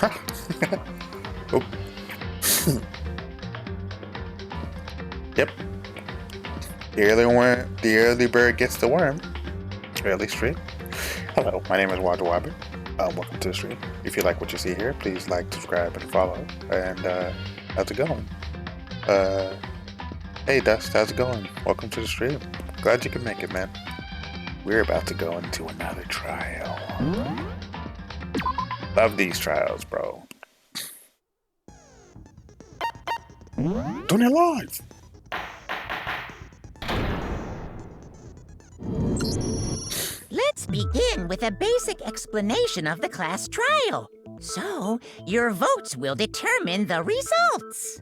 Oh. Yep. The early bird gets the worm. Early stream. Hello, my name is vtuberen. Welcome to the stream. If you like what you see here, please like, subscribe, and follow. And how's it going? Hey Dust, how's it going? Welcome to the stream. Glad you can make it, man. We're about to go into another trial. Love these trials, bro. Doing it live. Let's begin with a basic explanation of the class trial. So, your votes will determine the results.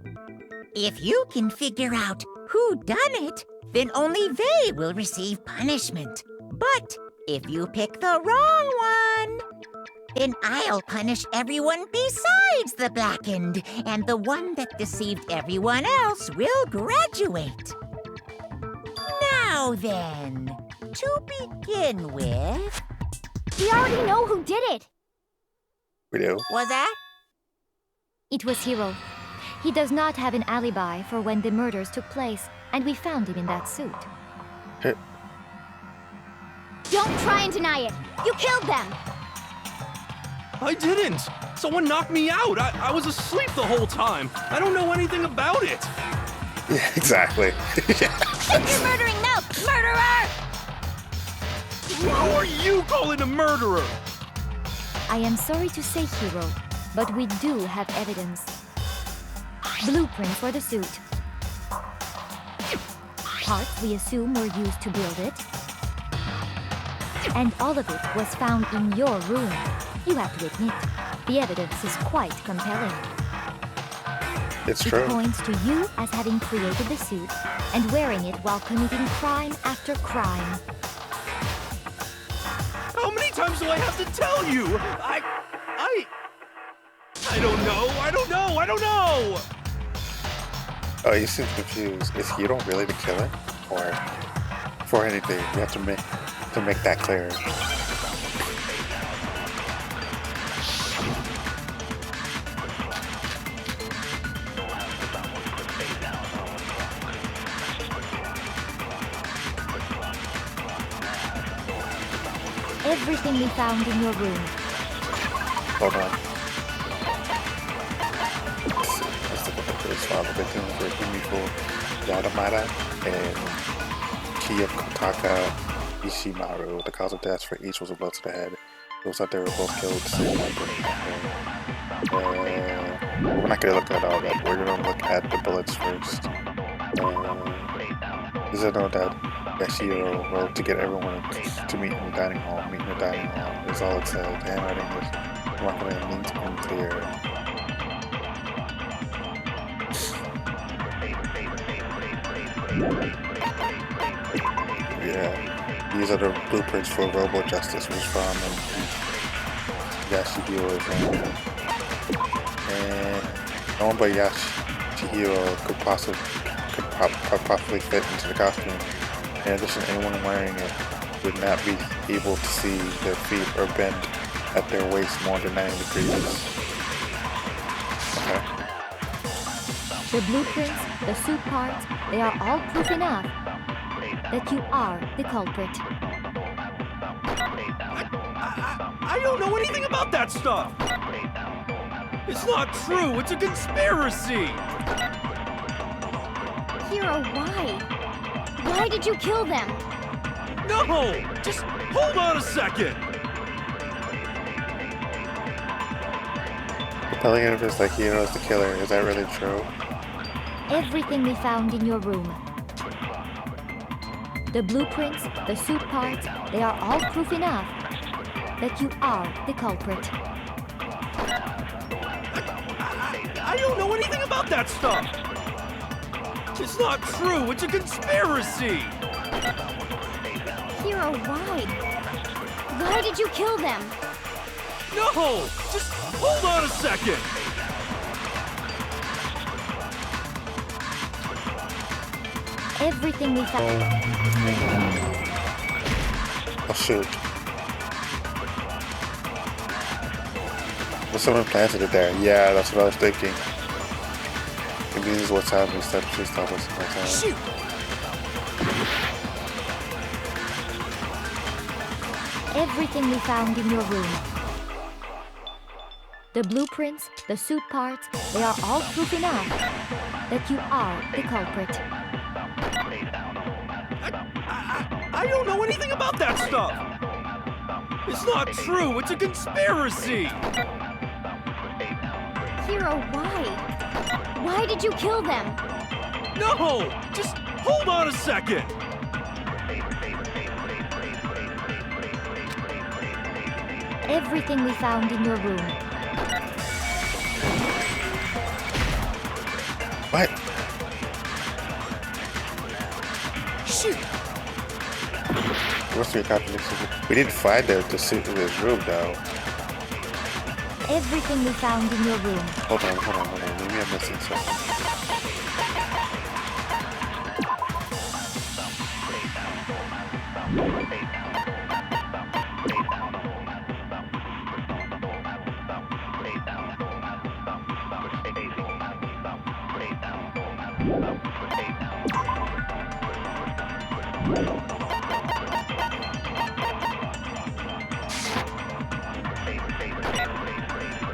If you can figure out who done it, then only they will receive punishment. But if you pick the wrong one, then I'll punish everyone besides the blackened, and the one that deceived everyone else will graduate. Now then, to begin with... We already know who did it! We do. Was that? It was Hiro. He does not have an alibi for when the murders took place, and we found him in that suit. Don't try and deny it! You killed them! I didn't! Someone knocked me out! I was asleep the whole time! I don't know anything about it! Yeah, exactly. You're murdering now! Murderer! Who are you calling a murderer? I am sorry to say, Hiro, but we do have evidence. Blueprints for the suit. Parts we assume were used to build it. And all of it was found in your room. You have to admit, the evidence is quite compelling. It's true. It points to you as having created the suit and wearing it while committing crime after crime. How many times do I have to tell you? I don't know! Oh, you seem confused. Is Hiro really the killer? Or for anything, you have to make that clear. Everything we found in your room. Hold on. Let's look at the first file. The victims were Himiko Yadamada and Kiyotaka Ishimaru. The cause of death for each was a blow to the head. It was that they were both killed. We're not going to look at all that. We're going to look at the bullets first. This is no doubt Yashiro wrote to get everyone to meet in the dining hall. Meet in the dining hall is all it says. The handwriting is remarkably neat and clear. Yeah, these are the blueprints for Robo Justice, which from Yashihiro's room. And no one but Yashihiro could possibly fit into the costume. In addition, anyone wearing it would not be able to see their feet or bend at their waist more than 90 degrees. Okay. The blueprints, the suit parts, they are all proof enough that you are the culprit. I don't know anything about that stuff! It's not true! It's a conspiracy! Hiro, why? Why did you kill them? No! Just hold on a second! Telling it is like Hiro's the killer. Is that really true? Everything we found in your room. The blueprints, the suit parts, they are all proof enough that you are the culprit. I don't know anything about that stuff! It's not true! It's a conspiracy! Hiro, why? Why did you kill them? No! Just hold on a second! Everything we found... Oh shoot. But someone planted it there. Yeah, that's what I was thinking. Maybe this is what's happening. Step 2, stop wasting my time. Shoot! Everything we found in your room. The blueprints, the suit parts, they are all proof enough that you are the culprit. I don't know anything about that stuff. It's not true. It's a conspiracy. Hero, why? Why did you kill them? No! Just hold on a second. Everything we found in your room. What? Shoot! What's the calculation? We didn't find the suit in his room, though. Everything we found in your room. Hold on. Maybe I'm missing something.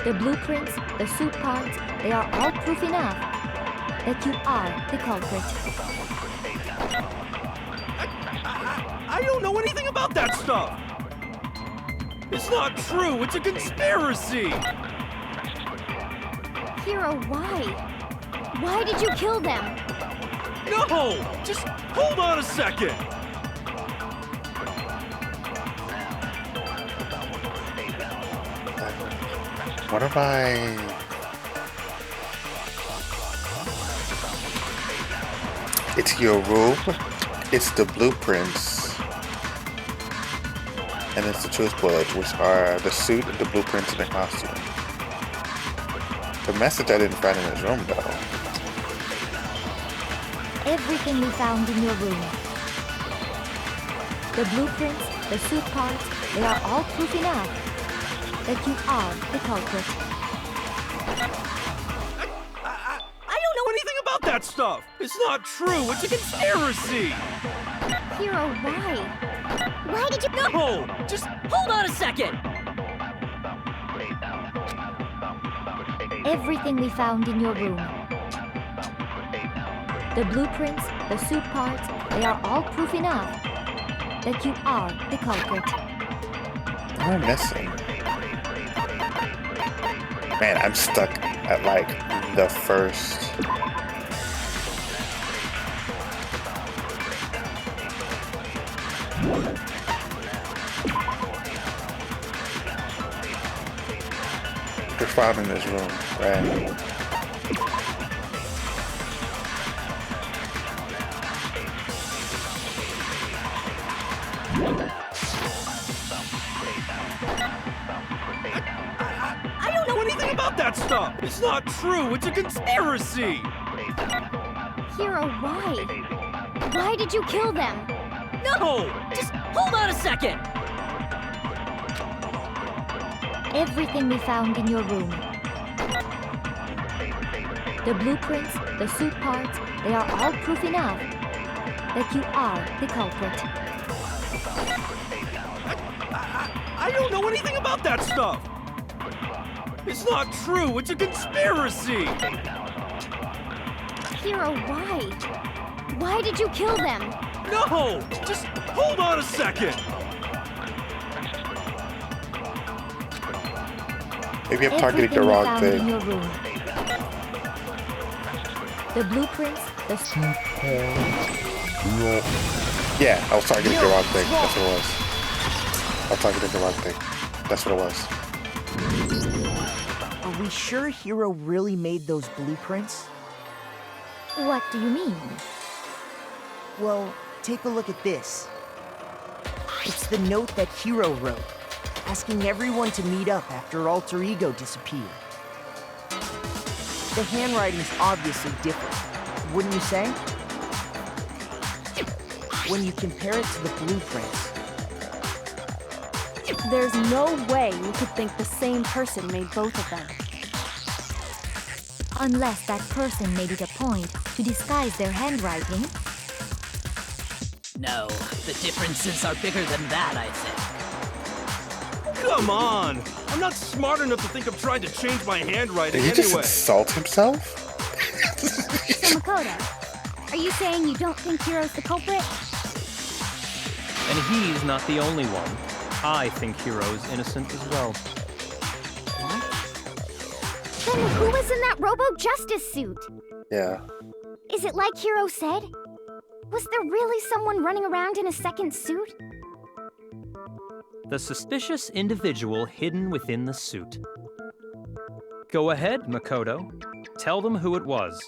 The blueprints, the suit parts, they are all proof enough that you are the culprit. I don't know anything about that stuff. It's not true. It's a conspiracy. Hero, why? Why did you kill them? No! Just hold on a second. What if I... It's your room, it's the blueprints, and it's the truth bullets, which are the suit, the blueprints, and the costume. The message I didn't find in his room, though. Everything we found in your room. The blueprints, the suit parts, they are all proof enough that you are the culprit. I don't know anything about that stuff. It's not true. It's a conspiracy. Hero, why? Why did you... No! Just hold on a second. Everything we found in your room. The blueprints, the suit parts, they are all proof enough that you are the culprit. What am I missing? Man, I'm stuck at like the first. They're found in this room, right? I don't know anything about that stuff. It's not true. It's a conspiracy. Hero, why? Why did you kill them? No! Just hold on a second. Everything we found in your room. The blueprints, the suit parts, they are all proof enough that you are the culprit. I don't know anything about that stuff. It's not true. It's a conspiracy. Hero, why? Why did you kill them? No! Just hold on a second. Maybe I'm targeting the Everything we wrong found in thing. your room. The blueprints, the suit Yeah, I was targeting the wrong thing. That's what it was. I was targeting the wrong thing. That's what it was. Are we sure Hero really made those blueprints? What do you mean? Well, take a look at this. It's the note that Hero wrote, asking everyone to meet up after Alter Ego disappeared. The handwriting's obviously different, wouldn't you say? When you compare it to the blueprints, There's no way you could think the same person made both of them. Unless that person made it a point to disguise their handwriting. No, the differences are bigger than that, I think. Come on! I'm not smart enough to think of trying to change my handwriting Did he just anyway. insult himself? So Makoto, are you saying you don't think Hiro's the culprit? And he's not the only one. I think Hiro's innocent as well. Then who was in that Robo-Justice suit? Yeah. Is it like Hiro said? Was there really someone running around in a second suit? The suspicious individual hidden within the suit. Go ahead, Makoto. Tell them who it was.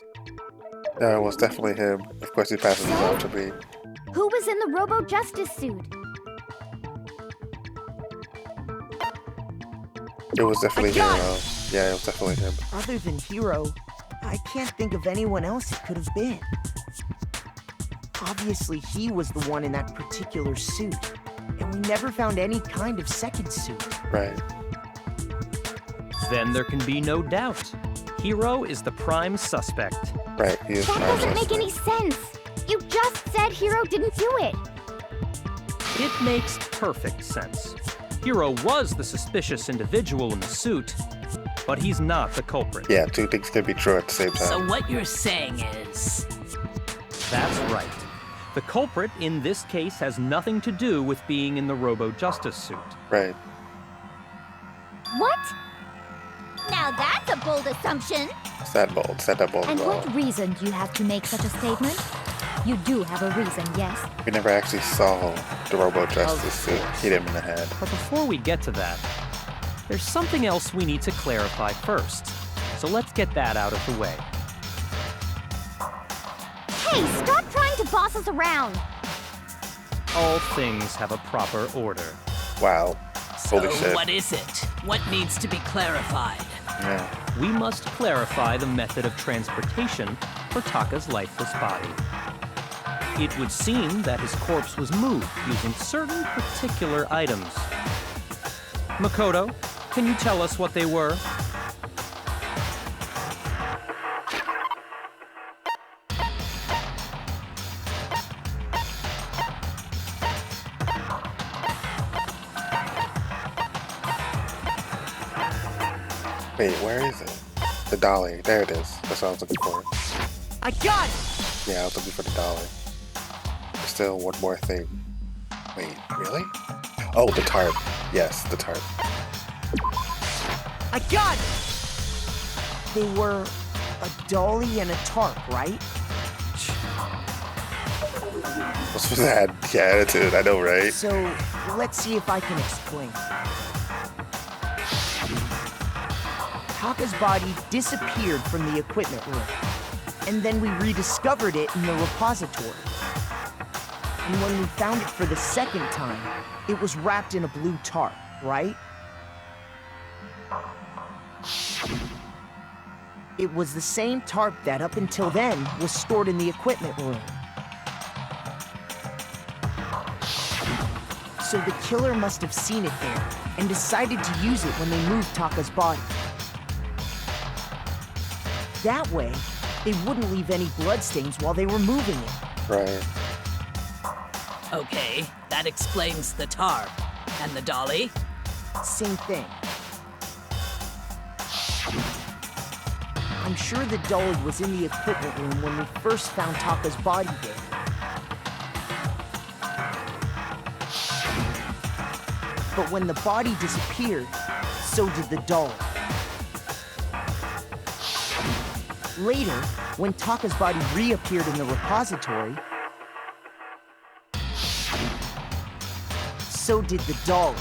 It was definitely him. Of course, he passes it off to me. Who was in the Robo-Justice suit? It was definitely Hiro. Yeah, it was definitely him. Other than Hiro, I can't think of anyone else it could have been. Obviously, he was the one in that particular suit, and we never found any kind of second suit. Right. Then there can be no doubt. Hiro is the prime suspect. Right, he is That prime doesn't make suspect. any sense. You just said Hiro didn't do it. It makes perfect sense. Hiro was the suspicious individual in the suit, but he's not the culprit. Yeah, two things can be true at the same time. So what you're saying is... That's right. The culprit in this case has nothing to do with being in the Robo-Justice suit. Right. What? Now that's a bold assumption. It's that bold. It's not that bold And at all. what reason do you have to make such a statement? You do have a reason, yes. We never actually saw the Robo-Justice suit hit him in the head. But before we get to that, there's something else we need to clarify first. So let's get that out of the way. Hey, stop trying to boss us around. All things have a proper order. Wow. So Holy shit. what is it? What needs to be clarified? Yeah. We must clarify the method of transportation for Taka's lifeless body. It would seem that his corpse was moved using certain particular items. Makoto, can you tell us what they were? Wait, where is it? The dolly. There it is. That's what I was looking for. I got it! Yeah, I was looking for the dolly. Still one more thing. Wait, really? Oh, the tarp. Yes, the tarp. I got it! They were a dolly and a tarp, right? What's with that attitude? I know, right? So, let's see if I can explain. Taka's body disappeared from the equipment room, and then we rediscovered it in the repository. And when we found it for the second time, it was wrapped in a blue tarp, right? It was the same tarp that, up until then, was stored in the equipment room. So the killer must have seen it there, and decided to use it when they moved Taka's body. That way, they wouldn't leave any bloodstains while they were moving it. Right. Okay, that explains the tarp. And the dolly? Same thing. I'm sure the dolly was in the equipment room when we first found Taka's body there. But when the body disappeared, so did the dolly. Later, when Taka's body reappeared in the repository, so did the dolly.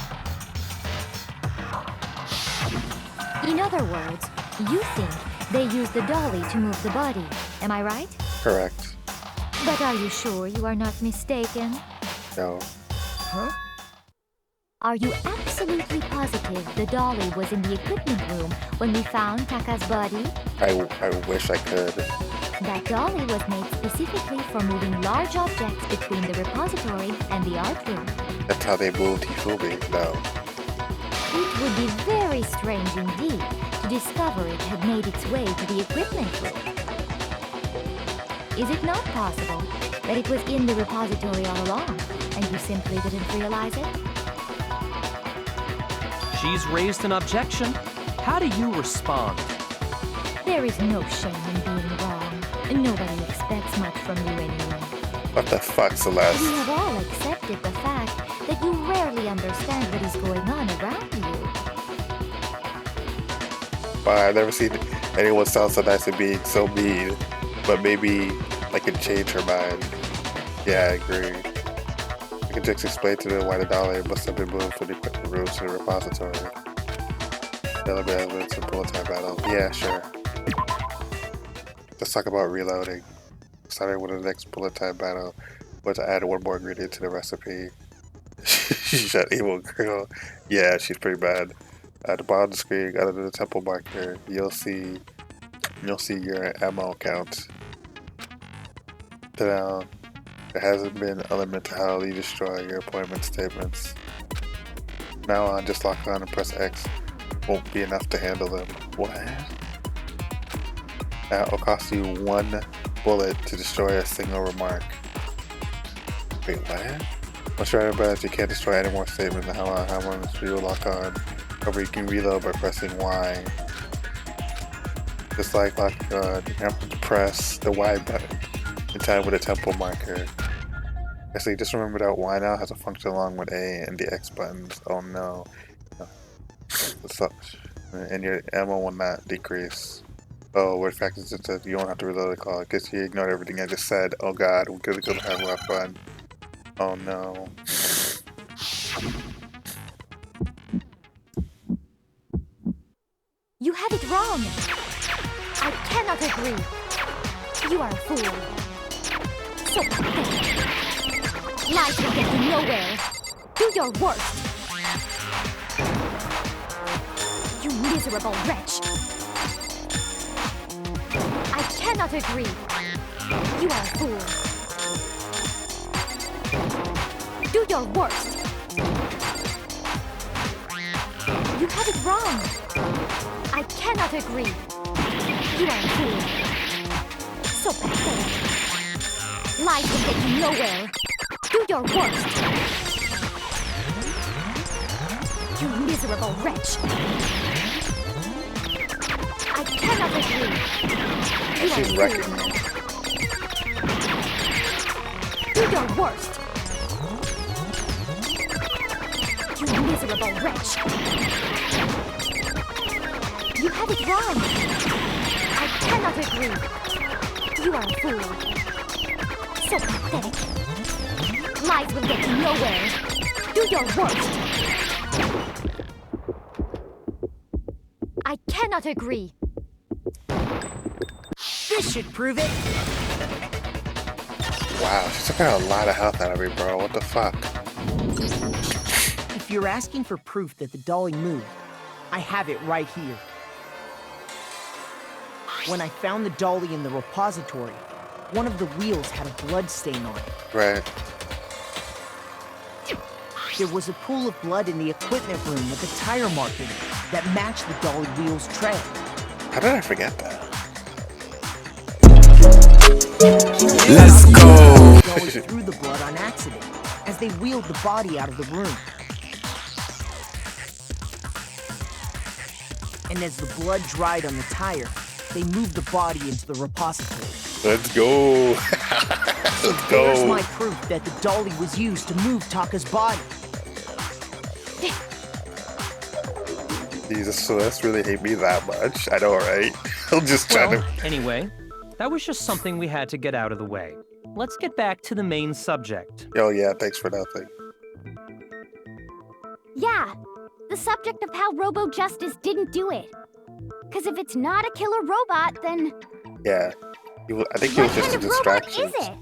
In other words, you think they used the dolly to move the body, am I right? Correct. But are you sure you are not mistaken? No. Huh? Are you absolutely positive the dolly was in the equipment room when we found Taka's body? I wish I could. That dolly was made specifically for moving large objects between the repository and the art room. That's how they moved Hifumi, though. It would be very strange indeed to discover it had made its way to the equipment room. Is it not possible that it was in the repository all along, and you simply didn't realize it? She's raised an objection. How do you respond? There is no shame in being wrong, and nobody expects much from you anyway. What the fuck, Celeste? We have all accepted the fact that you rarely understand what is going on around you. Wow, I've never seen anyone sound so nice and being so mean. But maybe I could change her mind. Yeah, I agree. I could just explain to them why the dollar must have been moved from the equipment room to the repository. That'll be evidence of bullet time battle. Yeah, sure. Let's talk about reloading. Starting with the next bullet time battle, was to add one more ingredient to the recipe. She's that evil girl. Yeah, she's pretty bad. At the bottom of the screen, under the temple marker, you'll see your ammo count. Down. There hasn't been an element to how you destroy your appointment statements. Now on, just lock on and press X. Won't be enough to handle them. What? Now it'll cost you 1 bullet to destroy a single remark. Wait, what? Once you're out of bed, you can't destroy any more statements than how much you will lock on. However, you can reload by pressing Y. Just like locking on, you have to press the Y button in time with a temple marker. Actually, just remember that Y now has a function along with A and the X buttons. Oh no. And your ammo will not decrease. Oh, what fact is it that you don't have to reload the call? I guess you ignored everything I just said. Oh god, we're gonna have a lot of fun. Oh no. You have it wrong. I cannot agree. You are a fool. So pathetic. Lies will get you nowhere. Do your worst. You miserable wretch. I cannot agree. You are a fool. Do your worst. You have it wrong. I cannot agree. You are a fool. So pathetic. Lies will get you nowhere. Do your worst. You miserable wretch. I cannot agree. You She's are a wrecking fool. me. Do your worst. You miserable wretch. You have it wrong. I cannot agree. You are a fool. So pathetic. Lies will get you nowhere. Do your worst. I cannot agree. This should prove it. Wow, she took out a lot of health out of me, bro. What the fuck? If you're asking for proof that the dolly moved, I have it right here. When I found the dolly in the repository, one of the wheels had a blood stain on it. Right. There was a pool of blood in the equipment room with a tire mark in it that matched the dolly wheel's trail. How did I forget that? Let's go! The dolly threw the blood on accident as they wheeled the body out of the room. And as the blood dried on the tire, they moved the body into the repository. Let's go. Let's go. There's my proof that the dolly was used to move Taka's body. Jesus, Celeste really hate me that much. I know, right? I'm just trying Well, anyway, that was just something we had to get out of the way. Let's get back to the main subject. Yo, yeah, thanks for nothing. Yeah, the subject of how Robo Justice didn't do it. Because if it's not a killer robot, then Yeah. I think he was what just a kind of robot distraction. is it?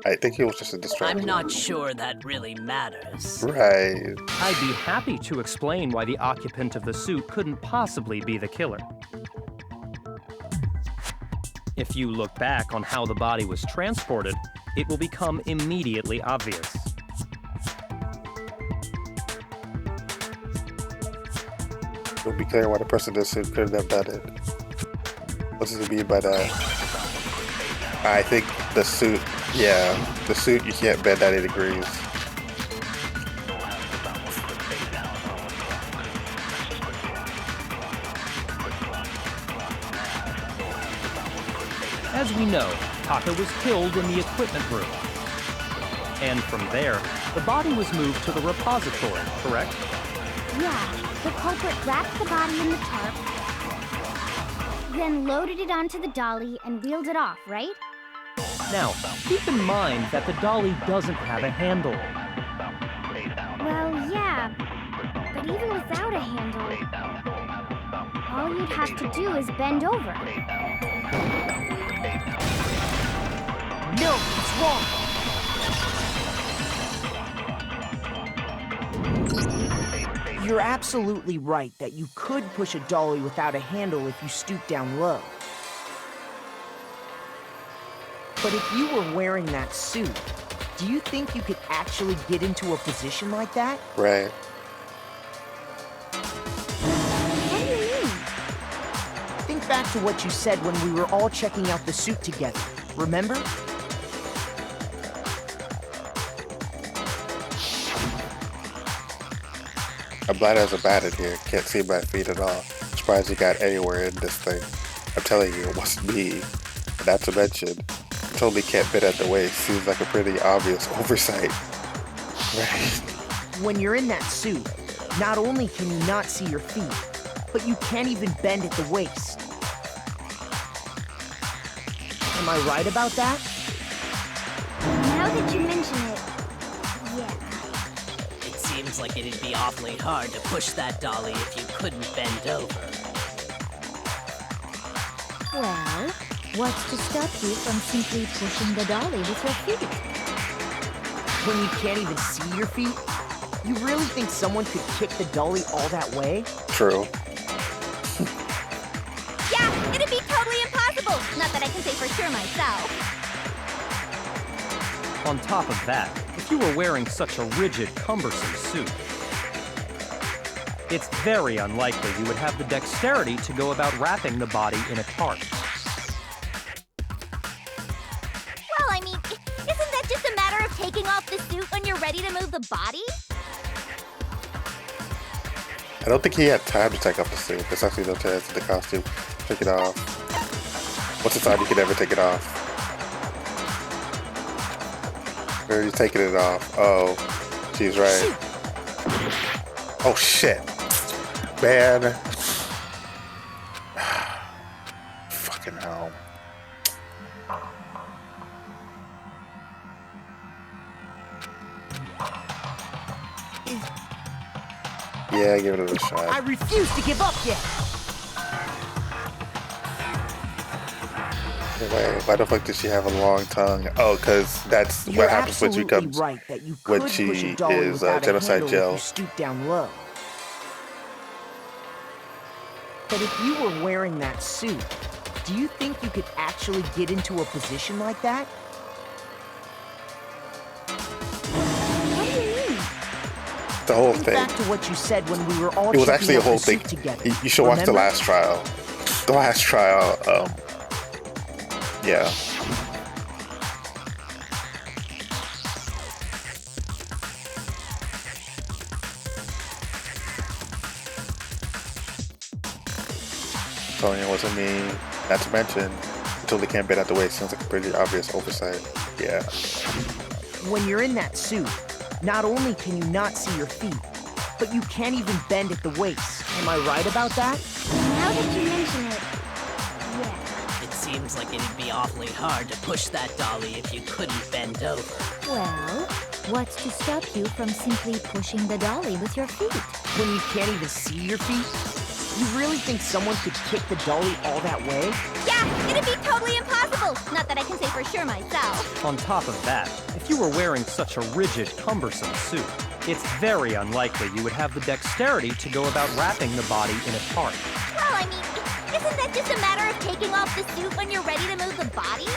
I think he was just a distraction. I'm not sure that really matters. Right. I'd be happy to explain why the occupant of the suit couldn't possibly be the killer. If you look back on how the body was transported, it will become immediately obvious. It would be clear why the person in the suit couldn't have done it. What does it mean by that? I think the suit, yeah, the suit you can't bend 90 degrees. As we know, Taka was killed in the equipment room. And from there, the body was moved to the repository, correct? Yeah, the culprit wrapped the body in the tarp, then loaded it onto the dolly and wheeled it off, right? Now, keep in mind that the dolly doesn't have a handle. Well, yeah, but even without a handle, all you'd have to do is bend over. No, it's wrong. You're absolutely right that you could push a dolly without a handle if you stoop down low. But if you were wearing that suit, do you think you could actually get into a position like that? Right. What do you mean? Think back to what you said when we were all checking out the suit together. Remember? I'm blind as a bat in here. Can't see my feet at all. Surprised you got anywhere in this thing. I'm telling you, it wasn't me. And not to mention, you totally can't bend at the waist. Seems like a pretty obvious oversight. Right. When you're in that suit, not only can you not see your feet, but you can't even bend at the waist. Am I right about that? Now that you mention it, yeah. It seems like it'd be awfully hard to push that dolly if you couldn't bend over. Well, what's to stop you from simply pushing the dolly with your feet? When you can't even see your feet? You really think someone could kick the dolly all that way? True. Yeah, it'd be totally impossible. Not that I can say for sure myself. On top of that, if you were wearing such a rigid, cumbersome suit, it's very unlikely you would have the dexterity to go about wrapping the body in a tarp. Well, I mean, isn't that just a matter of taking off the suit when you're ready to move the body? I don't think he had time to take off the suit. There's actually no chance in the costume. Take it off. What's the time you can ever take it off? Or are you taking it off? Oh, she's right. Oh shit. Man. Fucking hell. Yeah, give it a shot. I refuse to give up yet! Wait, why the fuck does she have a long tongue? Oh, because that's You're what happens when she absolutely becomes right that you could when she push a dolly is without a genocide handle Jill. if you stoop down low. But if you were wearing that suit, do you think you could actually get into a position like that? What do you mean? The whole Think thing. back to what you said when we were all It was checking actually a out whole the thing. suit together. You should watch the Remember? last trial. The last trial, yeah. Telling you it wasn't me. Not to mention, you totally can't bend at the waist. Sounds like a pretty obvious oversight. Yeah. When you're in that suit, not only can you not see your feet, but you can't even bend at the waist. Am I right about that? Now that you mention it, yeah. It seems like it'd be awfully hard to push that dolly if you couldn't bend over. Well, what's to stop you from simply pushing the dolly with your feet? When you can't even see your feet? You really think someone could kick the dolly all that way? Yeah, it'd be totally impossible. Not that I can say for sure myself. On top of that, if you were wearing such a rigid, cumbersome suit, it's very unlikely you would have the dexterity to go about wrapping the body in a tarp. Well, I mean, isn't that just a matter of taking off the suit when you're ready to move the body?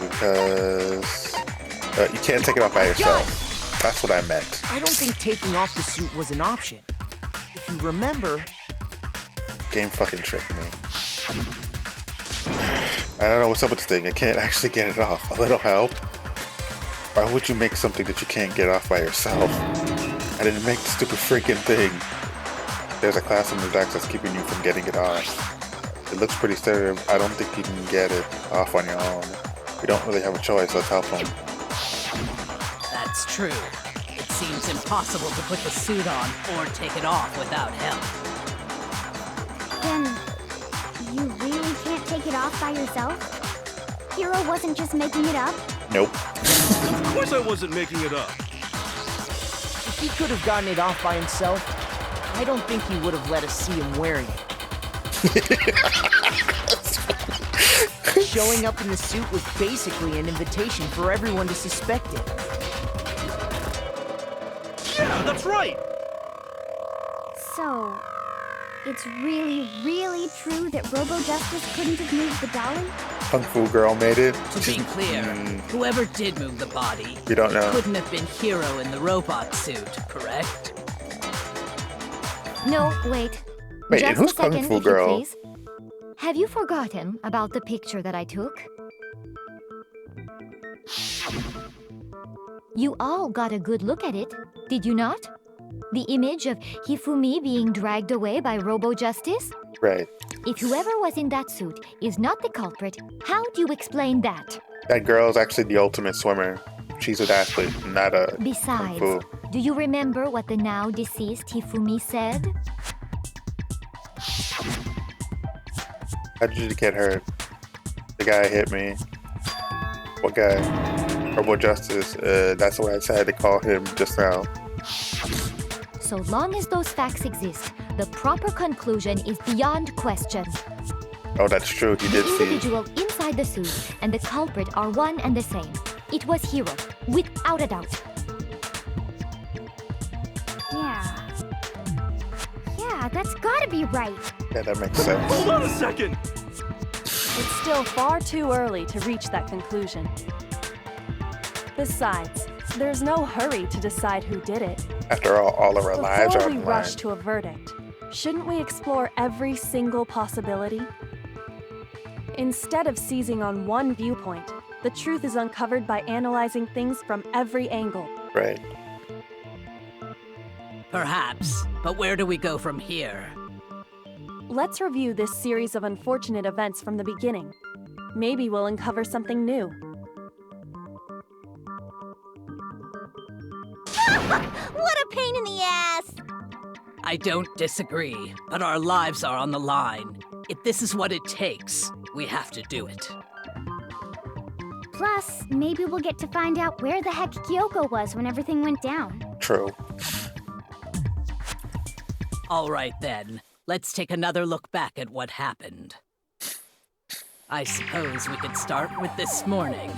Because you can't take it off by yourself. That's what I meant. I don't think taking off the suit was an option. If you remember, Game fucking tricked me. I don't know what's up with this thing. I can't actually get it off. A little help? Why would you make something that you can't get off by yourself? I didn't make the stupid freaking thing. There's a class on the deck that's keeping you from getting it off. It looks pretty sturdy. I don't think you can get it off on your own. You don't really have a choice. Let's help him. That's true. It seems impossible to put the suit on or take it off without help. Then, you really can't take it off by yourself? Hero wasn't just making it up? Nope. Of course I wasn't making it up. if he could have gotten it off by himself, I don't think he would have let us see him wearing it. Showing up in the suit was basically an invitation for everyone to suspect it. Yeah, that's right. So, it's really, really true that Robo-Justice couldn't have moved the dolly? Kung Fu Girl made it. To be clear, whoever did move the body, We don't know. couldn't have been Hero in the robot suit, correct? No, wait. Wait, Just and who's a second, Kung Fu if you Girl? please. Have you forgotten about the picture that I took? You all got a good look at it, did you not? The image of Hifumi being dragged away by Robo-Justice? Right. If whoever was in that suit is not the culprit, how do you explain that? That girl's actually the ultimate swimmer. She's an athlete, not a Kung Besides, Fu. do you remember what the now deceased Hifumi said? How did you get hurt? The guy hit me. What guy? Robo-Justice. That's what I decided to call him just now. So long as those facts exist, the proper conclusion is beyond question. Oh, that's true. He The did see. individual inside the suit and the culprit are one and the same. It was Hero, without a doubt. Yeah, that's gotta be right. Yeah, that makes sense. Hold on a second. It's still far too early to reach that conclusion. Besides, there's no hurry to decide who did it. After all of our lives are Before on we the line. rush to a verdict, shouldn't we explore every single possibility? Instead of seizing on one viewpoint, the truth is uncovered by analyzing things from every angle. Right. Perhaps, but where do we go from here? Let's review this series of unfortunate events from the beginning. Maybe we'll uncover something new. What a pain in the ass! I don't disagree, but our lives are on the line. If this is what it takes, we have to do it. Plus, maybe we'll get to find out where the heck Kyoko was when everything went down. True. All right then, let's take another look back at what happened. I suppose we could start with this morning.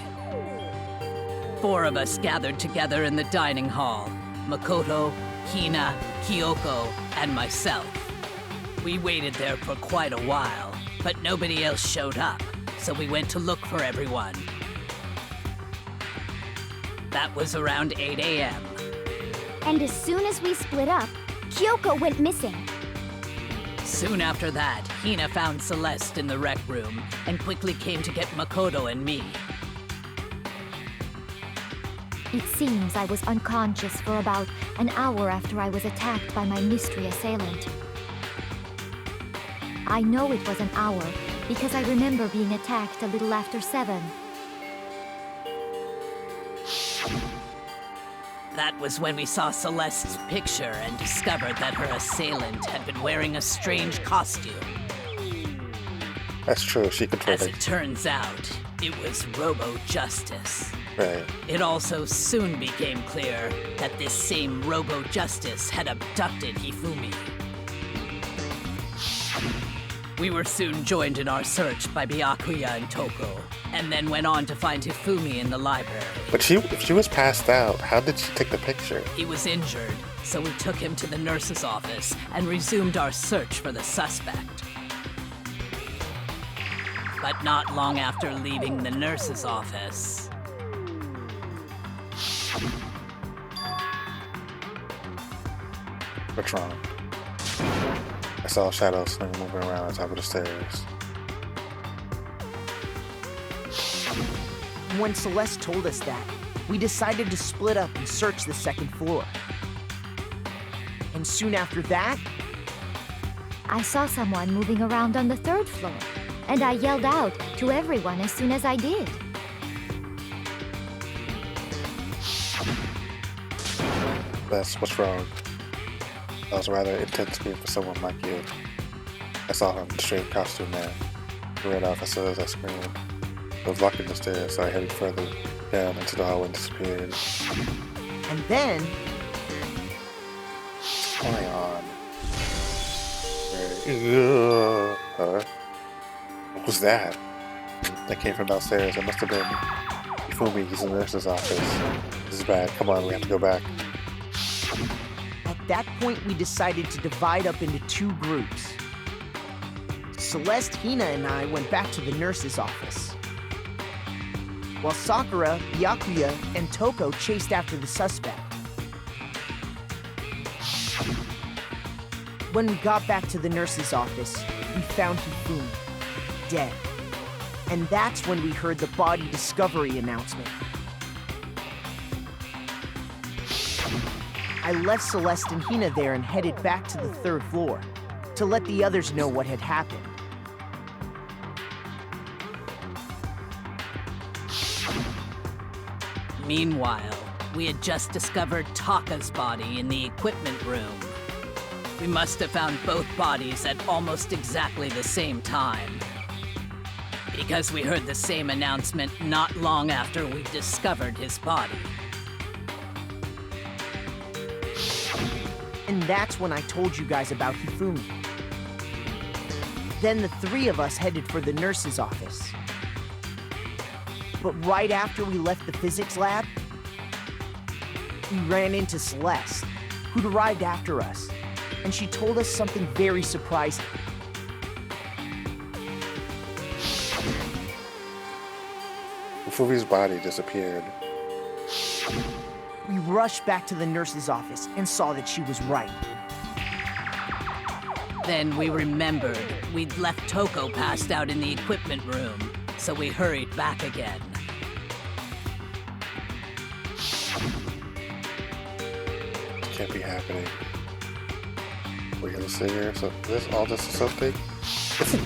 4 of us gathered together in the dining hall. Makoto, Hina, Kyoko, and myself. We waited there for quite a while, but nobody else showed up, so we went to look for everyone. That was around 8 a.m. And as soon as we split up, Kyoko went missing. Soon after that, Hina found Celeste in the rec room and quickly came to get Makoto and me. It seems I was unconscious for about an hour after I was attacked by my mystery assailant. I know it was an hour because I remember being attacked a little after 7. That was when we saw Celeste's picture and discovered that her assailant had been wearing a strange costume. That's true. She As controlled it it. turns out, it was Robo-Justice. Right. It also soon became clear that this same Robo-Justice had abducted Hifumi. We were soon joined in our search by Byakuya and Toko, and then went on to find Hifumi in the library. But if she was passed out, how did she take the picture? He was injured, so we took him to the nurse's office and resumed our search for the suspect. But not long after leaving the nurse's office, What's wrong? I saw a shadow swing moving around on top of the stairs. When Celeste told us that, we decided to split up and search the second floor. And soon after that, I saw someone moving around on the third floor, and I yelled out to everyone as soon as I did. That's what's wrong. That was a rather intense scream for someone like you. I saw him, the strange costume man. He ran off as soon as I screamed. I was blocking the stairs, so I headed further down into the hallway and disappeared. and then What's going on? What was that? That came from downstairs. It must have been Ifumi. He's in the nurse's office. This is bad. Come on, we have to go back. at that point we decided to divide up into two groups. Celeste, Hina, and I went back to the nurse's office, while Sakura, Byakuya, and Toko chased after the suspect. When we got back to the nurse's office, we found Hifumi dead. And that's when we heard the body discovery announcement. I left Celeste and Hina there and headed back to the third floor to let the others know what had happened. Meanwhile, we had just discovered Taka's body in the equipment room. We must have found both bodies at almost exactly the same time, because we heard the same announcement not long after we discovered his body. And that's when I told you guys about Hifumi. Then the three of us headed for the nurse's office. But right after we left the physics lab, we ran into Celeste, who'd arrived after us, and she told us something very surprising. Ifumi's body disappeared. We rushed back to the nurse's office and saw that she was right. Then we remembered we'd left Toko passed out in the equipment room, so we hurried back again. Can't be happening. We're gonna sit here, so all this is something?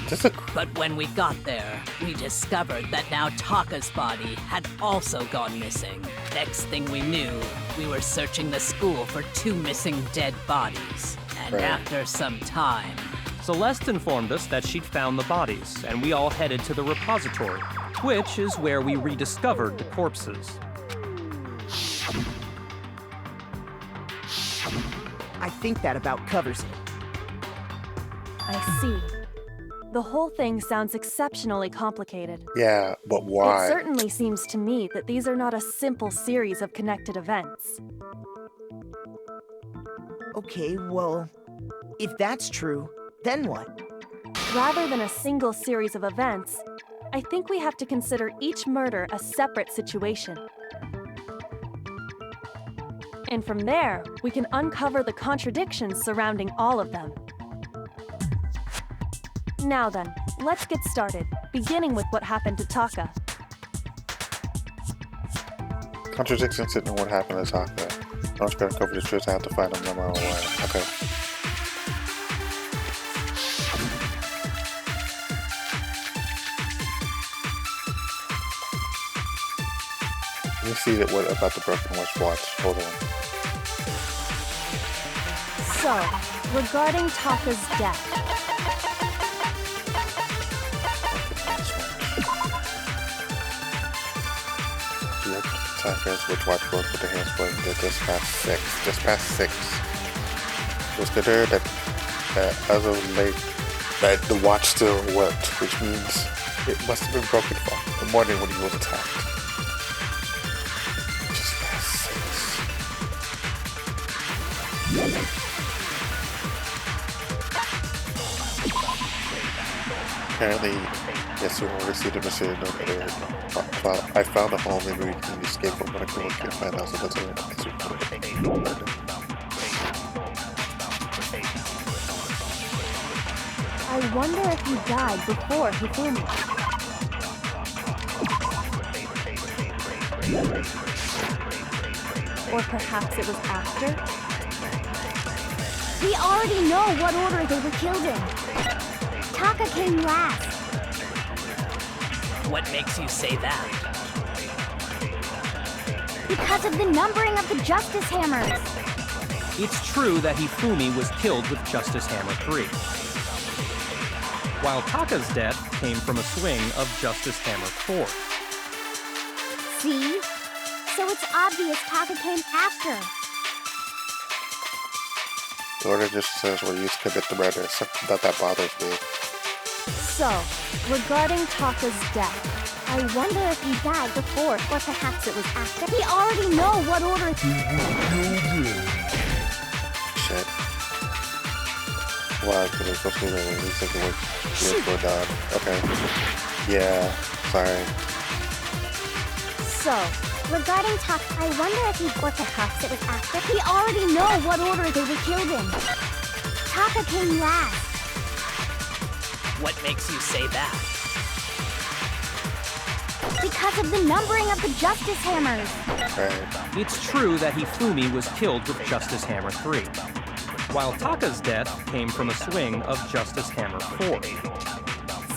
This a But when we got there, we discovered that now Taka's body had also gone missing. Next thing we knew, we were searching the school for two missing dead bodies. And Right. after some time, Celeste informed us that she'd found the bodies, and we all headed to the repository, which is where we rediscovered the corpses. I think that about covers it. I see. The whole thing sounds exceptionally complicated. Yeah, but why? It certainly seems to me that these are not a simple series of connected events. Okay, well, if that's true, then what? Rather than a single series of events, I think we have to consider each murder a separate situation. And from there, we can uncover the contradictions surrounding all of them. Now then, let's get started, beginning with what happened to Taka. Contradictions in what happened to Taka. I'm just gonna cover the truth. I have to find them no matter what. Okay. Let me see that what about the broken watch. Hold on. So, regarding Taka's death, Taka's which watch broke with the hands pointing to just past 6. Just past 6. It was considered that as of late that the watch still worked, which means it must have been broken from the morning when he was attacked. Just past 6. Apparently, yes, we will receive the machine over. I found a home, maybe we can escape from what I can find out, so that's I wonder if he died before Hifumi. Or perhaps it was after? We already know what order they were killed in. Taka came last. What makes you say that? Because of the numbering of the Justice Hammers. It's true that Hifumi was killed with Justice Hammer 3, while Taka's death came from a swing of Justice Hammer 4. See? So it's obvious Taka came after. The order just says we're used to commit the murder, so that bothers me. So, regarding Taka's death, I wonder if he died before, or perhaps it was after. We already know what order. Shit. Why? Because it's supposed to be like, he's thinking we're for done. Okay. Yeah, sorry. So, regarding Taka, I wonder if he, or perhaps it was after. We already know what order they were killed in. Taka came last. What makes you say that? Because of the numbering of the Justice Hammers. Right. It's true that Hifumi was killed with Justice Hammer 3, while Taka's death came from a swing of Justice Hammer 4.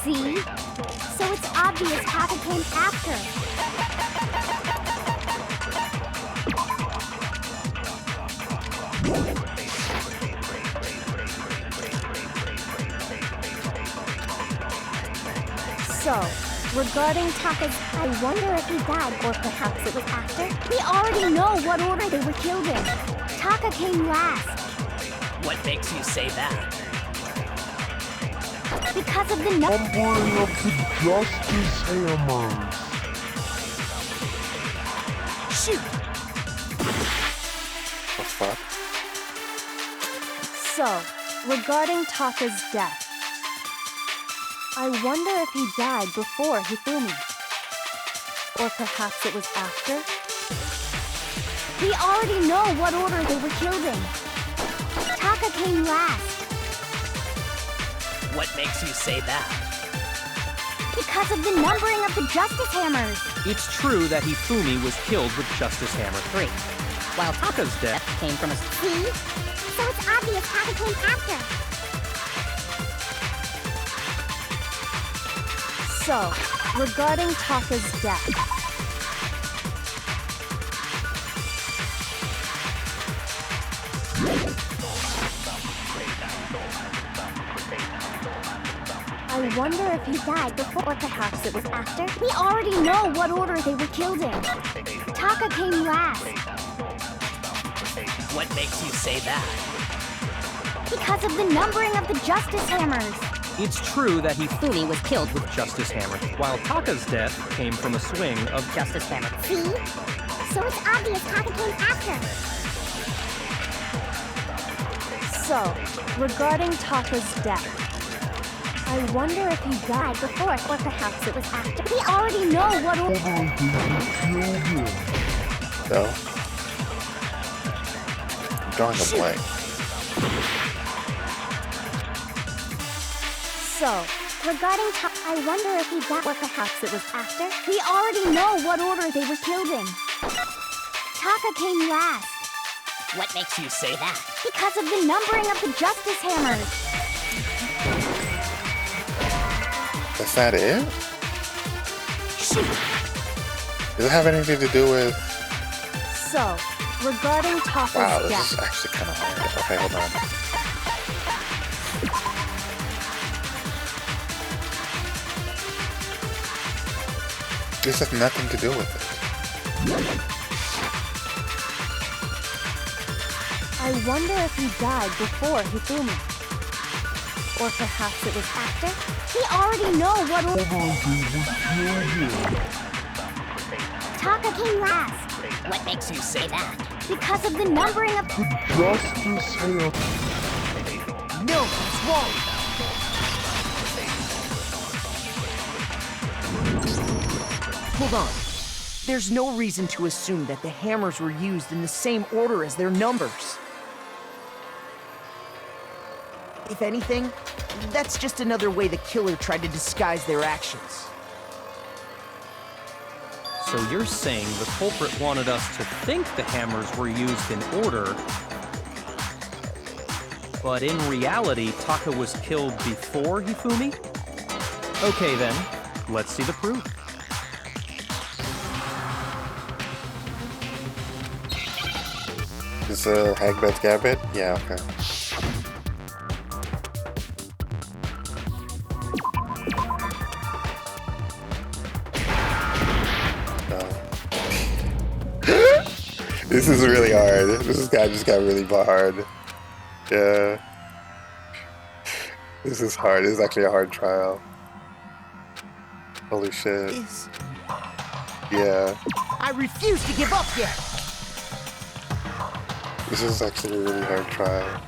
See? So it's obvious Taka came after. so, regarding Taka's, I wonder if he died, or perhaps it was after. We already know what order they were killed in. Taka came last. What makes you say that? Because of the numbering of the Justice Hammers. shoot! The fuck? So, regarding Taka's death, I wonder if he died before Hifumi. Or perhaps it was after? We already know what order they were killed in. Taka came last. What makes you say that? Because of the numbering of the Justice Hammers. It's true that Hifumi was killed with Justice Hammer 3, while Taka's death came from a... See? So it's obvious Taka came after. So, regarding Taka's death, I wonder if he died before, or perhaps it was after. We already know what order they were killed in. Taka came last. What makes you say that? Because of the numbering of the Justice Hammers. It's true that Hifumi was killed with Justice Hammer, while Taka's death came from a swing of Justice Hammer. See? So it's obvious Taka came after. so, regarding Taka's death, I wonder if he died before, or perhaps it was after. We already know what order. No? I'm drawing a blank. So, Regarding Taka, I wonder if he died, or perhaps it was after. We already know what order they were killed in. Taka came last. What makes you say that? Because of the numbering of the Justice Hammers. Is that it? shoot! Does it have anything to do with... So, regarding Taka's Wow, this death, is actually kind of hard. Okay, hold on. This has nothing to do with it. I wonder if he died before Hifumi. Or perhaps it was after? We already know what order. Taka came last. What makes you say that? Because of the numbering of The Justice Hammers. No, it's wrong. Hold on. There's no reason to assume that the hammers were used in the same order as their numbers. If anything, that's just another way the killer tried to disguise their actions. So you're saying the culprit wanted us to think the hammers were used in order, but in reality, Taka was killed before Hifumi? Okay then, let's see the proof. Is Hagbet's Gabbet? Yeah, okay. This is really hard. This guy just got really hard. Yeah. This is hard. This is actually a hard trial. Holy shit. Yeah. I refuse to give up yet! This is actually a really hard trial.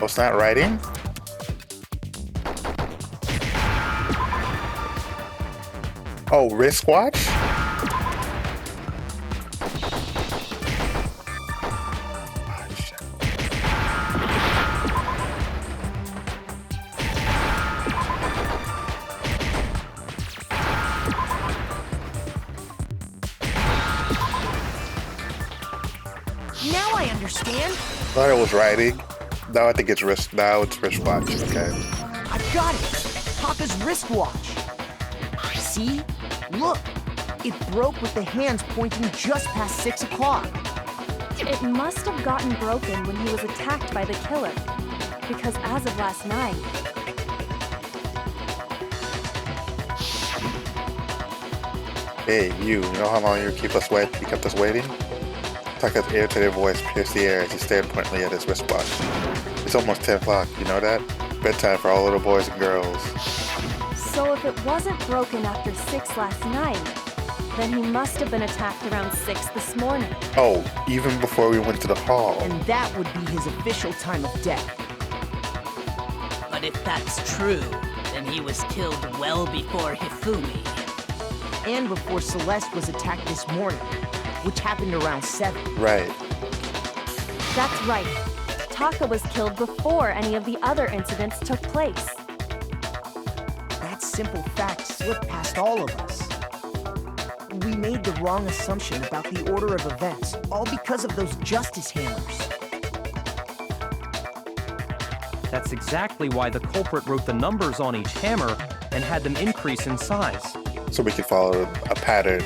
Oh, it's not writing? Oh, wristwatch? Now I understand. Thought it was writing. Now I think it's wrist. Now it's wristwatch. Okay. I've got it. Taka's wristwatch. See? Look. It broke with the hands pointing just past 6 o'clock. It must have gotten broken when he was attacked by the killer. Because as of last night, Hey, you know how long you kept us waiting? Taka's irritated voice pierced the air as he stared pointedly at his wristwatch. It's almost 10 o'clock, you know that? Bedtime for all little boys and girls. so if it wasn't broken after 6 last night, then he must have been attacked around 6 this morning. Oh, even before we went to the hall. And that would be his official time of death. But if that's true, then he was killed well before Hifumi. And before Celeste was attacked this morning, which happened around 7. Right. That's right. Taka was killed before any of the other incidents took place. That simple fact slipped past all of us. We made the wrong assumption about the order of events, all because of those justice hammers. That's exactly why the culprit wrote the numbers on each hammer and had them increase in size. So we could follow a pattern.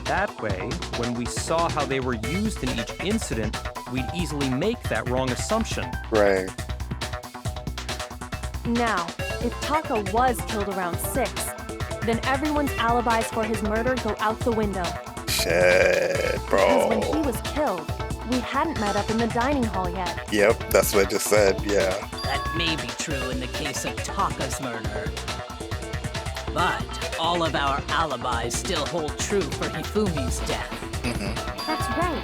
That way, when we saw how they were used in each incident, we'd easily make that wrong assumption. Right. Now, if Taka was killed around 6, then everyone's alibis for his murder go out the window. Shit, bro. Because when he was killed, we hadn't met up in the dining hall yet. Yep, that's what I just said, yeah. That may be true in the case of Taka's murder. But all of our alibis still hold true for Hifumi's death. That's right.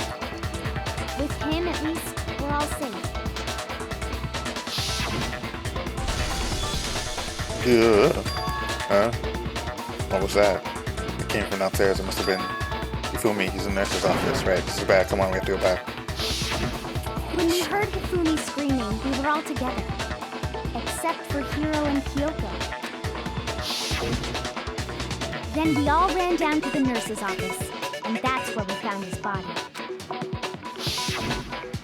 With him, at least, we're all safe. Good. Huh? What was that? It came from downstairs. It must have been Hifumi. He's in the nurse's office, right? This is bad. Come on, we have to go back. When we heard Hifumi screaming, we were all together. Except for Hiro and Kyoko. Then we all ran down to the nurse's office, and that's where we found his body.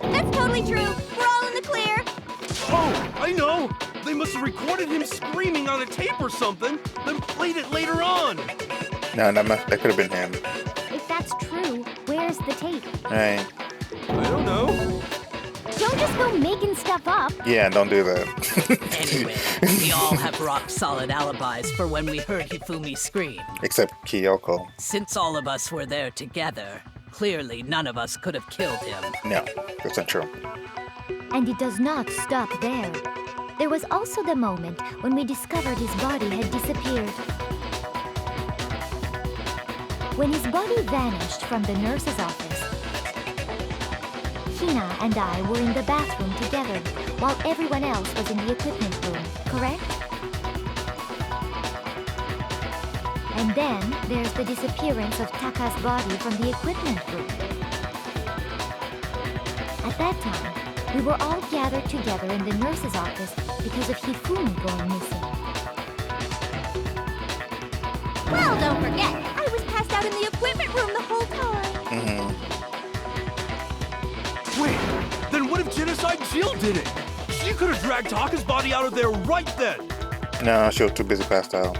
That's totally true. We're all in the clear. Oh, I know! They must have recorded him screaming on a tape or something, then played it later on. No, that could have been him. If that's true, where's the tape? Right. I don't know. Don't just go making stuff up. Yeah, don't do that. Anyway, we all have rock-solid alibis for when we heard Hifumi scream. Except Kyoko. Since all of us were there together, Clearly, none of us could have killed him. No, that's not true. And it does not stop there. There was also the moment when we discovered his body had disappeared. When his body vanished from the nurse's office, Hina and I were in the bathroom together while everyone else was in the equipment room, correct? And then there's the disappearance of Taka's body from the equipment room. At that time, we were all gathered together in the nurse's office because of Hifumi going missing. Well, don't forget, I was passed out in the equipment room the whole time. Wait, then what if Genocide Jill did it? She could have dragged Taka's body out of there right then. No, she was too busy passed out.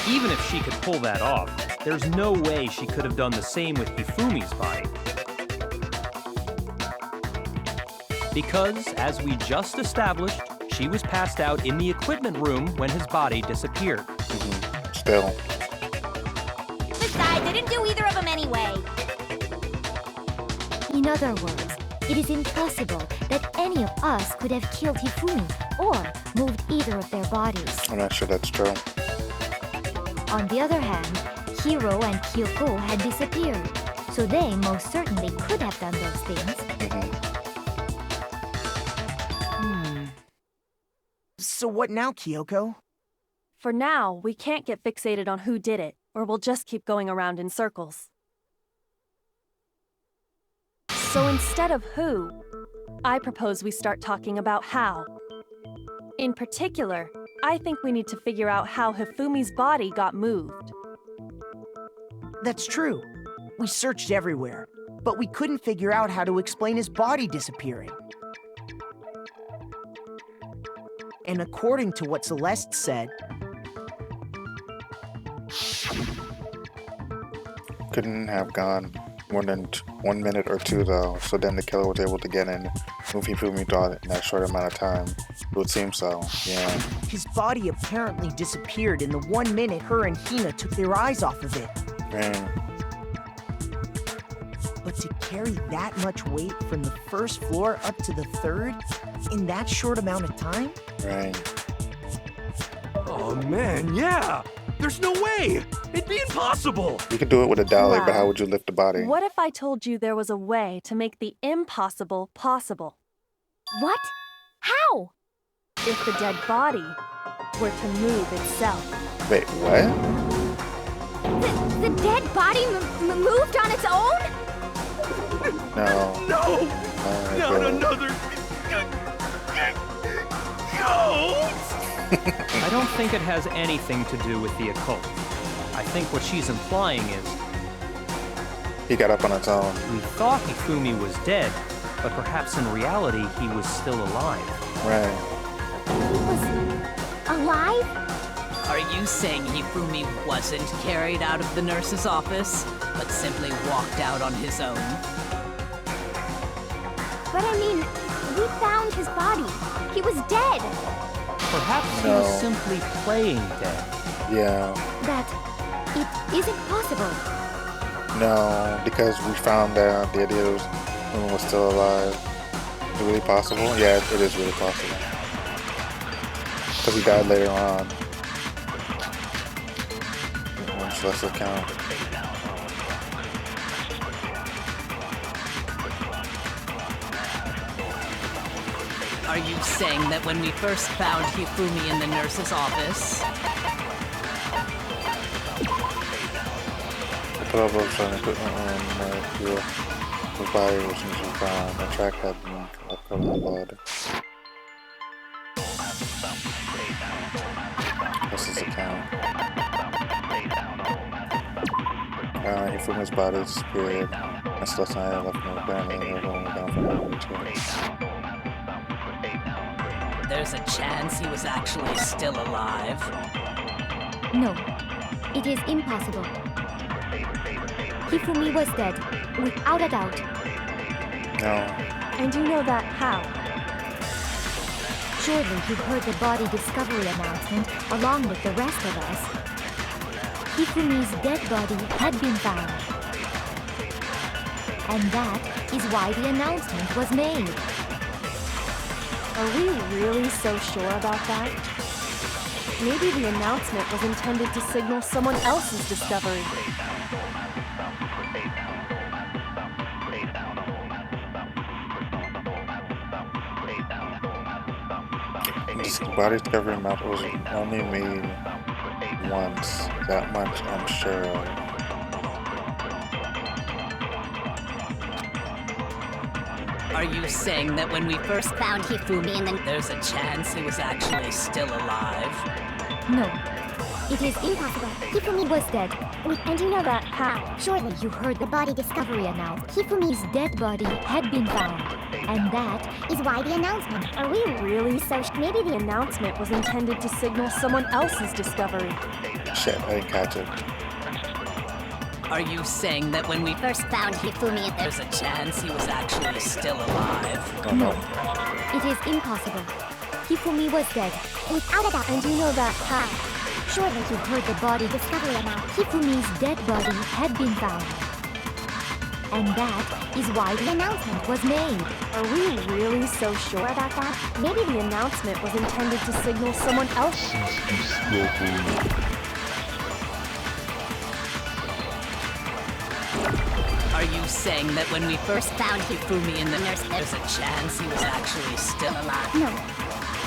Even if she could pull that off, there's no way she could have done the same with Hifumi's body. Because, as we just established, she was passed out in the equipment room when his body disappeared. Still. Besides, I didn't do either of them anyway. In other words, it is impossible that any of us could have killed Hifumi or moved either of their bodies. I'm not sure that's true. On the other hand, Hiro and Kyoko had disappeared, so they most certainly could have done those things. So what now, Kyoko? For now, we can't get fixated on who did it, or we'll just keep going around in circles. So instead of who, I propose we start talking about how. In particular, I think we need to figure out how Hifumi's body got moved. That's true. We searched everywhere, but we couldn't figure out how to explain his body disappearing. And according to what Celeste said, Couldn't have gone more than 1 minute or two though, so then the killer was able to get in, move Hifumi thought in that short amount of time. It would seem so, yeah. his body apparently disappeared in the 1 minute her and Hina took their eyes off of it. Man, But to carry that much weight from the first floor up to the third in that short amount of time? right. Oh man, yeah! There's no way! It'd be impossible! You could do it with a dolly, but Wow. how would you lift the body? What if I told you there was a way to make the impossible possible? What? How? If the dead body were to move itself. Wait, what? The dead body moved on its own? No. No! Not bro. another... Ghost! I don't think it has anything to do with the occult. I think what she's implying is He got up on its own. we thought Hifumi was dead, but perhaps in reality he was still alive. Right. He was alive? Are you saying Hifumi wasn't carried out of the nurse's office, but simply walked out on his own? But I mean, we found his body. He was dead. Perhaps he No. was simply playing dead. Yeah. That it isn't possible. No, because we found out the idea was Hifumi was still alive. Is it really possible? Yeah, it is really possible. Because he died later on. So let's account. Are you saying that when we first found Hifumi in the nurse's office, The put up an equipment room where his body was found. The track had been covered in blood. What's his account? Hifumi's body disappeared. And Celeste and I left him apparently and they were going down for the there's a chance he was actually still alive? No, it is impossible. Hifumi was dead, without a doubt. No. And you know that how? Surely you heard the body discovery announcement along with the rest of us. Hifumi's dead body had been found. And that is why the announcement was made. Are we really so sure about that? Maybe the announcement was intended to signal someone else's discovery. This body discovery map was only made once. That much I'm sure of. Are you saying that when we first found Hifumi and then there's a chance he was actually still alive? No, it is impossible. Hifumi was dead. And you know that how? Surely you heard the body discovery announced. Hifumi's dead body had been found. And that is why the announcement. Are we really so maybe the announcement was intended to signal someone else's discovery? Shit, I didn't catch it. Are you saying that when we first found Hifumi, there's a chance he was actually still alive? Oh, no. It is impossible. Hifumi was dead. Without a doubt. And you know that how? Surely you heard the body discovery announced. Hifumi's dead body had been found. And that is why the announcement was made. Are we really so sure about that? Maybe the announcement was intended to signal someone else's discovery. Are you saying that when we first found Hifumi in the nurse, there's a chance he was actually still alive? No.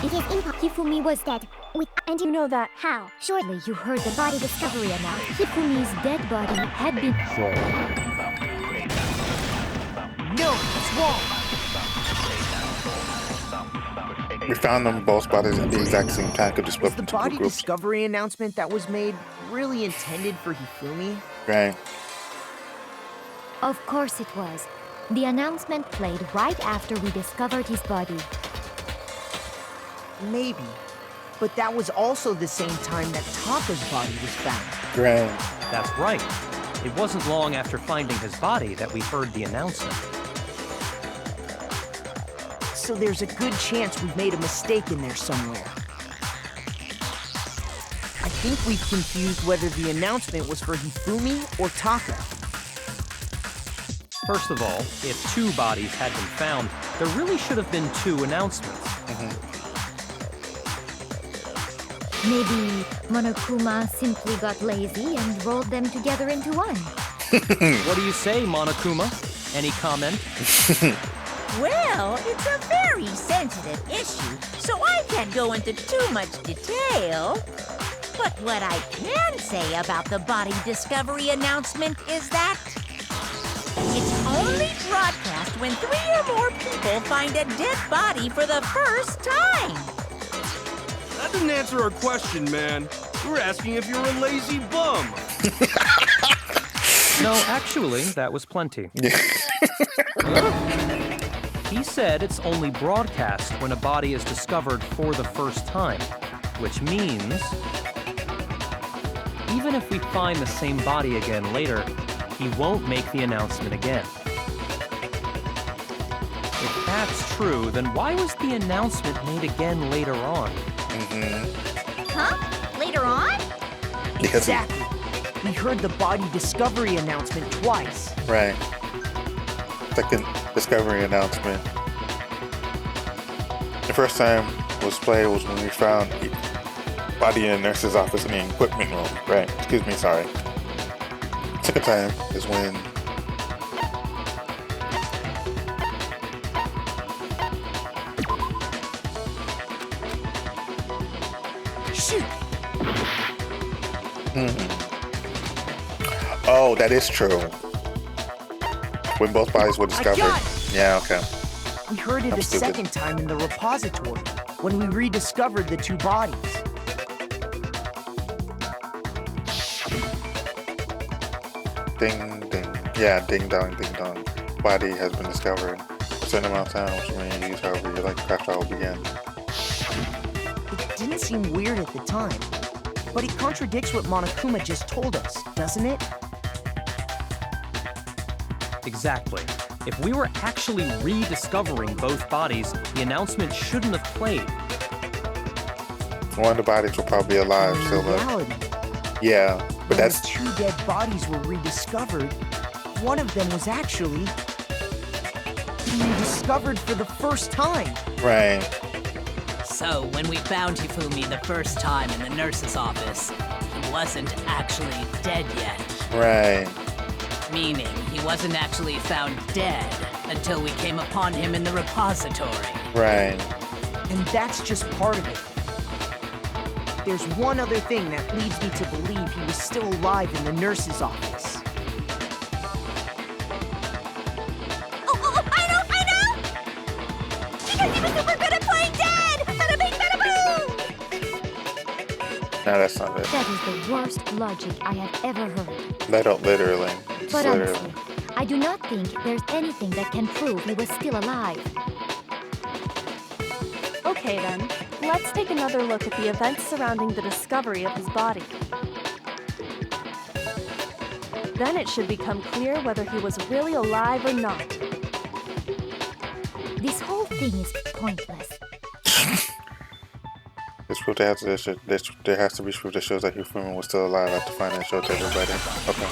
It is impossible. Hifumi was dead. And you know that how? Surely you heard the body discovery announced. Hifumi's dead body had been found. No, it's wrong. We found them both bodies at the exact same time. Could just split Was the into two body groups. discovery announcement that was made really intended for Hifumi? Right. Of course it was. The announcement played right after we discovered his body. Maybe. But that was also the same time that Taka's body was found. Right. That's right. It wasn't long after finding his body that we heard the announcement. So there's a good chance we've made a mistake in there somewhere. I think we've confused whether the announcement was for Hifumi or Taka. First of all, if two bodies had been found, there really should have been two announcements. Maybe Monokuma simply got lazy and rolled them together into one. What do you say, Monokuma? Any comment? Well, it's a very sensitive issue, so I can't go into too much detail. But what I can say about the body discovery announcement is that it's only broadcast when 3 or more people find a dead body for the first time. That didn't answer our question, man. We were asking if you're a lazy bum. No, actually, that was plenty. He said it's only broadcast when a body is discovered for the first time, which means even if we find the same body again later, he won't make the announcement again. If that's true, then why was the announcement made again later on? Huh? Later on? Exactly. We heard the body discovery announcement twice. Right. Second discovery announcement. The first time it was played was when we found the body in the nurse's office in the equipment room. Right. Excuse me, sorry. Second time is when Shoot! Oh, that is true. When both bodies were discovered. got Yeah, okay. We heard it I'm a stupid. second time in the repository, when we rediscovered the two bodies. Ding, ding. Yeah, ding dong, ding dong. Body has been discovered. A certain amount of time, which may use however you like. Craft will begin. It didn't seem weird at the time, but it contradicts what Monokuma just told us, doesn't it? Exactly. If we were actually rediscovering both bodies, the announcement shouldn't have played. One of the bodies were probably alive, In still. reality, Yeah, but when that's the two dead bodies were rediscovered, one of them was actually being discovered for the first time. Right. So, when we found Hifumi the first time in the nurse's office, he wasn't actually dead yet. Right. Meaning, he wasn't actually found dead until we came upon him in the repository. Right. And that's just part of it. There's one other thing that leads me to believe he was still alive in the nurse's office. Oh, I know! Because he was super good at playing dead! Bada bing, bada boom! No, that's not it. That is the worst logic I have ever heard. They don't literally. It's But literally. honestly, I do not think there's anything that can prove he was still alive. Okay then, let's take another look at the events surrounding the discovery of his body. Then it should become clear whether he was really alive or not. This whole thing is pointless. There's proof there has to be proof that shows that Hifumi was still alive. I have to find it and show it to everybody. Okay.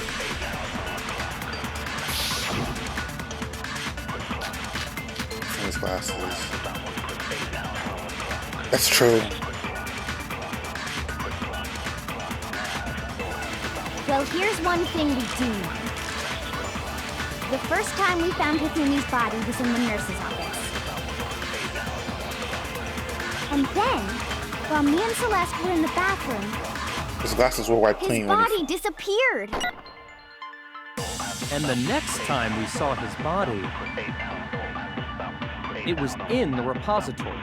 His glasses. That's true. Well, here's one thing we do know. The first time we found Hifumi's body was in the nurse's office. And then, while me and Celeste were in the bathroom, His glasses were wiped his clean when body disappeared. And the next time we saw his body, it was in the repository.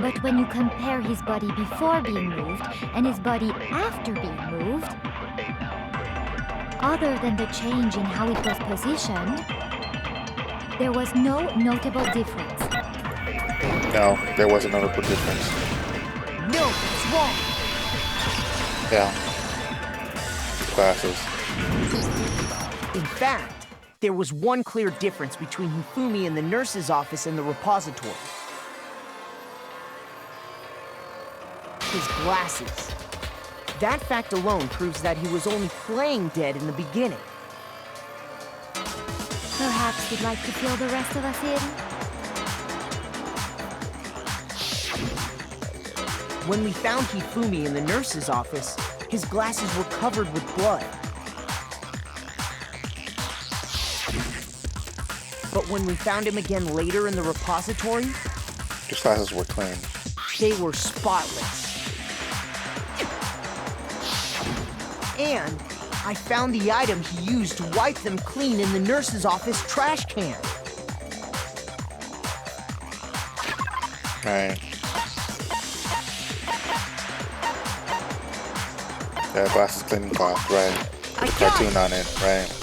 But when you compare his body before being moved and his body after being moved, other than the change in how it was positioned, there was no notable difference. No, there was a notable difference. No, it's wrong. Yeah. Glasses. In fact, there was one clear difference between Hifumi in the nurse's office and the repository. His glasses. That fact alone proves that he was only playing dead in the beginning. Perhaps you'd like to fill the rest of us in? When we found Hifumi in the nurse's office, his glasses were covered with blood. But when we found him again later in the repository, His glasses were clean. they were spotless. And I found the item he used to wipe them clean in the nurse's office trash can. Right. Yeah, glasses cleaning cloth, right. I The got cartoon it. on it, right.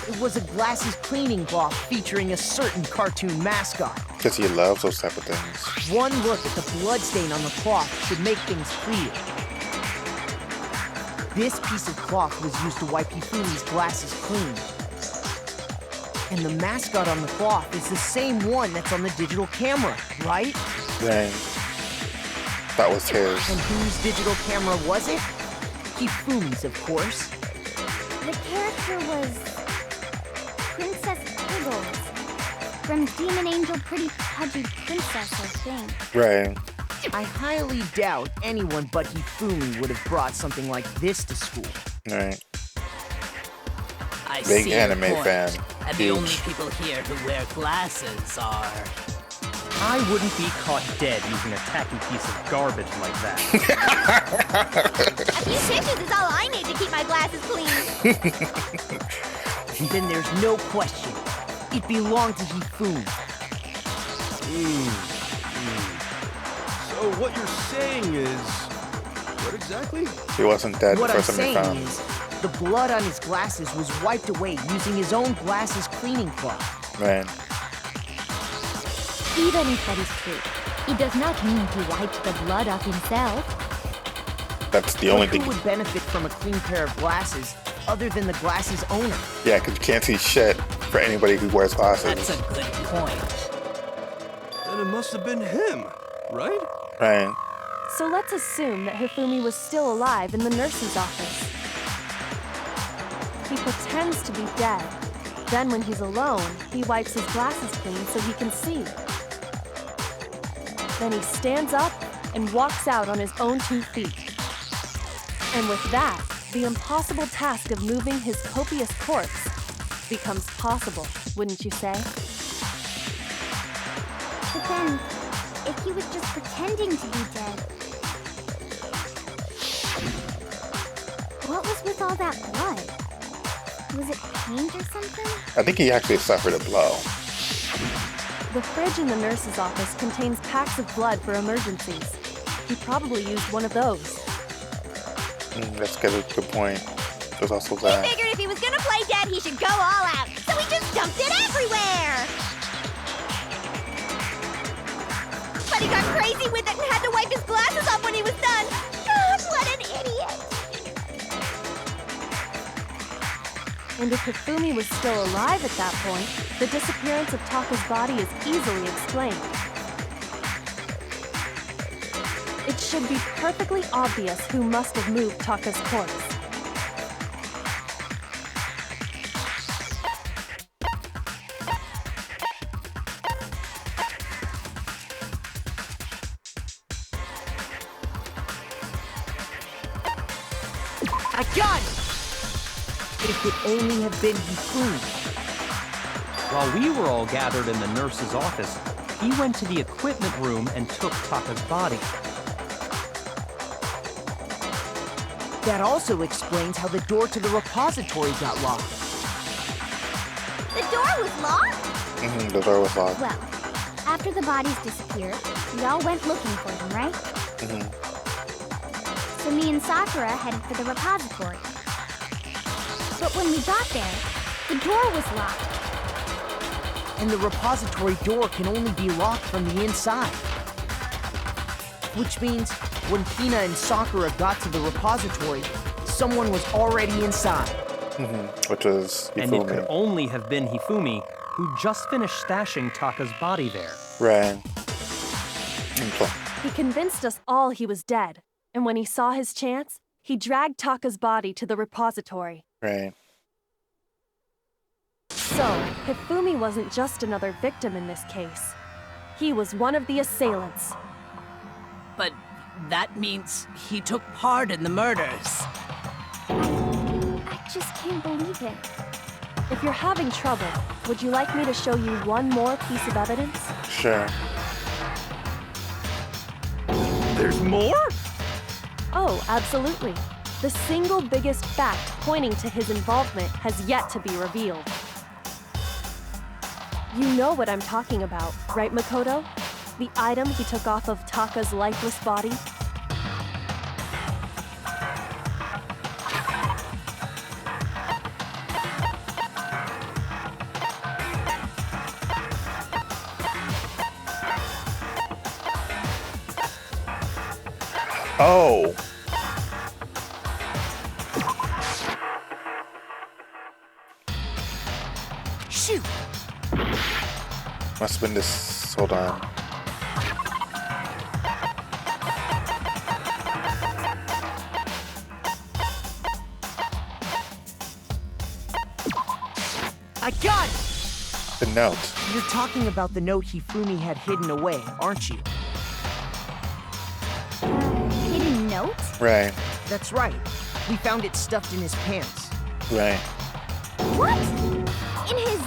It was a glasses cleaning cloth featuring a certain cartoon mascot. Because he loves those type of things. One look at the bloodstain on the cloth should make things clear. This piece of cloth was used to wipe Hifumi's glasses clean. And the mascot on the cloth is the same one that's on the digital camera, right? Dang. That was his. And whose digital camera was it? Hifumi's, of course. The character was Princess Piggles from Demon Angel Pretty Pudgy Princess, I think. Right. I highly doubt anyone but Hifumi would have brought something like this to school. Right. I Big see your anime point. fan. And the Huge. only people here who wear glasses are... I wouldn't be caught dead using a tacky piece of garbage like that. A few tissues is all I need to keep my glasses clean. Then there's no question. It belonged to Hifumi. So what you're saying is... What exactly? He wasn't dead What the I'm first time they saying found him. is, the blood on his glasses was wiped away using his own glasses cleaning cloth. Right. Even if that is true, it does not mean he wiped the blood off himself. That's the only But thing. who would benefit from a clean pair of glasses other than the glasses owner? Yeah, because you can't see shit for anybody who wears glasses. That's a good point. Then it must have been him, right? Right. So let's assume that Hifumi was still alive in the nurse's office. He pretends to be dead. Then when he's alone, he wipes his glasses clean so he can see. Then he stands up and walks out on his own 2 feet. And with that, the impossible task of moving his copious corpse becomes possible, wouldn't you say? But then, if he was just pretending to be dead, what was with all that blood? Was it paint or something? I think he actually suffered a blow. The fridge in the nurse's office contains packs of blood for emergencies. He probably used one of those. That's a good point. There's also that. He figured if he was gonna play dead, he should go all out. So he just dumped it everywhere. But he got crazy with it and had to wipe his glasses off when he was done. Gosh, what an idiot. And if Hifumi was still alive at that point, the disappearance of Taka's body is easily explained. It should be perfectly obvious who must have moved Taka's corpse. I got it! It could only have been Hifumi. While we were all gathered in the nurse's office, he went to the equipment room and took Taka's body. That also explains how the door to the repository got locked. The door was locked? The door was locked. Well, after the bodies disappeared, we all went looking for them, right? So me and Sakura headed for the repository. But when we got there, the door was locked. And the repository door can only be locked from the inside. Which means when Hina and Sakura got to the repository, someone was already inside. Which was Hifumi. And it could only have been Hifumi, who just finished stashing Taka's body there. Right. He convinced us all he was dead, and when he saw his chance, he dragged Taka's body to the repository. Right. So, Hifumi wasn't just another victim in this case. He was one of the assailants. But that means he took part in the murders. I just can't believe it. If you're having trouble, would you like me to show you one more piece of evidence? Sure. There's more? Oh, absolutely. The single biggest fact pointing to his involvement has yet to be revealed. You know what I'm talking about, right, Makoto? The item he took off of Taka's lifeless body? Oh! Shoot! Must have been this. Hold on. I got it! The note. You're talking about the note Hifumi had hidden away, aren't you? Hidden note? Right. That's right. We found it stuffed in his pants. Right. What? In his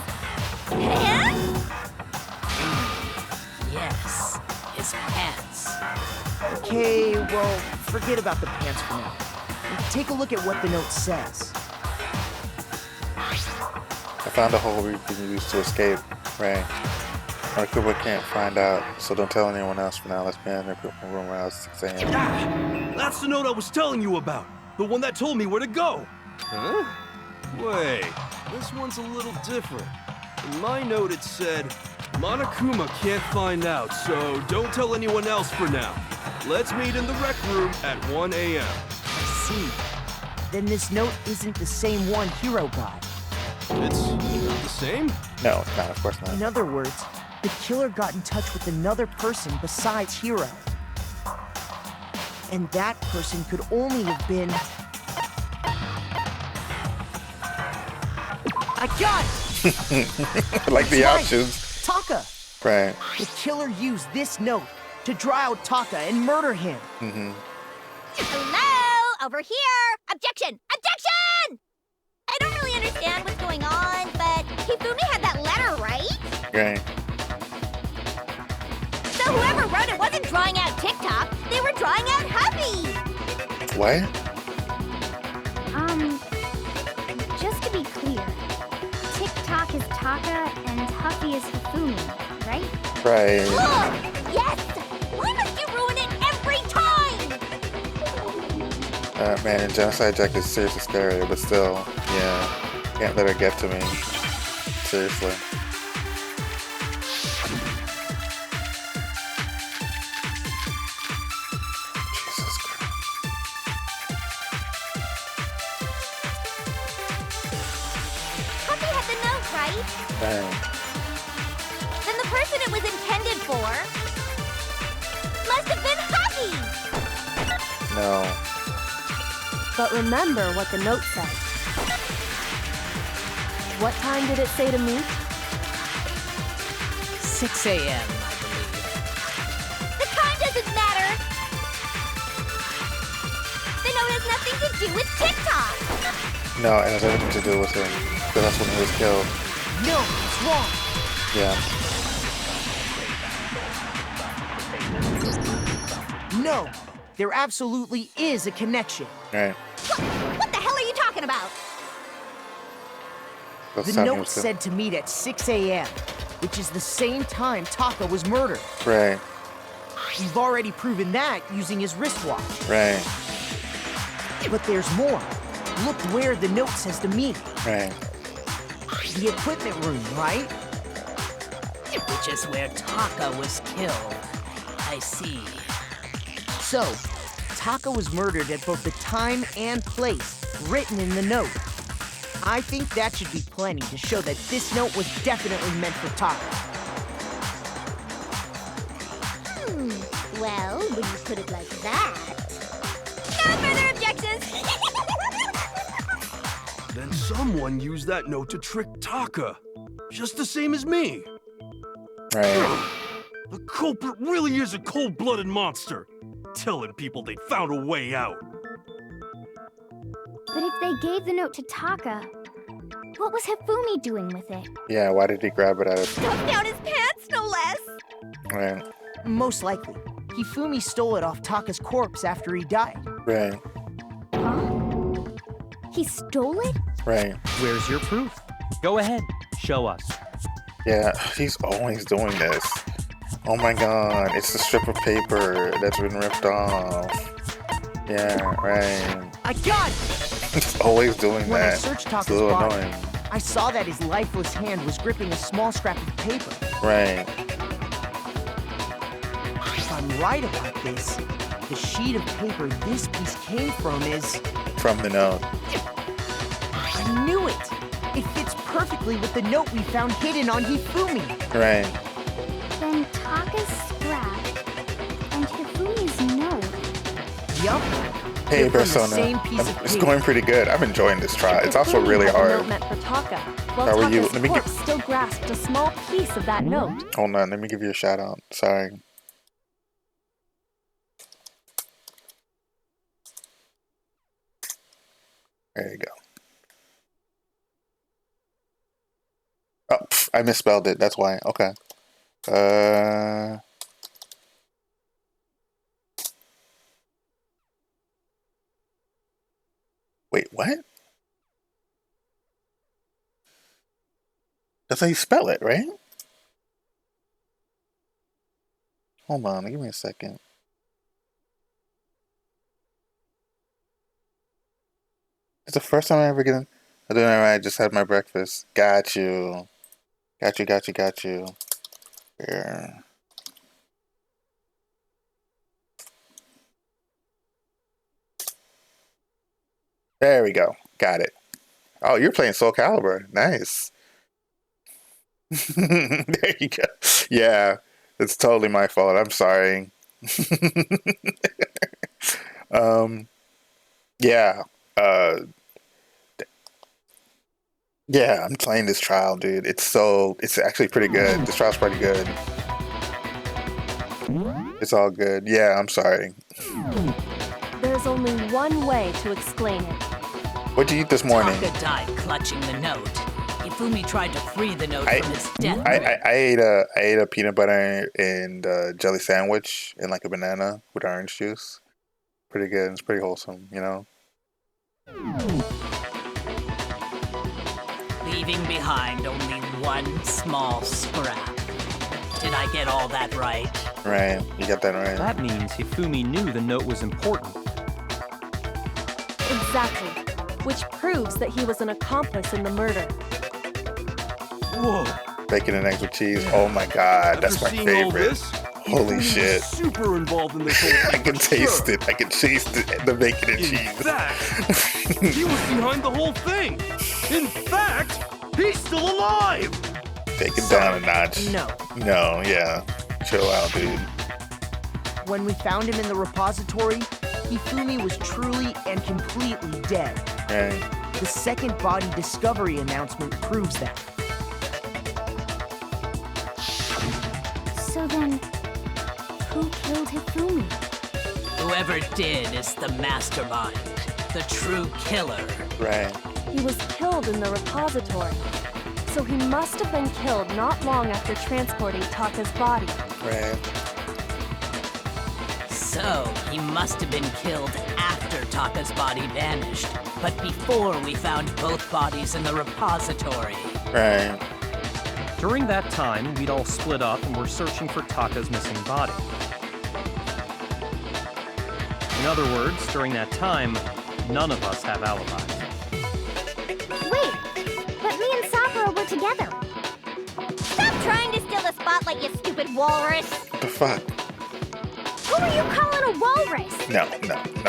pants? Yes, his pants. Okay, well, forget about the pants for now. Take a look at what the note says. I found a hole we can use to escape. Right. Our Kuba can't find out, so don't tell anyone else for now. Let's be in the equipment room around 6 a.m. Ah, that's the note I was telling you about. The one that told me where to go. Huh? Wait, this one's a little different. In my note it said, Monokuma can't find out, so don't tell anyone else for now. Let's meet in the rec room at 1 a.m. I see. Then this note isn't the same one Hiro got. It's not the same? No, of course not. In other words, the killer got in touch with another person besides Hiro. And that person could only have been... got it! I like the Right. options. Taka! Right. The killer used this note to draw out Taka and murder him. Mm-hmm. Hello? Over here! Objection! Objection! I don't really understand what's going on, but Hifumi had that letter, right? Right. So whoever wrote it wasn't drawing out TikTok, they were drawing out Huffy! What? Just to be clear, TikTok is Taka and Huffy is Hifumi, right? Right. Ugh, yes! Why must you ruin it every time? Man, Genocide Jack is seriously scary, but still, yeah. Can't let her get to me. Seriously. Jesus Christ. Huffy had the note, right? Right. Then the person it was intended for must have been Huffy! No. But remember what the note said. What time did it say to meet? 6 a.m., I believe. The time doesn't matter! The note has nothing to do with TikTok! No, it has everything to do with him. Because that's when he was killed. No, it's wrong. Yeah. No, there absolutely is a connection. Right. What the hell are you talking about? That's The time he note was killed. said to meet at 6 a.m., which is the same time Taka was murdered. Right. We've already proven that using his wristwatch. Right. But there's more. Look where the note says to meet. Right. The equipment room, right? Which is where Taka was killed. I see. So, Taka was murdered at both the time and place written in the note. I think that should be plenty to show that this note was definitely meant for Taka. Well, when you put it like that... No further objections! Then someone used that note to trick Taka. Just the same as me. Right. The culprit really is a cold-blooded monster. Telling people they found a way out. But if they gave the note to Taka, what was Hifumi doing with it? Yeah, why did he grab it out of... Stuffed down his pants, no less! Right. Most likely, Hifumi stole it off Taka's corpse after he died. Right. Huh? He stole it? Right. Where's your proof? Go ahead, show us. Yeah, he's always doing this. Oh my god, it's the strip of paper that's been ripped off. Yeah, right. I got it! He's always doing When I that. searched It's Taka's a little body, annoying. I saw that his lifeless hand was gripping a small scrap of paper. Right. If I'm right about this, the sheet of paper this piece came from is... From the note. I knew it! It fits perfectly with the note we found hidden on Hifumi. Right. Then Taka's scrap and Hifumi's note. Yup. Hey, They're from the Persona. same piece of It's paper. going pretty good. I'm enjoying this try. It's also Hifumi really had the hard. note meant for Taka, while How are you? Taka's Let me get- corpse still grasped a small piece of that note. Hold on, let me give you a shout out. Sorry. There you go. Oh, I misspelled it. That's why. Okay. Wait, what? That's how you spell it, right? Hold on, give me a second. It's the first time I ever get in. I'm doing it right. I just had my breakfast. Got you. Got you, got you, got you. Here. There we go. Got it. Oh, you're playing Soul Calibur. Nice. There you go. Yeah, it's totally my fault. I'm sorry. Yeah. Yeah, I'm playing this trial, dude. It's actually pretty good. This trial's pretty good. It's all good. Yeah, I'm sorry. There's only one way to explain it. What'd you eat this morning? Taka died clutching the note. Hifumi tried to free the note from his death. I ate a peanut butter and jelly sandwich and like a banana with orange juice. Pretty good. It's pretty wholesome, you know. Leaving behind only one small scrap. Did I get all that right? Right, you got that right. That means Hifumi knew the note was important. Exactly. Which proves that he was an accomplice in the murder. Whoa. Bacon and eggs with cheese. Oh my god, that's my After seeing all favorite. this, Holy Hifumi shit. was super involved in this whole thing. I can taste it. I can taste the bacon and In cheese. fact, he was behind the whole thing. In fact, he's still alive. Take it down a notch. No. No, yeah. Chill out, dude. When we found him in the repository, Hifumi was truly and completely dead. Right. The second body discovery announcement proves that. So then, who killed Hifumi? Whoever did is the mastermind, the true killer. Right. He was killed in the repository. So he must have been killed not long after transporting Taka's body. Right. So, he must have been killed after Taka's body vanished, but before we found both bodies in the repository. Right. During that time, we'd all split up and were searching for Taka's missing body. In other words, during that time, none of us have alibis. Wait, but me and Sakura were together. Stop trying to steal the spotlight, you stupid walrus. What the fuck? Who are you calling a walrus? No,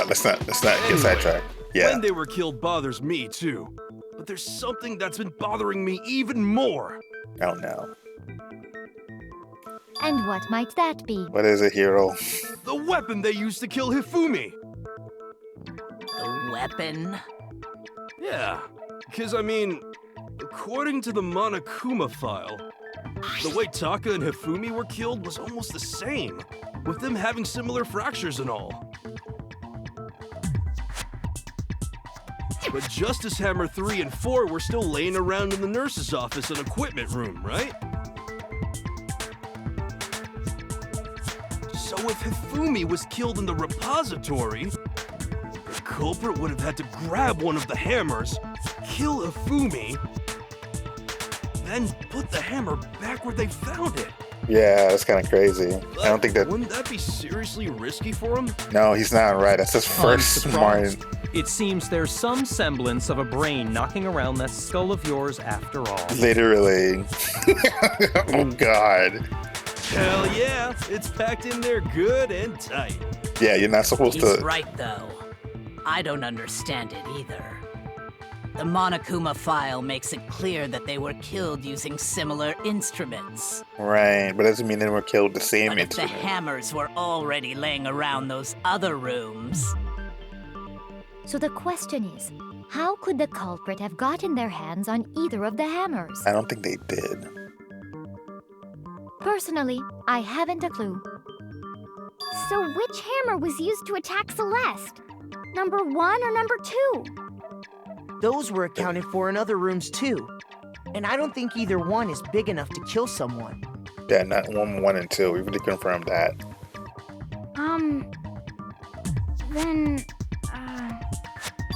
let's not get Anyway, sidetracked. Yeah. When they were killed bothers me too. But there's something that's been bothering me even more. Oh no. And what might that be? What is it, hero? The weapon they used to kill Hifumi. The weapon? Yeah, because I mean, according to the Monokuma file, the way Taka and Hifumi were killed was almost the same, with them having similar fractures and all. But Justice Hammer 3 and 4 were still laying around in the nurse's office and equipment room, right? So if Hifumi was killed in the repository, the culprit would have had to grab one of the hammers, kill Hifumi, then put the hammer back where they found it. Yeah, that's kind of crazy. I don't think that. Wouldn't that be seriously risky for him? No, he's not right. That's his first smart. Unsurprised. It seems there's some semblance of a brain knocking around that skull of yours after all. Literally. Oh god. Hell yeah, it's packed in there good and tight. Yeah, you're not supposed He's to. right, though. I don't understand it either. The Monokuma file makes it clear that they were killed using similar instruments. Right, but doesn't mean they were killed the same But if the instrument. hammers were already laying around those other rooms, So the question is, how could the culprit have gotten their hands on either of the hammers? I don't think they did. Personally, I haven't a clue. So which hammer was used to attack Celeste? Number 1 or number 2? Those were accounted for in other rooms too. And I don't think either one is big enough to kill someone. Yeah, not 1 and 2. We really confirmed that. Then,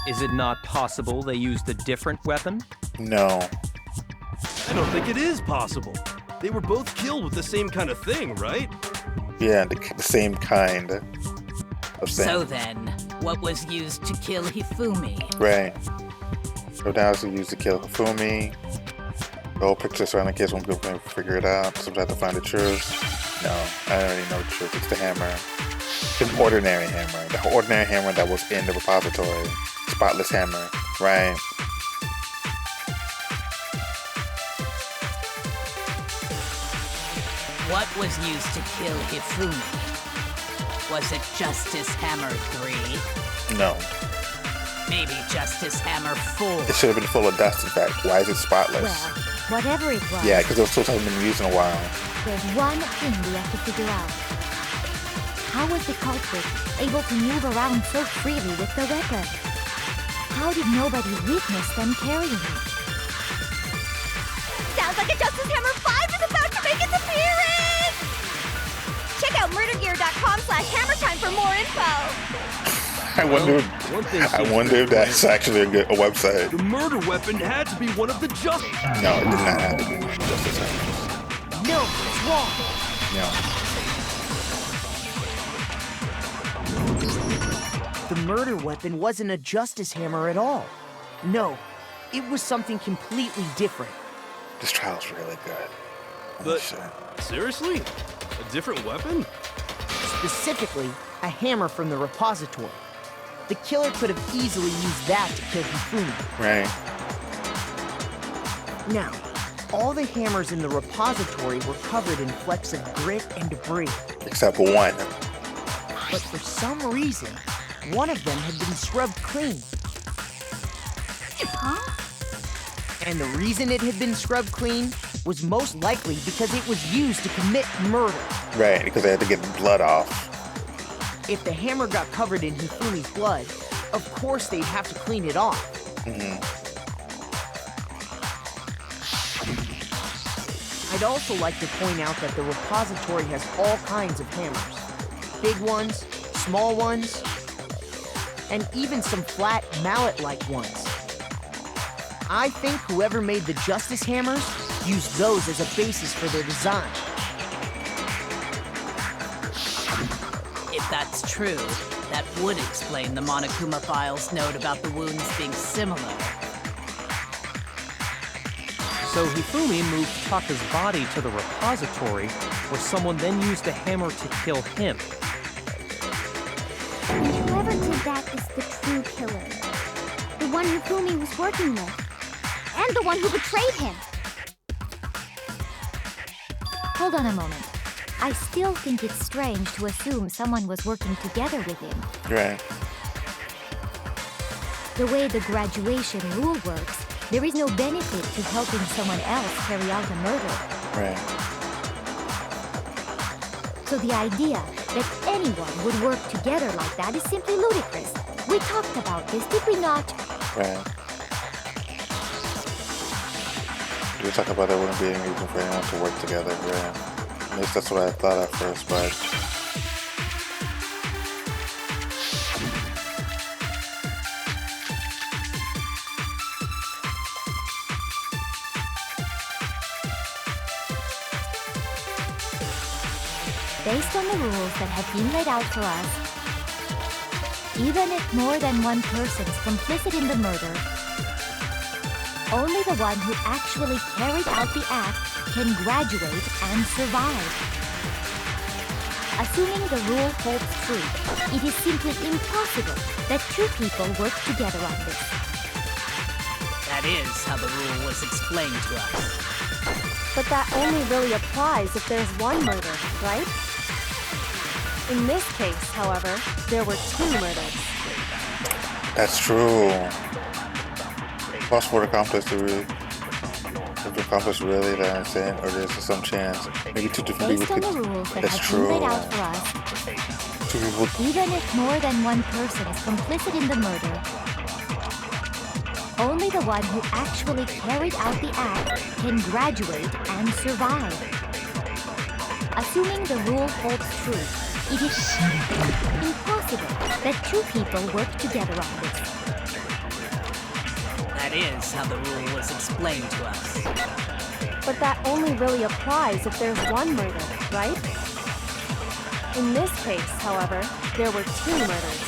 Is it not possible they used a different weapon? No. I don't think it is possible. They were both killed with the same kind of thing, right? Yeah, the same kind of thing. so then, what was used to kill Hifumi? Right. So now it's used to kill Hifumi. The whole picture surrounding the kids when people can figure it out. Sometimes have to find the truth. No, I already know the truth. It's the hammer. It's an ordinary hammer. The ordinary hammer that was in the repository. Spotless hammer. Right. What was used to kill Hifumi? Was it Justice Hammer 3? No. Maybe Justice Hammer 4. It should have been full of dust, in fact. Why is it spotless? Well, whatever it was, Yeah, because those tools haven't been used in a while. there's one thing we have to figure out. How was the culprit able to move around so freely with the weapon? How did nobody witness them carrying it? Sounds like a Justice Hammer 5 is about to make its appearance! Check out murdergear.com/hammertime for more info. I wonder if that's actually a website. The murder weapon had to be one of the Justice. No, it did not have to be one of the Justice Hammers. No, it's wrong. No. The murder weapon wasn't a Justice Hammer at all. No, it was something completely different. This trial's really good. But seriously? A different weapon? Specifically, a hammer from the repository. The killer could have easily used that to kill Hifumi. Right. Now, all the hammers in the repository were covered in flecks of grit and debris. Except for one. But for some reason, one of them had been scrubbed clean. Huh? And the reason it had been scrubbed clean was most likely because it was used to commit murder. Right, because they had to get the blood off. If the hammer got covered in Hifumi's blood, of course they'd have to clean it off. I'd also like to point out that the repository has all kinds of hammers. Big ones, small ones, and even some flat mallet-like ones. I think whoever made the Justice Hammers used those as a basis for their design. If that's true, that would explain the Monokuma file's note about the wounds being similar. So Hifumi moved Taka's body to the repository, where someone then used the hammer to kill him. Whoever did that is the true killer. The one Hifumi was working with. And the one who betrayed him. Hold on a moment. I still think it's strange to assume someone was working together with him. Right. The way the graduation rule works, there is no benefit to helping someone else carry out a murder. Right. So the idea that anyone would work together like that is simply ludicrous. We talked about this, did we not? Right. We talk about there wouldn't be any reason for anyone to work together, yeah. At least that's what I thought at first, but... Based on the rules that have been laid out for us, even if more than one person is complicit in the murder, only the one who actually carried out the act can graduate and survive. Assuming the rule holds true, it is simply impossible that two people work together on this. That is how the rule was explained to us. But that only really applies if there's one murder, right? In this case, however, there were two murders. That's true. Possible to accomplish really that insane, or there's some chance maybe two different Based people on could. the rules that That's have true. been laid out for us, Two people. even if more than one person is complicit in the murder, only the one who actually carried out the act can graduate and survive. Assuming the rule holds true, it is impossible that two people work together on this. That is how the rule was explained to us. But that only really applies if there's one murder, right? In this case, however, there were two murders.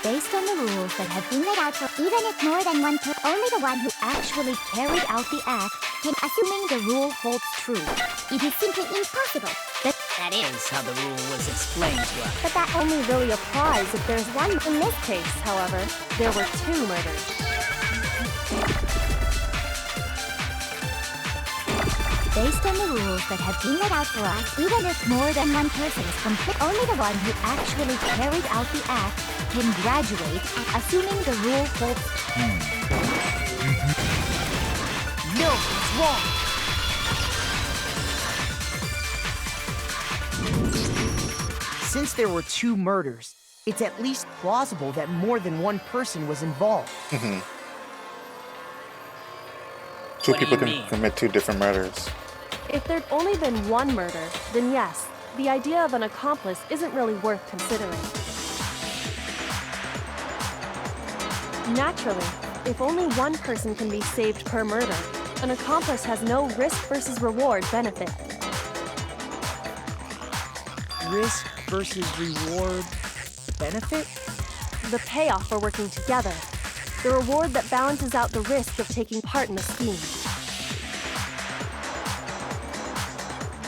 Based on the rules that have been laid out for Even if more than one person, only the one who actually carried out the act can, assuming the rule holds true, it is simply impossible that That is how the rule was explained to us. But that only really applies if there's one. In this case, however, there were two murders. Based on the rules that have been laid out for us, even if more than one person is complete, only the one who actually carried out the act can graduate, assuming the rule holds. No, it's wrong. Since there were 2 murders, it's at least plausible that more than one person was involved. Two What do people you can mean? commit 2 different murders. If there'd only been one murder, then yes, the idea of an accomplice isn't really worth considering. Naturally, if only one person can be saved per murder, an accomplice has no risk versus reward benefit. Risk versus reward benefit? The payoff for working together. The reward that balances out the risk of taking part in the scheme.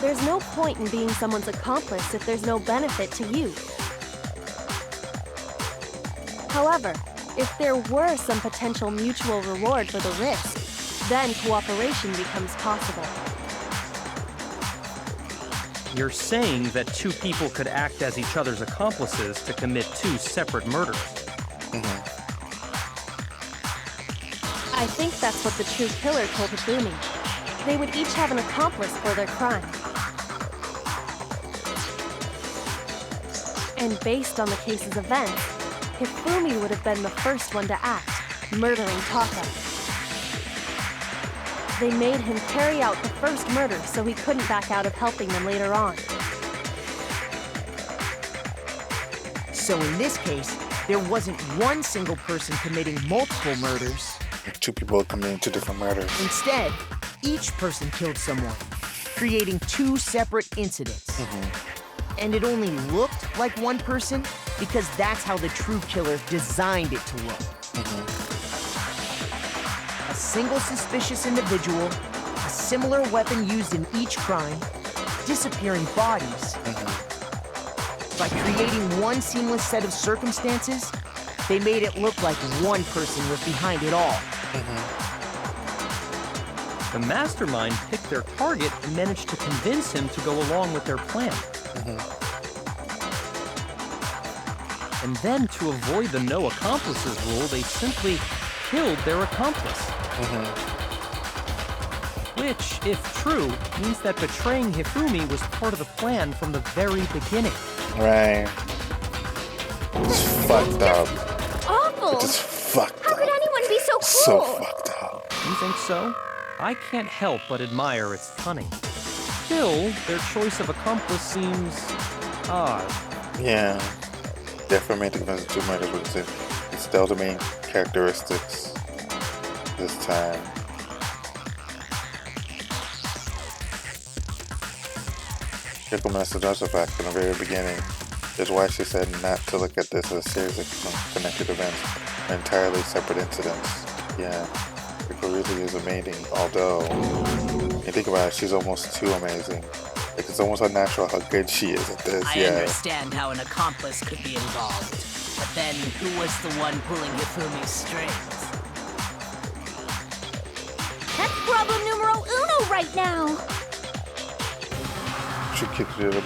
There's no point in being someone's accomplice if there's no benefit to you. However, if there were some potential mutual reward for the risk, then cooperation becomes possible. You're saying that 2 people could act as each other's accomplices to commit 2 separate murders. I think that's what the true killer told Hifumi. They would each have an accomplice for their crime. And based on the case's events, Hifumi would have been the first one to act, murdering Taka. They made him carry out the first murder so he couldn't back out of helping them later on. So in this case, there wasn't one single person committing multiple murders. 2 people committing 2 different murders. Instead, each person killed someone, creating 2 separate incidents. And it only looked like one person because that's how the true killer designed it to look. A single suspicious individual, a similar weapon used in each crime, disappearing bodies. By creating one seamless set of circumstances, they made it look like one person was behind it all. The mastermind picked their target and managed to convince him to go along with their plan. And then, to avoid the no accomplices rule, they simply killed their accomplice. Which, if true, means that betraying Hifumi was part of the plan from the very beginning. Right. It's fucked up. Awful! It's just fucked How up. could anyone be so So cruel? fucked up. You think so? I can't help but admire its cunning. Still, their choice of accomplice seems odd. Yeah. Definitely made the convincing 2 murders with it. It's still the main characteristics this time. Yoko Master Joseph fact from the very beginning is why she said not to look at this as a series of connected events, entirely separate incidents. Yeah, Yoko really is amazing, although, you think about it, she's almost too amazing. Like, it's almost unnatural how good she is at this, I yeah. understand how an accomplice could be involved. But then, who was the one pulling Hifumi's strings? That's problem numero uno right now. She kicked it up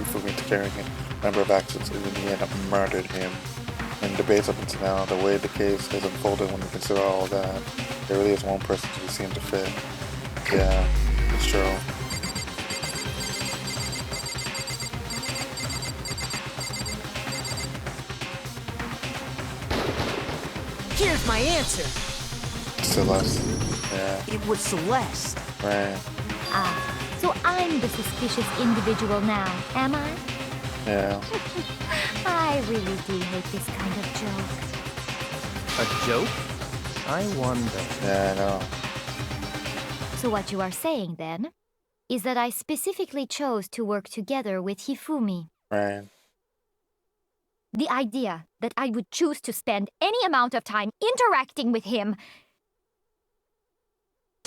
for me to carrying a number of actions and in the end murdered him. And debates up until now, the way the case has unfolded when you consider all of that, there really is one person who seemed to fit. Yeah, it's true. Here's my answer. Celeste. Yeah, It was Celeste. right. So I'm the suspicious individual now, am I? Yeah. I really do hate this kind of joke. A joke? I wonder. Yeah, I know. So what you are saying, then, is that I specifically chose to work together with Hifumi. Right. The idea that I would choose to spend any amount of time interacting with him,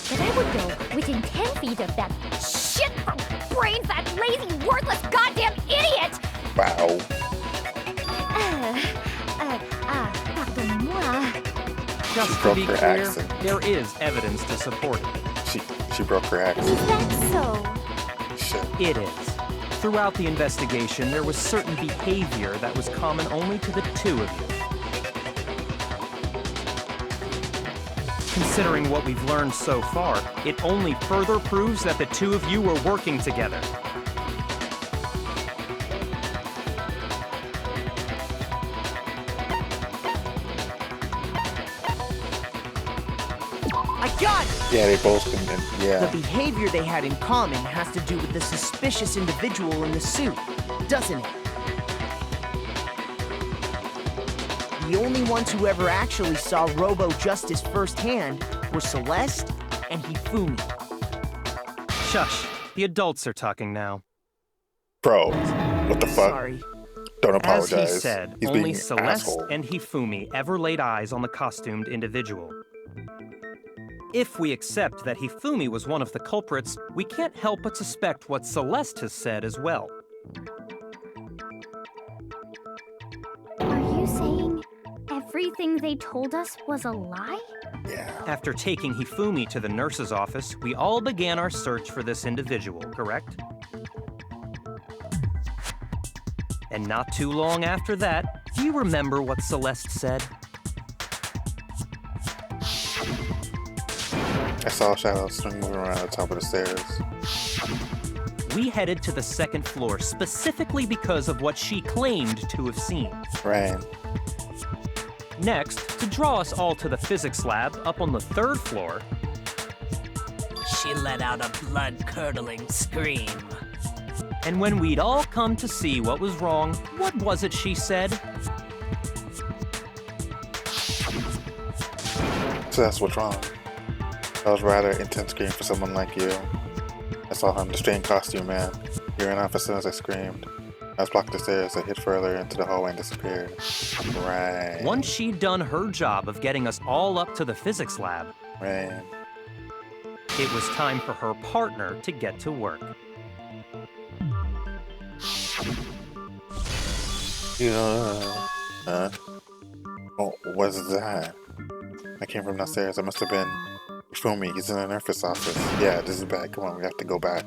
that I would go within 10 feet of that shit from brains, that lazy, worthless, goddamn idiot! Wow. Pardonnez-moi. Just She to broke be her clear, accent. there is evidence to support it. She she broke her axe. Is that so? Shit. It is. Throughout the investigation, there was certain behavior that was common only to the two of you. Considering what we've learned so far, it only further proves that the two of you were working together. I got it! Yeah, they both can. Yeah. The behavior they had in common has to do with the suspicious individual in the suit, doesn't it? The only ones who ever actually saw Robo-Justice firsthand were Celeste and Hifumi. Shush. The adults are talking now. Bro, what the fuck? Sorry. Don't As apologize. he said, He's only being an Celeste asshole. and Hifumi ever laid eyes on the costumed individual. If we accept that Hifumi was one of the culprits, we can't help but suspect what Celeste has said as well. Are you saying everything they told us was a lie? Yeah. After taking Hifumi to the nurse's office, we all began our search for this individual, correct? And not too long after that, do you remember what Celeste said? I saw shadows moving around the top of the stairs. We headed to the second floor specifically because of what she claimed to have seen. Right. Next, to draw us all to the physics lab up on the third floor, She let out a blood-curdling scream. and when we'd all come to see what was wrong, what was it she said? So that's what's wrong. That was rather intense scream for someone like you. I saw him, the strange costume man. He ran off as soon as I screamed. I was blocking the stairs, I hid further into the hallway and disappeared. Right. Once she'd done her job of getting us all up to the physics lab, Right. it was time for her partner to get to work. Oh, what's that? I came from downstairs. I must have been. Fumi, he's in the nurse's office. Yeah, this is bad. Come on, we have to go back.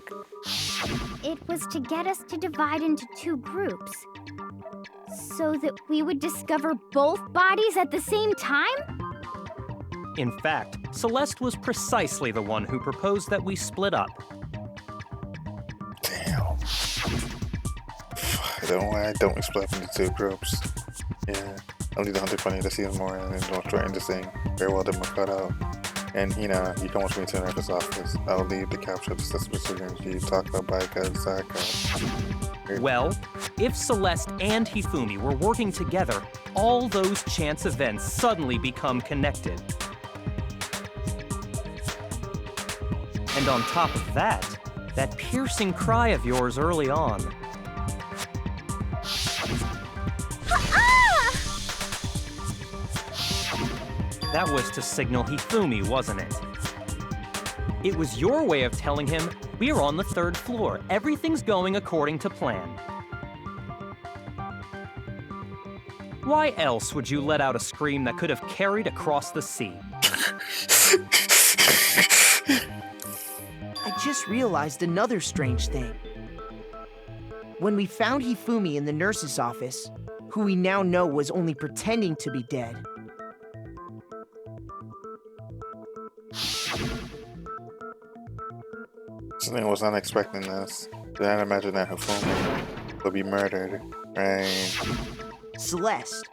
It was to get us to divide into two groups, so that we would discover both bodies at the same time? In fact, Celeste was precisely the one who proposed that we split up. Damn. Don't we split up into two groups? Yeah. I'll leave the hunter funny to see him more and enjoy interesting. Very well done, my cutout. And, you come with me to the nurse's office. I'll leave to capture the suspicions you talk about by Kazaka. Well, if Celeste and Hifumi were working together, all those chance events suddenly become connected. And on top of that, that piercing cry of yours early on. That was to signal Hifumi, wasn't it? It was your way of telling him, we're on the third floor. Everything's going according to plan. Why else would you let out a scream that could have carried across the sea? I just realized another strange thing. When we found Hifumi in the nurse's office, who we now know was only pretending to be dead, Something was not expecting this. Did not imagine that Hifumi would be murdered. Right. Celeste,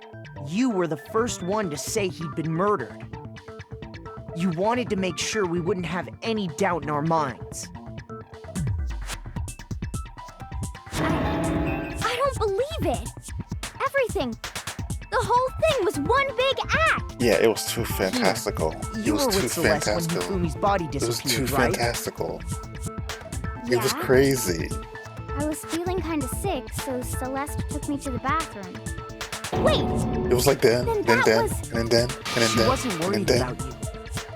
you were the first one to say he'd been murdered. You wanted to make sure we wouldn't have any doubt in our minds. I don't believe it! Everything, the whole thing was one big act! Yeah, it was too fantastical. It You was were too with Celeste when fantastical. Hifumi's body It was disappeared, too right? fantastical. It was Yeah. crazy. I was feeling kinda sick, so Celeste took me to the bathroom. Wait! It was like then, Then then, that then, was- and then, and then, She then, wasn't and worried then. about you.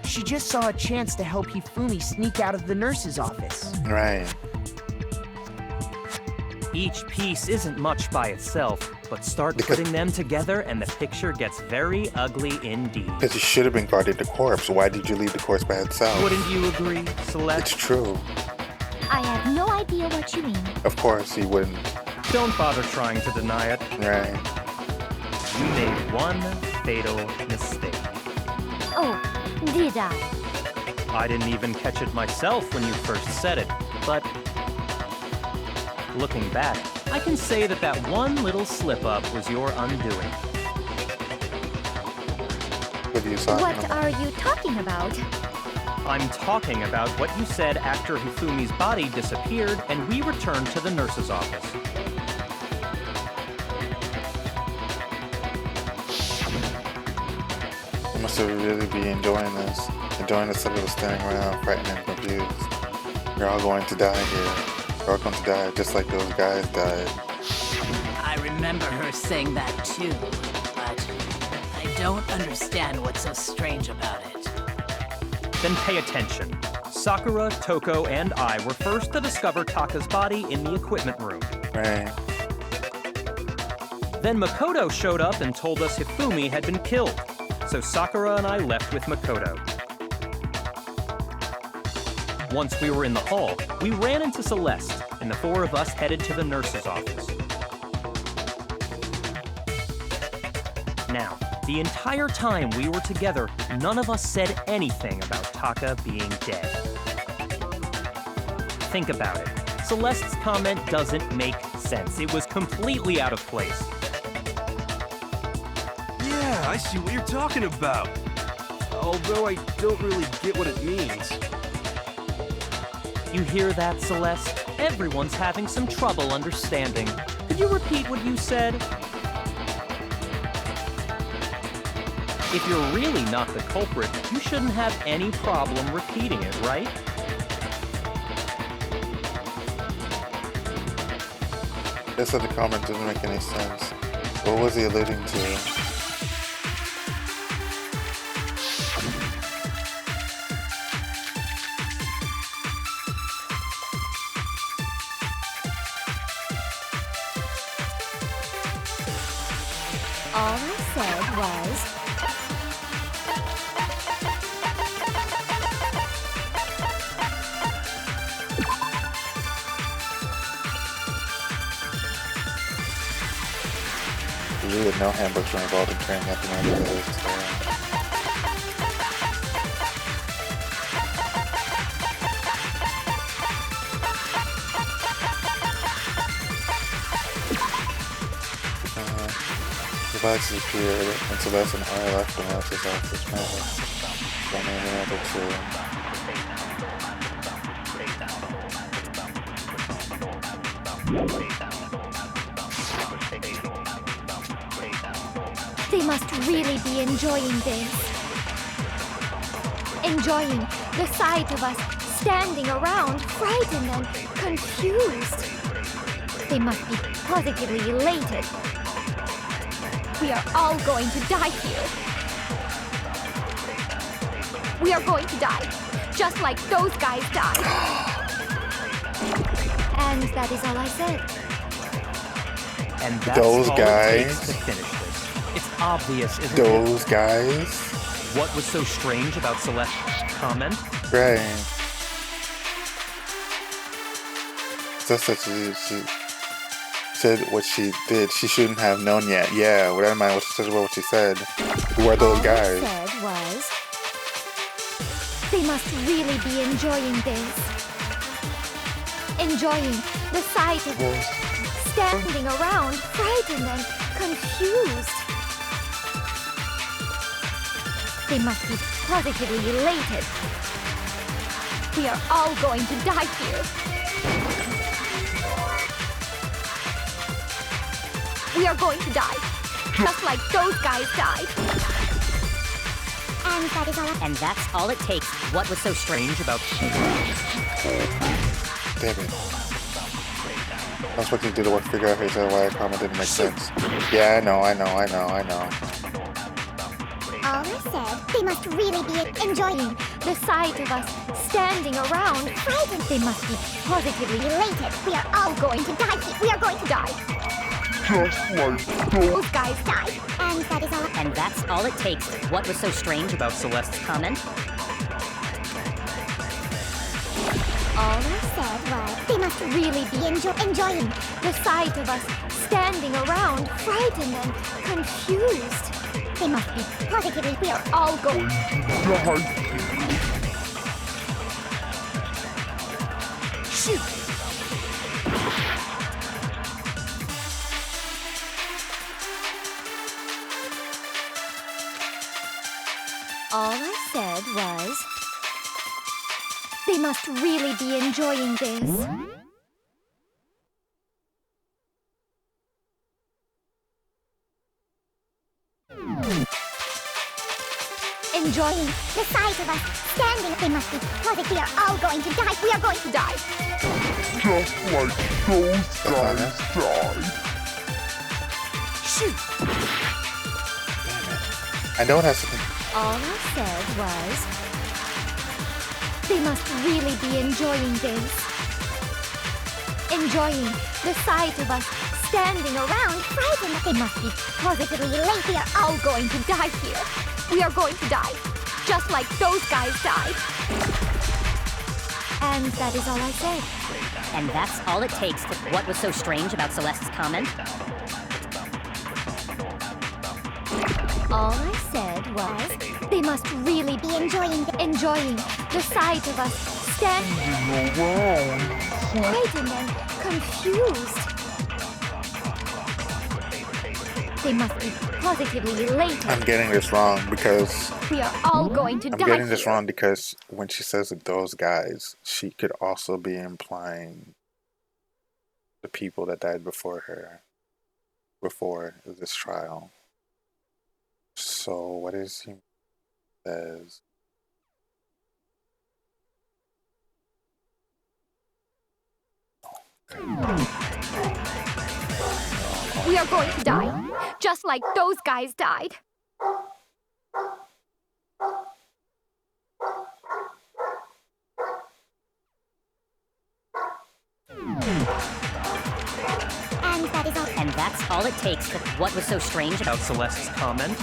She just saw a chance to help Hifumi sneak out of the nurse's office. Right. Each piece isn't much by itself, but But start putting them together and the picture gets very ugly indeed. Because you should have been guarding the corpse. Why did you leave the corpse by itself? Wouldn't you agree, Celeste? It's true. I have no idea what you mean. Of course he wouldn't. Don't bother trying to deny it. Right. You made one fatal mistake. Oh, did I? I didn't even catch it myself when you first said it, but looking back, I can say that that one little slip-up was your undoing. What are you talking What about? are you talking about? I'm talking about what you said after Hifumi's body disappeared and we returned to the nurse's office. You must really be enjoying this. Enjoying the little standing around, frightened and confused. You're all going to die here. You're all going to die just like those guys died. I remember her saying that too, but I don't understand what's so strange about it. Then pay attention. Sakura, Toko, and I were first to discover Taka's body in the equipment room. Right. Then Makoto showed up and told us Hifumi had been killed. So Sakura and I left with Makoto. Once we were in the hall, we ran into Celeste, and the four of us headed to the nurse's office. Now, the entire time we were together, none of us said anything about Taka being dead. Think about it. Celeste's comment doesn't make sense. It was completely out of place. Yeah, I see what you're talking about. Although I don't really get what it means. You hear that, Celeste? Everyone's having some trouble understanding. Could you repeat what you said? If you're really not the culprit, you shouldn't have any problem repeating it, right? This other comment doesn't make any sense. What was he alluding to? All I said was... We would know handbooks were involved in training at the end of this. The bodies disappeared, and Celeste and I left the nurse's office. One and another two. They must really be enjoying this. Enjoying the sight of us standing around, frightened and confused. They must be positively elated. We are all going to die here. We are going to die, just like those guys died. And that is all I said. And that's those all guys. It takes to finish this. It's obvious, isn't Those it? guys. What was so strange about Celeste's comment? Right. Just that she said what she did. She shouldn't have known yet. Yeah, without mind what she said. Who are those guys? All I said was... They must really be enjoying this. Enjoying the sight of us standing around, frightened and confused. They must be positively elated. We are all going to die here. We are going to die, just like those guys died. And that is all. And that's all it takes. What was so strange about... Damn it. I was supposed to do the work to figure out why a comment didn't make sense. Yeah, I know. All I said, they must really be enjoying the sight of us standing around, frightened. They must be positively elated. We are all going to die here. We are going to die. Just like Those guys died. And that is all. And that's all it takes. What was so strange about Celeste's comment? All I said was they must really be enjoying the sight of us standing around, frightened and confused. They must be positively. We are all going to die. Shoot! All I said was they must really be enjoying this. Enjoying the sight of us standing. They must be positive. We are all going to die. We are going to die. Just like those guys died. Shoot! I know it has to be. All I said was they must really be enjoying this. Enjoying the sight of us standing around, frightened. They must be positively late. We are all going to die here. We are going to die, just like those guys died. And that is all I said. And that's all it takes to... What was so strange about Celeste's comment? All I said was they must really be enjoying the sight of us standing around, frightened and confused. They must be positively elated. I'm getting this wrong because We are all going to die. I'm getting this wrong because when she says those guys, she could also be implying the people that died before her, before this trial. So what is he says? We are going to die, just like those guys died. And that is all. And that's all it takes to... What was so strange About Celeste's comment?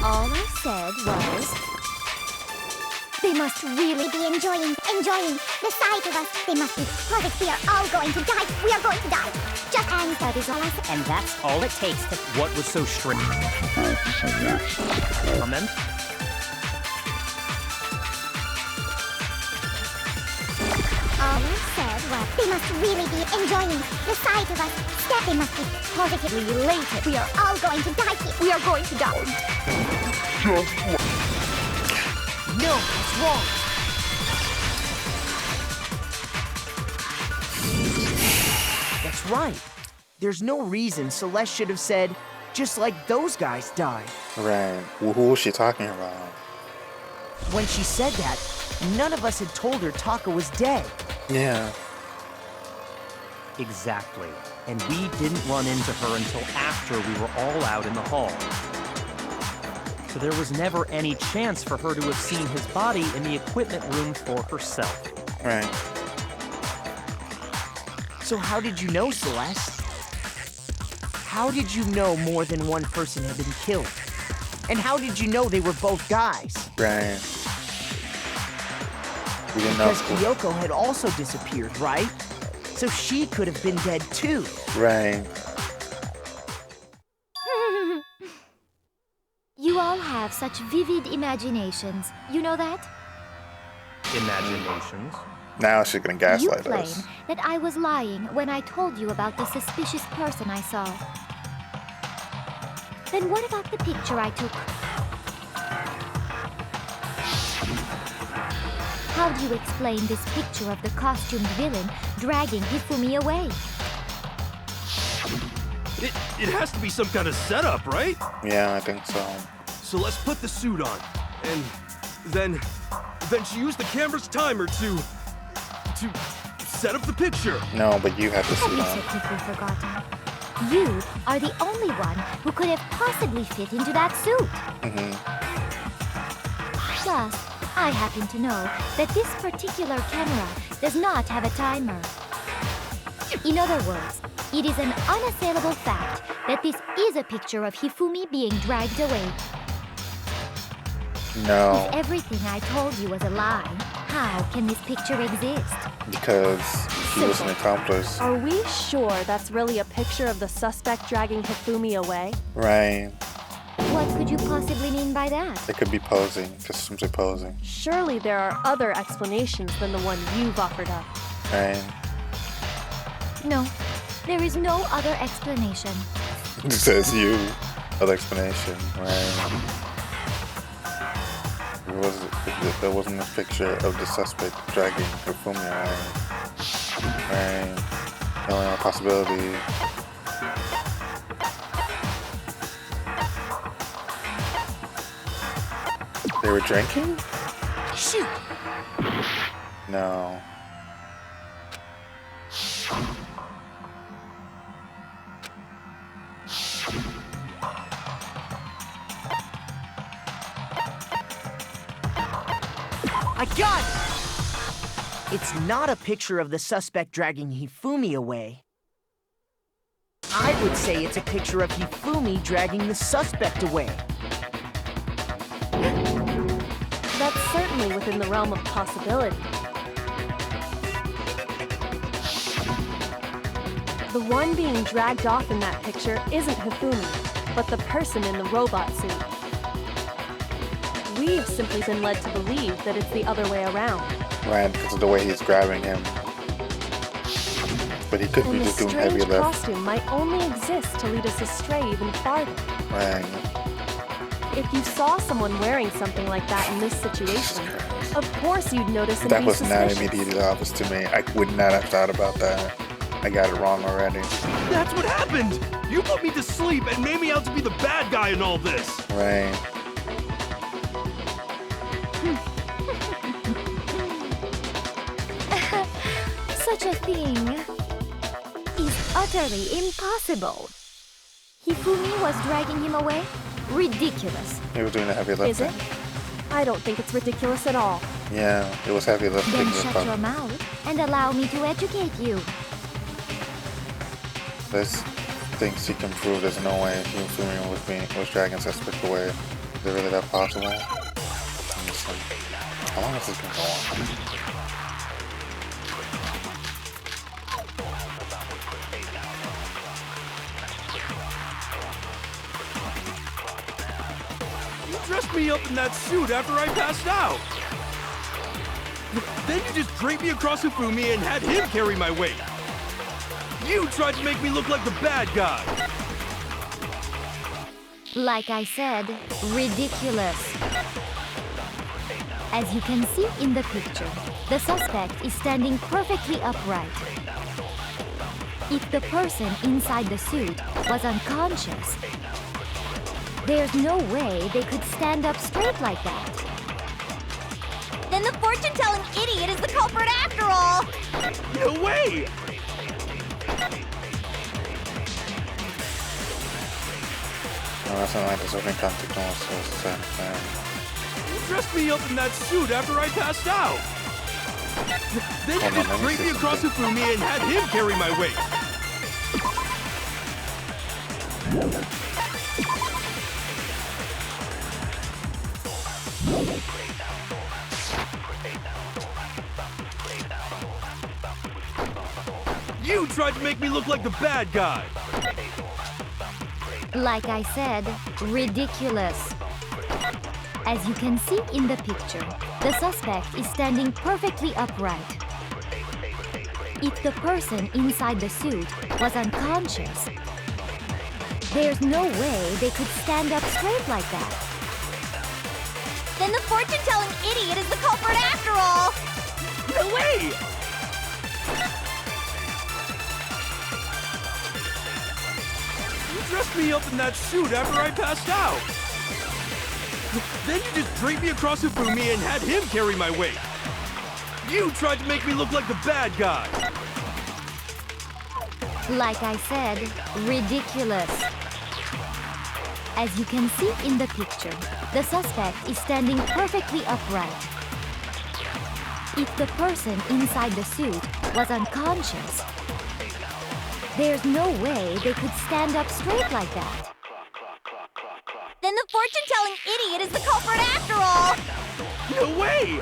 All I said was they must really be enjoying the sight of us. They must be positive. We are all going to die. We are going to die. Just and that is all I said. And that's all it takes to... What was so strange? Comment? All I said was they must really be enjoying the sight of us. They must be positively elated. We are all going to die here. We are going to die. just like No, it's wrong. That's right. There's no reason Celeste should have said, just like those guys died. Right. Well, who was she talking about? When she said that, none of us had told her Taka was dead. Yeah. Exactly. And we didn't run into her until after we were all out in the hall. So there was never any chance for her to have seen his body in the equipment room for herself. Right. So how did you know, Celeste? How did you know more than one person had been killed? And how did you know they were both guys? Right. We didn't know. Because Kyoko had also disappeared, right? So she could have been dead too. Right. You all have such vivid imaginations. You know that? Imaginations. Now she's gonna You gaslight claim us. that I was lying when I told you about the suspicious person I saw. Then what about the picture I took? How do you explain this picture of the costumed villain dragging Hifumi away? It has to be some kind of setup, right? Yeah, I think so. So let's put the suit on, and then she used the camera's timer to set up the picture. No, but you have to Have see you so that. quickly forgotten? You are the only one who could have possibly fit into that suit. Plus, I happen to know that this particular camera does not have a timer. In other words, it is an unassailable fact that this is a picture of Hifumi being dragged away. No, If everything I told you was a lie, how can this picture exist? because he was an accomplice. Are we sure that's really a picture of the suspect dragging Hifumi away? Right. What could you possibly mean by that? It could be posing, just simply posing. Surely there are other explanations than the one you've offered up. Right. No, there is no other explanation. It says you. Other explanation, right? There wasn't a picture of the suspect dragging Hifumi away. Right. The only other possibility. They were drinking? Shoot! No. I got it! It's not a picture of the suspect dragging Hifumi away. I would say it's a picture of Hifumi dragging the suspect away. That's certainly within the realm of possibility. The one being dragged off in that picture isn't Hifumi, but the person in the robot suit. We've simply been led to believe that it's the other way around. Right, because of the way he's grabbing him. But he could be And the just doing heavy strange lift. costume might only exist to lead us astray even farther. Right. If you saw someone wearing something like that in this situation, of course you'd notice and That be was not suspicious. immediately obvious to me. I would not have thought about that. I got it wrong already. That's what happened! You put me to sleep and made me out to be the bad guy in all this! Right. Such a thing is utterly impossible. Hifumi was dragging him away? Ridiculous. He was doing a heavy lifting. Is it? I don't think it's ridiculous at all. Yeah, it was heavy lifting. Then shut your mouth and allow me to educate you. There's things he can prove. There's no way he was dragging suspect away. Is it really that possible? Let me see. How long has this been going on? You dressed me up in that suit after I passed out! Then you just draped me across Hifumi and had him carry my weight! You tried to make me look like the bad guy! Like I said, ridiculous. As you can see in the picture, the suspect is standing perfectly upright. If the person inside the suit was unconscious, there's no way they could stand up straight like that. Then the fortune-telling idiot is the culprit after all! No way! No, that's not like there's open contact on so You dressed me up in that suit after I passed out! Then you Hold on, just let me draped see me across something. Hifumi and had him carry my weight! You tried to make me look like the bad guy! Like I said, ridiculous. As you can see in the picture, the suspect is standing perfectly upright. If the person inside the suit was unconscious, there's no way they could stand up straight like that. Then the fortune-telling idiot is the culprit after all! No way! You dressed me up in that suit after I passed out! Then you just draped me across Hifumi and had him carry my weight! You tried to make me look like the bad guy! Like I said, ridiculous. As you can see in the picture, the suspect is standing perfectly upright. If the person inside the suit was unconscious, there's no way they could stand up straight like that. Then the fortune-telling idiot is the culprit after all! No way!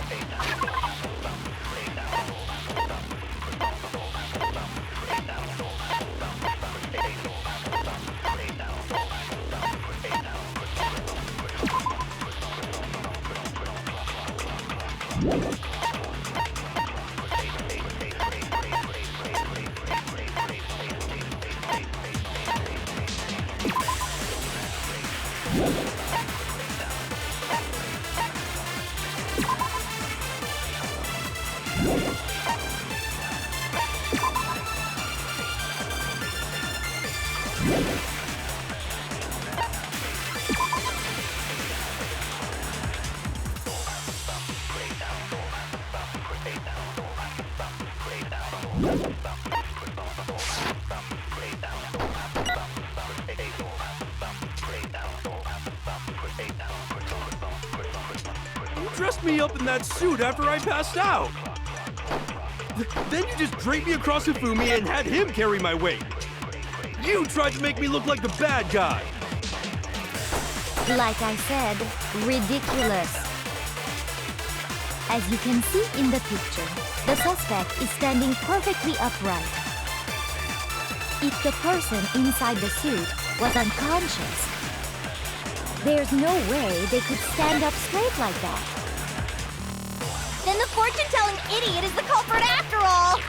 You dressed me up in that suit after I passed out. Then you just draped me across Hifumi and had him carry my weight. You tried to make me look like the bad guy. Like I said, ridiculous. As you can see in the picture, the suspect is standing perfectly upright. If the person inside the suit was unconscious, there's no way they could stand up straight like that. Then the fortune-telling idiot is the culprit after all!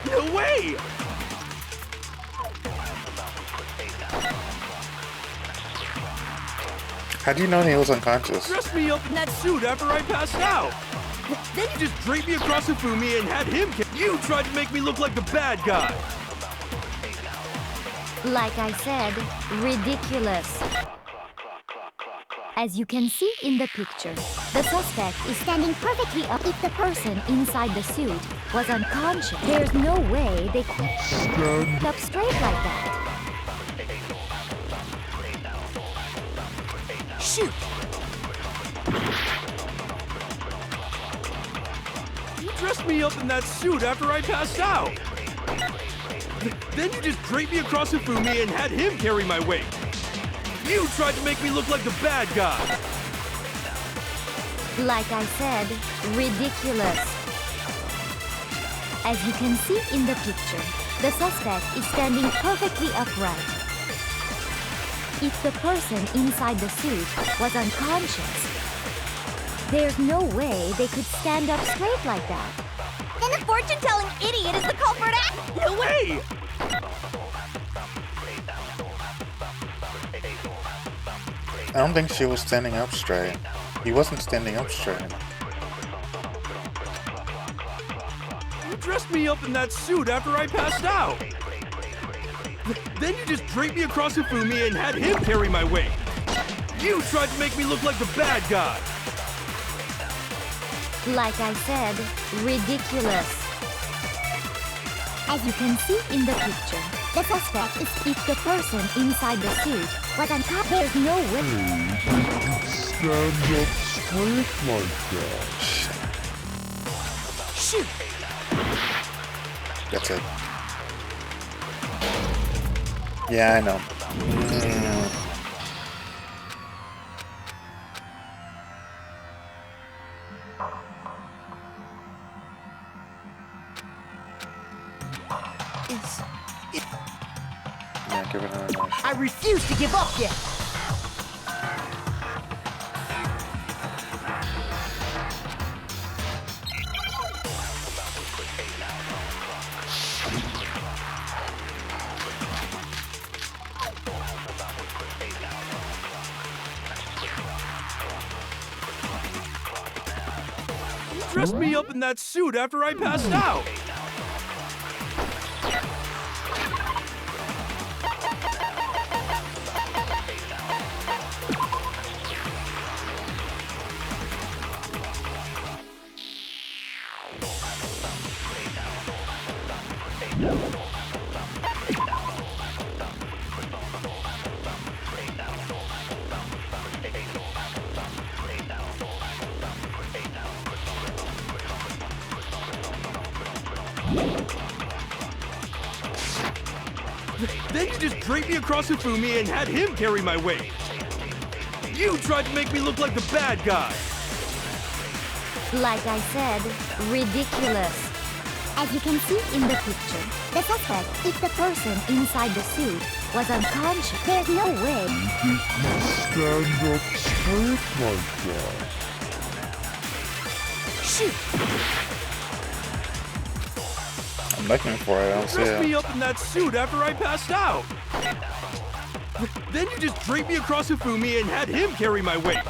No way! How do you know he was unconscious? Dressed me up in that suit after I passed out. Then you just draped me across Hifumi and had him You tried to make me look like the bad guy. Like I said, ridiculous. As you can see in the picture, the suspect is standing perfectly up. If the person inside the suit was unconscious, there's no way they could stand up straight like that. Shoot! You dressed me up in that suit after I passed out. Then you just draped me across Hifumi and had him carry my weight. You tried to make me look like the bad guy. Like I said, ridiculous. As you can see in the picture, the suspect is standing perfectly upright. If the person inside the suit was unconscious, there's no way they could stand up straight like that. Then the fortune-telling idiot is the culprit No way! I don't think she was standing up straight. He wasn't standing up straight. You dressed me up in that suit after I passed out. Then you just draped me across Hifumi and had him carry my weight. You tried to make me look like the bad guy. Like I said, ridiculous. As you can see in the picture, the suspect is if the person inside the suit was unconscious. There's no way. Stand up straight like that. Shoot! That's it. Yeah, I know. Yeah, give it another notch. I refuse to give up yet. You dressed me up in that suit after I passed out. Then you just draped me across Hifumi and had him carry my weight. You tried to make me look like the bad guy. Like I said, ridiculous. As you can see in the picture, the suspect, if the person inside the suit was unconscious, there's no way. Stand up straight like that. Shoot! I'm looking for it. I don't see Dressed me it. up in that suit after I passed out. Then you just draped me across Hifumi and had him carry my weight.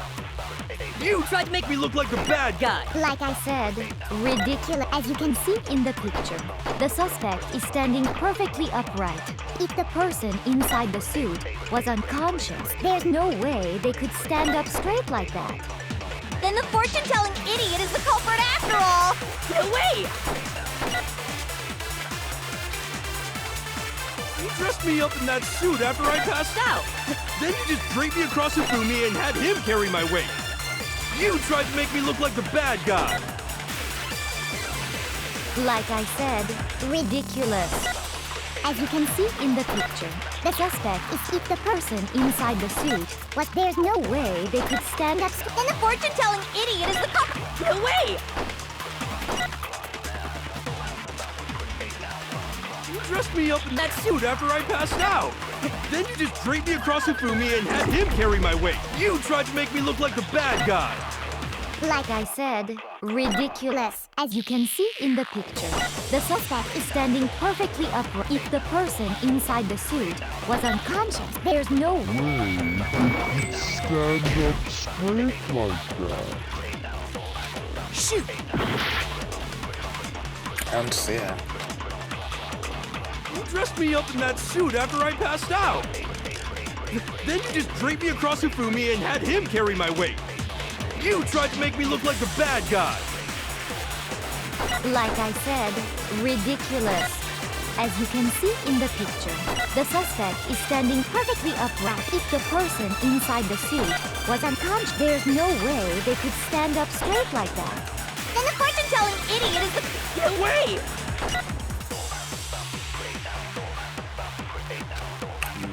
You tried to make me look like the bad guy. Like I said, ridiculous. As you can see in the picture, the suspect is standing perfectly upright. If the person inside the suit was unconscious, there's no way they could stand up straight like that. Then the fortune-telling idiot is the culprit after all! No way! You dressed me up in that suit after I passed out. Then you just draped me across Hifumi and had him carry my weight. You tried to make me look like the bad guy. Like I said, ridiculous. As you can see in the picture, the suspect is if the person inside the suit was there's no way they could stand up. Then the fortune-telling idiot is the culprit. No way! You dressed me up in that suit after I passed out. Then you just draped me across Hifumi and had him carry my weight. You tried to make me look like the bad guy. Like I said, ridiculous. As you can see in the picture, the suspect is standing perfectly upright. If the person inside the suit was unconscious, there's no way. Stand up straight like that. Shoot! I don't see it. You dressed me up in that suit after I passed out. Then you just draped me across Hifumi and had him carry my weight. You tried to make me look like the bad guy. Like I said, ridiculous. As you can see in the picture, the suspect is standing perfectly upright. If the person inside the suit was unconscious, there's no way they could stand up straight like that. Then the fortune-telling idiot is the... No way!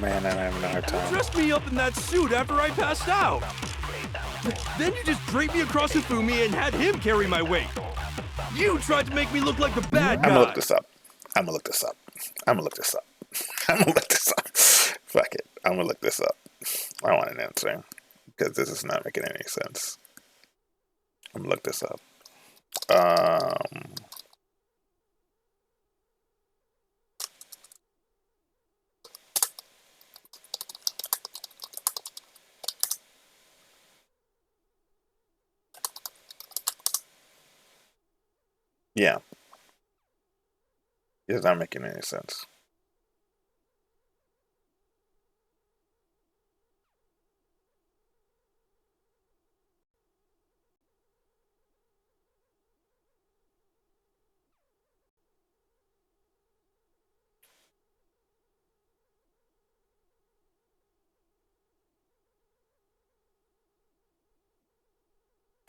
Man, I'm having a hard You time. dressed me up in that suit after I passed out. Then you just draped me across Hifumi and had him carry my weight. You tried to make me look like the bad guy. I'm gonna look this up. I'm gonna look this up. I'm gonna look this up. I'm gonna look this up. Fuck it. I'm gonna look this up. I want an answer because this is not making any sense. I'm gonna look this up. Yeah. It's not making any sense.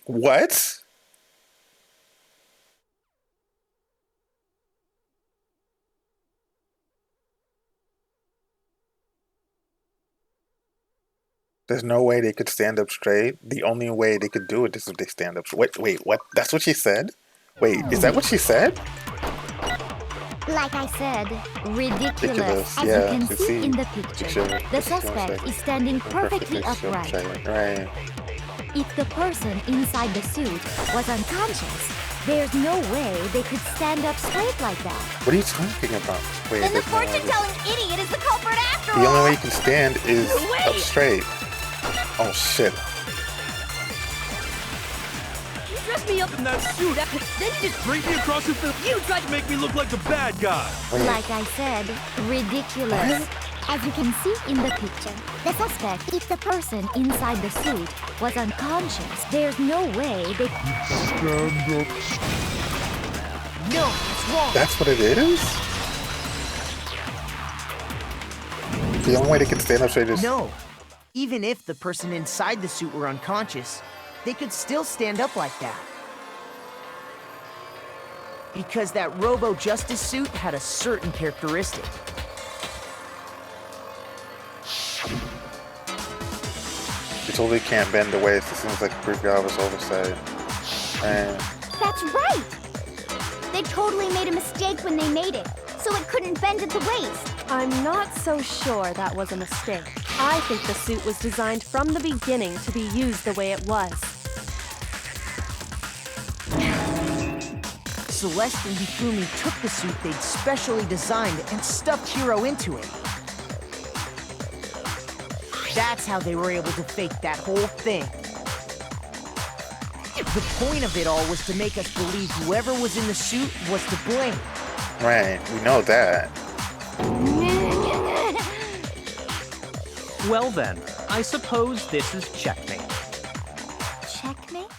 What? There's no way they could stand up straight. The only way they could do it is if they stand up straight. Wait, what? That's what she said? Wait, is that what she said? Like I said, ridiculous. As Yeah, you can you see see. in the picture, the suspect is standing perfectly upright. Right. If the person inside the suit was unconscious, there's no way they could stand up straight like that. What are you talking about? Wait, Then the there's no way. fortune-telling idiot is the culprit after all! The only way you can stand is No way. up straight. Oh shit. You dressed me up in that suit. Then you just draped me across Hifumi. You tried to make me look like the bad guy. Like I said, ridiculous. As you can see in the picture, the suspect, if the person inside the suit was unconscious, there's no way they Stand up. No, it's wrong. That's what it is? The only way they can stand up straight is... No. Even if the person inside the suit were unconscious, they could still stand up like that. Because that Robo Justice suit had a certain characteristic. totally can't bend the waist. It seems like a regardless oversight. And That's right! They totally made a mistake when they made it, so it couldn't bend at the waist. I'm not so sure that was a mistake. I think the suit was designed from the beginning to be used the way it was. Celeste and Hifumi took the suit they'd specially designed and stuffed Hiro into it. That's how they were able to fake that whole thing. The point of it all was to make us believe whoever was in the suit was to blame. right, we know that. Well then, I suppose this is checkmate. Checkmate?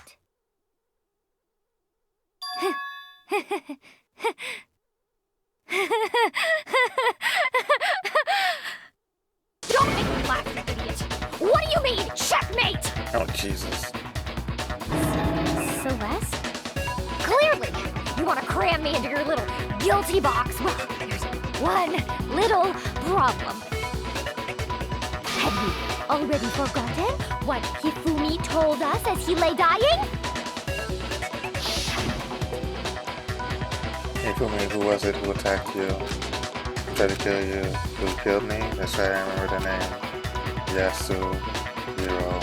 Don't make me laugh, you idiot! What do you mean, checkmate? Oh Jesus. Celeste? Clearly, you want to cram me into your little guilty box. Well, there's one little problem. Have you already forgotten what Hifumi told us as he lay dying? Hey Fumi, who was it who attacked you? Tried to kill you? Who killed me? That's right, I remember the name. Yasuhiro.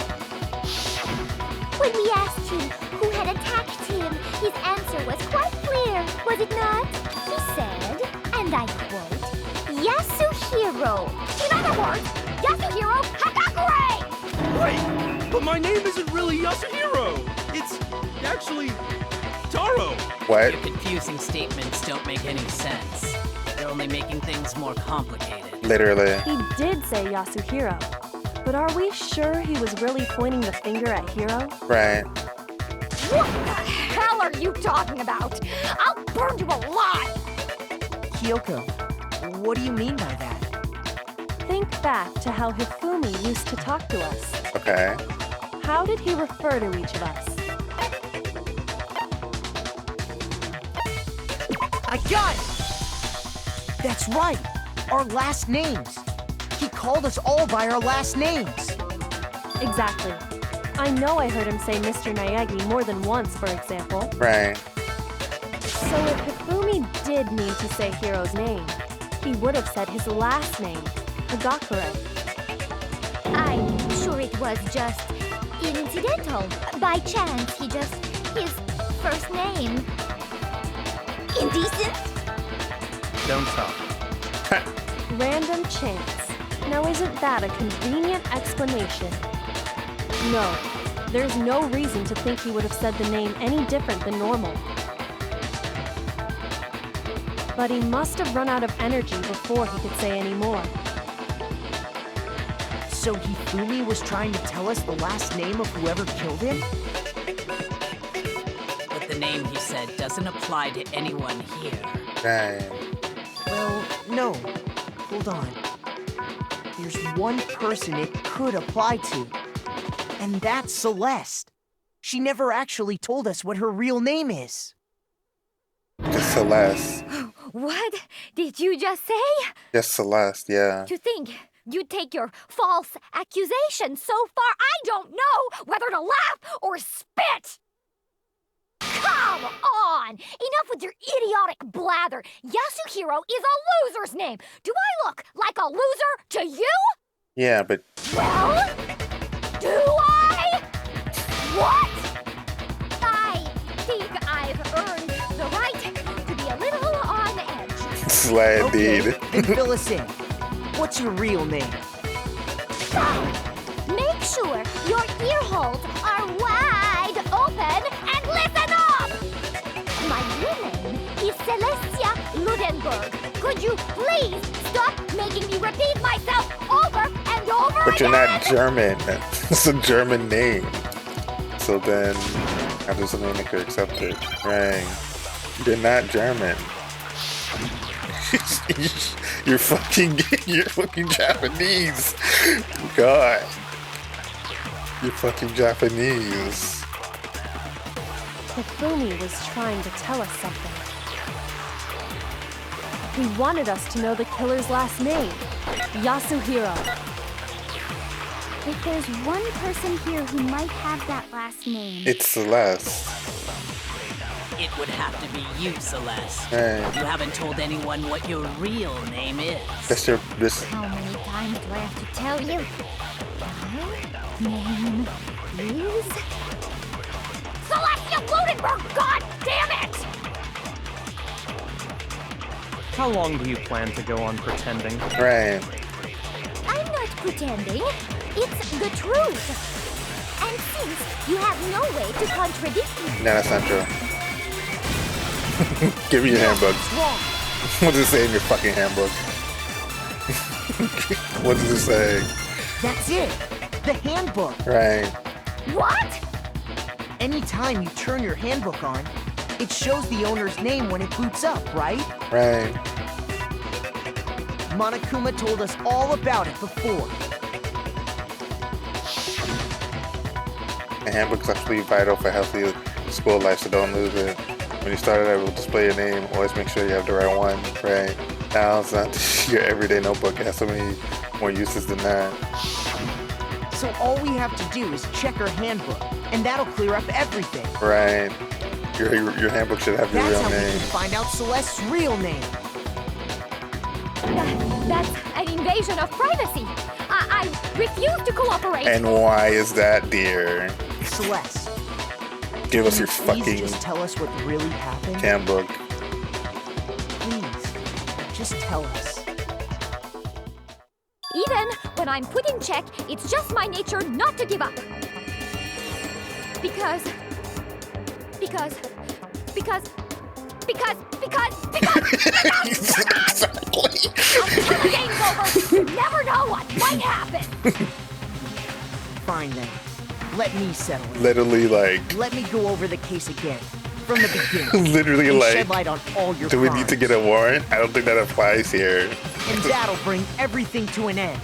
When we asked him who had attacked him, his answer was quite clear, was it not? He said, and I quote, Yasuhiro. In other words, Yasuhiro Hagakure! Wait, but my name isn't really Yasuhiro. It's actually Taro. What? Your confusing statements don't make any sense. They're only making things more complicated. Literally. He did say Yasuhiro, but are we sure he was really pointing the finger at Hiro? Right. What the hell are you talking about? I'll burn you alive! Kyoko, what do you mean by that? Think back to how Hifumi used to talk to us. Okay. How did he refer to each of us? I got it! That's right, our last names. He called us all by our last names. Exactly. I know I heard him say Mr. Naegi more than once, for example. Right. So if Hifumi did mean to say Hiro's name, he would have said his last name, Hagakure. I'm sure it was just incidental. By chance, his first name. Indecent? Don't talk. Random chance. Now isn't that a convenient explanation? No, there's no reason to think he would have said the name any different than normal. But he must have run out of energy before he could say any more. So Hifumi was trying to tell us the last name of whoever killed him? But the name he said doesn't apply to anyone here. Right. Well, no. Hold on. There's one person it could apply to. And that's Celeste. She never actually told us what her real name is. Just Celeste. What did you just say? Just Celeste, yeah. To think you'd take your false accusation so far, I don't know whether to laugh or spit! Come on! Enough with your idiotic blather. Yasuhiro is a loser's name. Do I look like a loser to you? Yeah, but Well, do I? What? I think I've earned the right to be a little on edge. slay indeed. Then fill us in. What's your real name? Make sure your ear holes are wide open and listen up! My real name is Celestia Ludenberg. Could you please stop making me repeat myself over and over But you're again? not German. It's a German name. So then, how does something make her accept it? Right. You're not German. you're fucking Japanese. God. You're fucking Japanese. Hifumi was trying to tell us something. He wanted us to know the killer's last name, Yasuhiro. If there's one person here who might have that last name. It's Celeste. It would have to be you, Celeste. Hey. You haven't told anyone what your real name is. That's your this. How many times do I have to tell you? My name is Celestia Ludenberg, god damn it! How long do you plan to go on pretending? Right. I'm not pretending. It's the truth. And since you have no way to contradict me. No, that's not true. Give me your handbook. What does it say in your fucking handbook? What does it say? That's it. The handbook. Right. What? Anytime you turn your handbook on, it shows the owner's name when it boots up, right? Right. Monokuma told us all about it before. The handbook's actually vital for healthy school life, so don't lose it. When you start it, it will display your name. Always make sure you have the right one, right? Now it's not your everyday notebook. It has so many more uses than that. So all we have to do is check our handbook, and that'll clear up everything. Right. Your handbook should have your That's real how we name. can find out Celeste's real name. That's an invasion of privacy. I refuse to cooperate. And why is that, dear? Celeste, Give us your please fucking just tell us what really happened. handbook. Please, just tell us. Even when I'm put in check, it's just my nature not to give up. Because... Exactly. Until the game's over, you never know what might happen. Fine then. Let me settle it. Literally, like, Let me go over the case again, from the beginning. literally, and like, shed light on all your do we crimes. need to get a warrant? I don't think that applies here. And that'll bring everything to an end.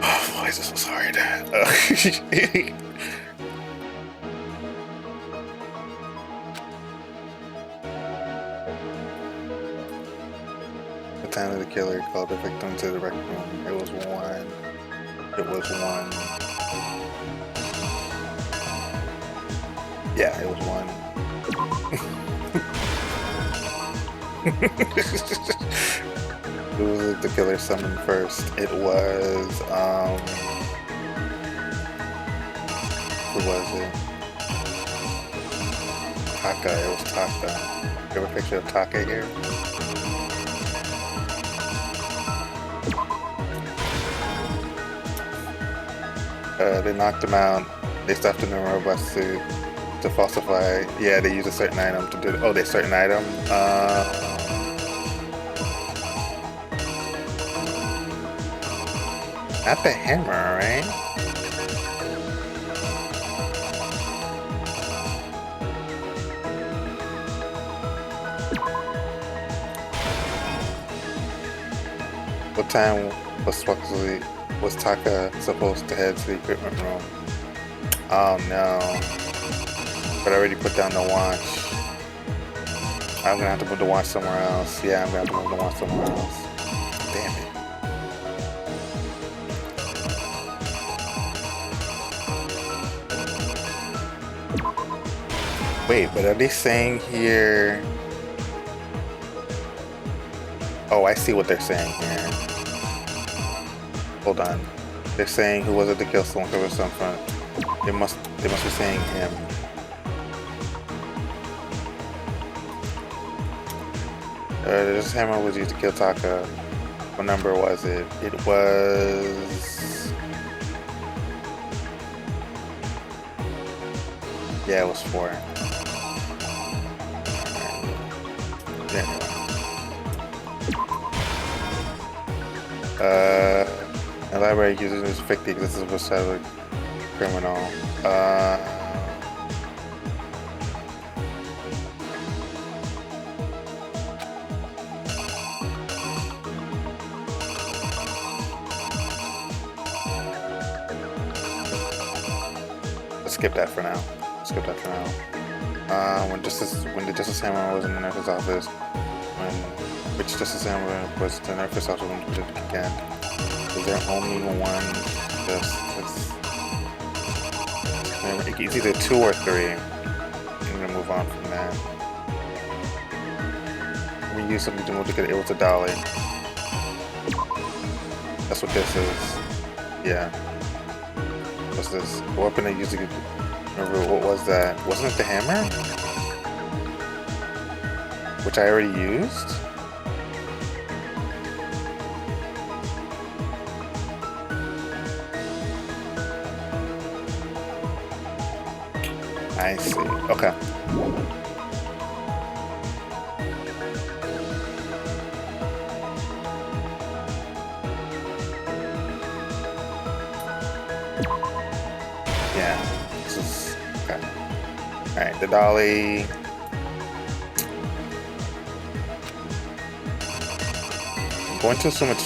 Oh, why is this so hard? The time of the killer called the victim to the rec room. It was one. Yeah, it was one. Who was the killer summoned first? It was, who was it? Taka, it was Taka. You have a picture of Taka here? They knocked him out. They stuffed him in a robot suit to falsify. Yeah, they used a certain item to do it. Oh, they certain item? Not the hammer, right? What time was Taka supposed to head to the equipment room? Oh no. But I already put down the watch. I'm gonna have to move the watch somewhere else. Yeah, I'm gonna have to move the watch somewhere else. Damn it. Wait, but are they saying here? Oh, I see what they're saying here. Hold on. They're saying who was it to kill someone or something. They must be saying him. This hammer was used to kill Taka. What number was it? It was... Yeah, it was 4. Anyway. The library uses this to fix the existence of a criminal. Let's skip that for now. When the Justice Hammer was in the nurse's office, when Which just as hammer was the nerf is also limited again. Is there only one? It's either 2 or 3. I'm gonna move on from that. We use something to move to get able to dolly. That's what this is. Yeah. What's this? The weapon I used to get. Remember what was that? Wasn't it the hammer? Which I already used? I see. Okay. Yeah. This is okay. Alright, the dolly. I'm going to assume it's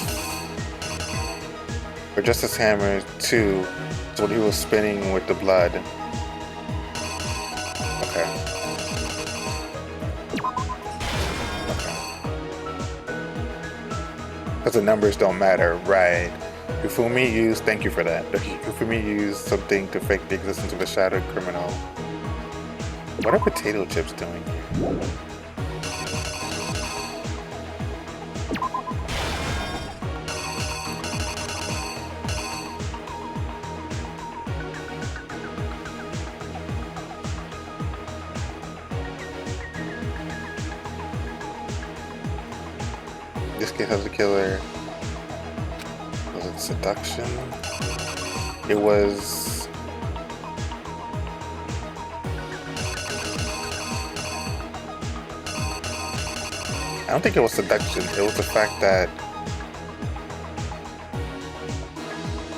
for Justice Hammer 2. It's what he was spinning with the blood. Okay. Because the numbers don't matter, right? Yufumi used, thank you for that. Yufumi used something to fake the existence of a shadowed criminal. What are potato chips doing here? This kid has a killer. Was it seduction? It was. I don't think it was seduction. It was the fact that.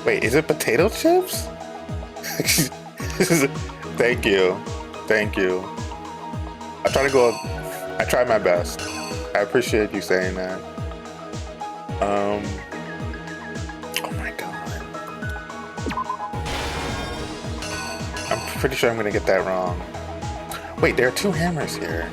Wait, is it potato chips? Thank you. Thank you. I tried my best. I appreciate you saying that. Oh my god. I'm pretty sure I'm gonna get that wrong. Wait, there are 2 hammers here.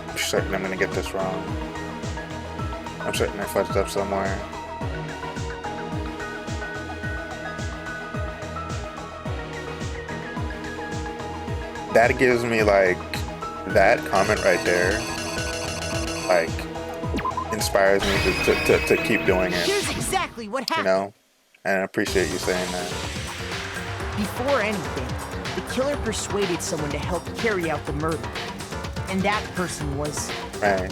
I'm certain I'm gonna get this wrong. I'm certain I fudged up somewhere. That gives me like, that comment right there, like, inspires me to keep doing it. Here's exactly what happened. You know? And I appreciate you saying that. Before anything, the killer persuaded someone to help carry out the murder. And that person was... Right.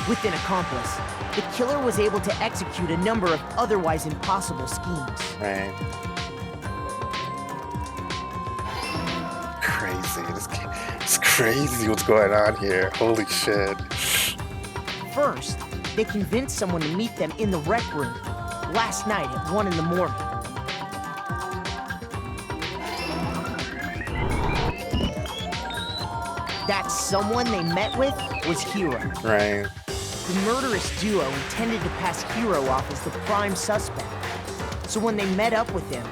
With an accomplice, the killer was able to execute a number of otherwise impossible schemes. Right. Crazy. It's crazy what's going on here. Holy shit. First, they convinced someone to meet them in the rec room last night at 1 in the morning. That someone they met with was Hero. Right. The murderous duo intended to pass Hero off as the prime suspect. So when they met up with him,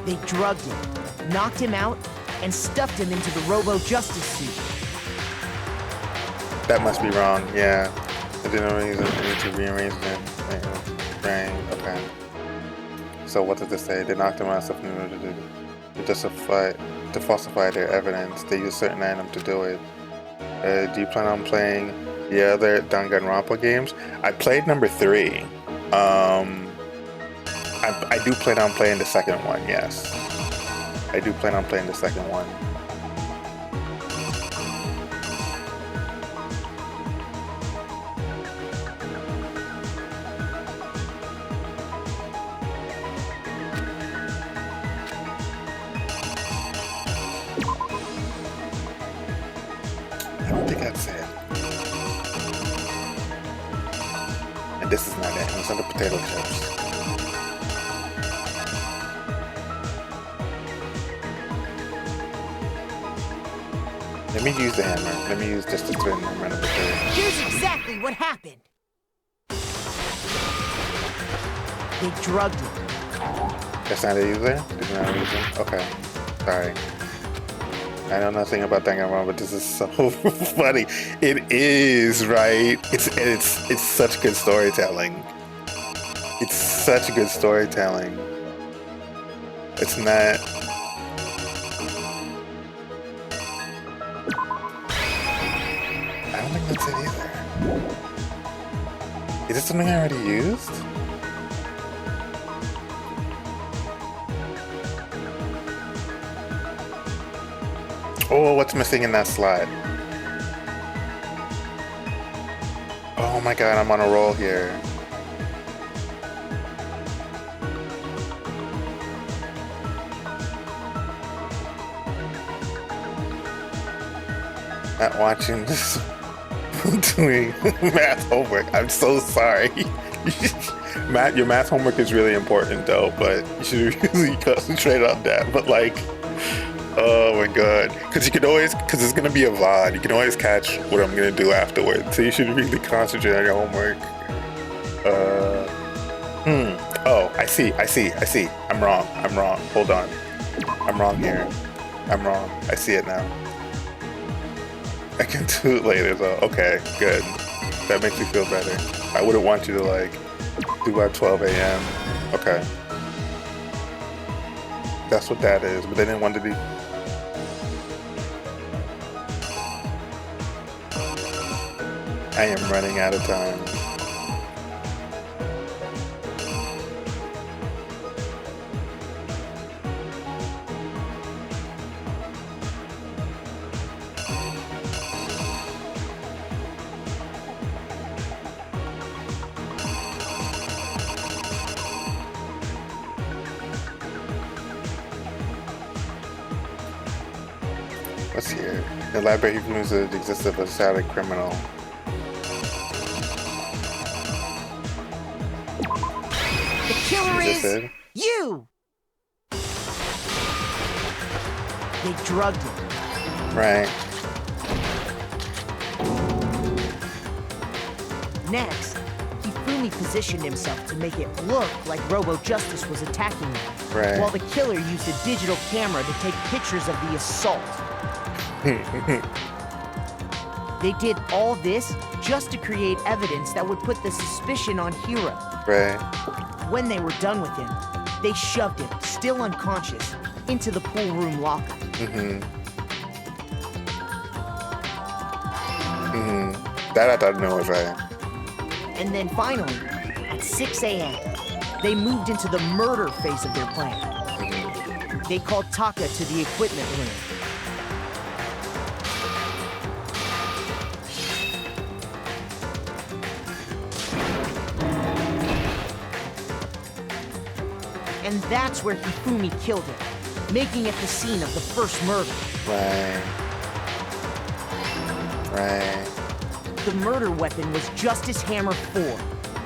they drugged him, knocked him out, and stuffed him into the Robo-Justice suit. That must be wrong, yeah. I didn't know I need to rearrange it. Right, okay. So what did this say? They knocked him out, stuffed him to falsify their evidence. They used certain items to do it. Do you plan on playing the other Danganronpa games? I played number 3. I do plan on playing the second one, yes. I do plan on playing the second one. I don't think that's it. And this is not it. What's under potato chips? Let me use the hammer. Let me use just the twin hammer number 3. Here's exactly what happened. They drugged him. That's not a user? Did you not use it? Okay. Sorry. I know nothing about Danganronpa, but this is so funny. It is, right? It's such good storytelling. It's such good storytelling. It's not. I don't think that's it either. Is this something I already used? Oh, what's missing in that slot? Oh my god, I'm on a roll here. Not watching this, doing math homework. I'm so sorry. Matt, your math homework is really important though, but you should really concentrate on that. But like, oh my god, because it's gonna be a VOD. You can always catch what I'm gonna do afterwards. So you should really concentrate on your homework. Oh, I see. I'm wrong. Hold on. I'm wrong here. I'm wrong. I see it now. I can do it later though. Okay, good. That makes me feel better. I wouldn't want you to like do by 12 a.m. Okay. That's what that is, but they didn't want to do. I am running out of time. What's here? The library proves the existence of a sadistic criminal. The killer is it? you! They drugged him. Right. Next, Hifumi positioned himself to make it look like Robo Justice was attacking him. Right. While the killer used a digital camera to take pictures of the assault. They did all this just to create evidence that would put the suspicion on Hiro. Right. When they were done with him, they shoved him, still unconscious, into the pool room locker. That I thought no was right. And then finally, at 6 a.m., they moved into the murder phase of their plan. They called Taka to the equipment room. And that's where Hifumi killed him, making it the scene of the first murder. Right. The murder weapon was Justice Hammer 4,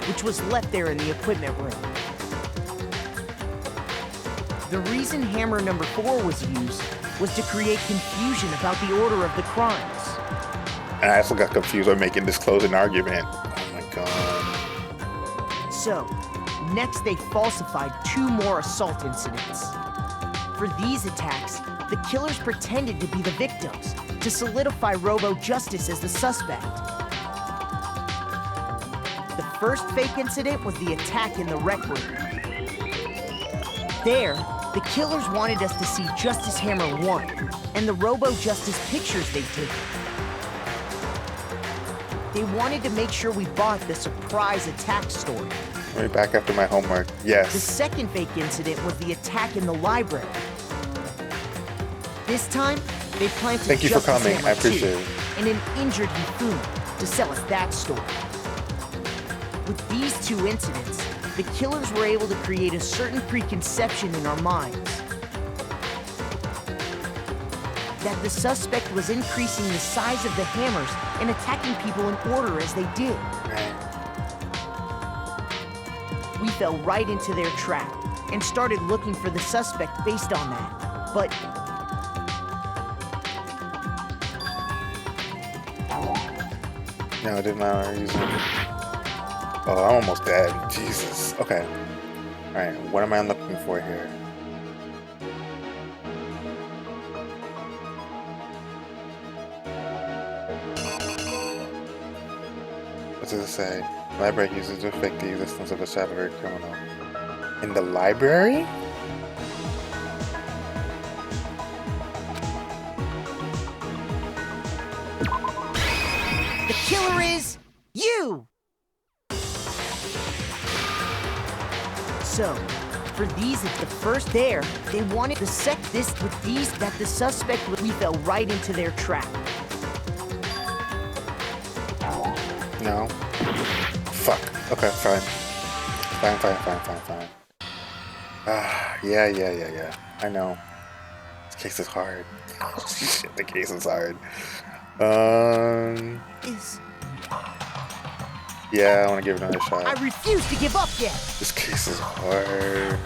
which was left there in the equipment room. The reason hammer number 4 was used was to create confusion about the order of the crimes. And I also got confused by making this closing argument. Oh my god. So, next they falsified 2 more assault incidents. For these attacks, the killers pretended to be the victims to solidify Robo Justice as the suspect. The first fake incident was the attack in the rec room. There, the killers wanted us to see Justice Hammer 1 and the Robo Justice pictures they'd taken. They wanted to make sure we bought the surprise attack story. Let me back after my homework. Yes. The second fake incident was the attack in the library. This time, they planted Thank you for Justice coming. Hammer I appreciate 2 it. and an injured Hifumi to sell us that story. With these 2 incidents, the killers were able to create a certain preconception in our minds. That the suspect was increasing the size of the hammers and attacking people in order as they did. fell right into their trap and started looking for the suspect based on that. But no, I did not use it. Oh, I'm almost dead. Jesus. Okay. Alright, what am I looking for here? What does it say? Library uses to fake the existence of a shadowy criminal. In the library? the killer is you! So, for these at the first there, they wanted to set this with these that the suspect we fell right into their trap. No. Fuck. Okay, fine. Fine. Ah, yeah. I know. This case is hard. Shit, the case is hard. Yeah, I want to give it another shot. I refuse to give up yet! This case is hard.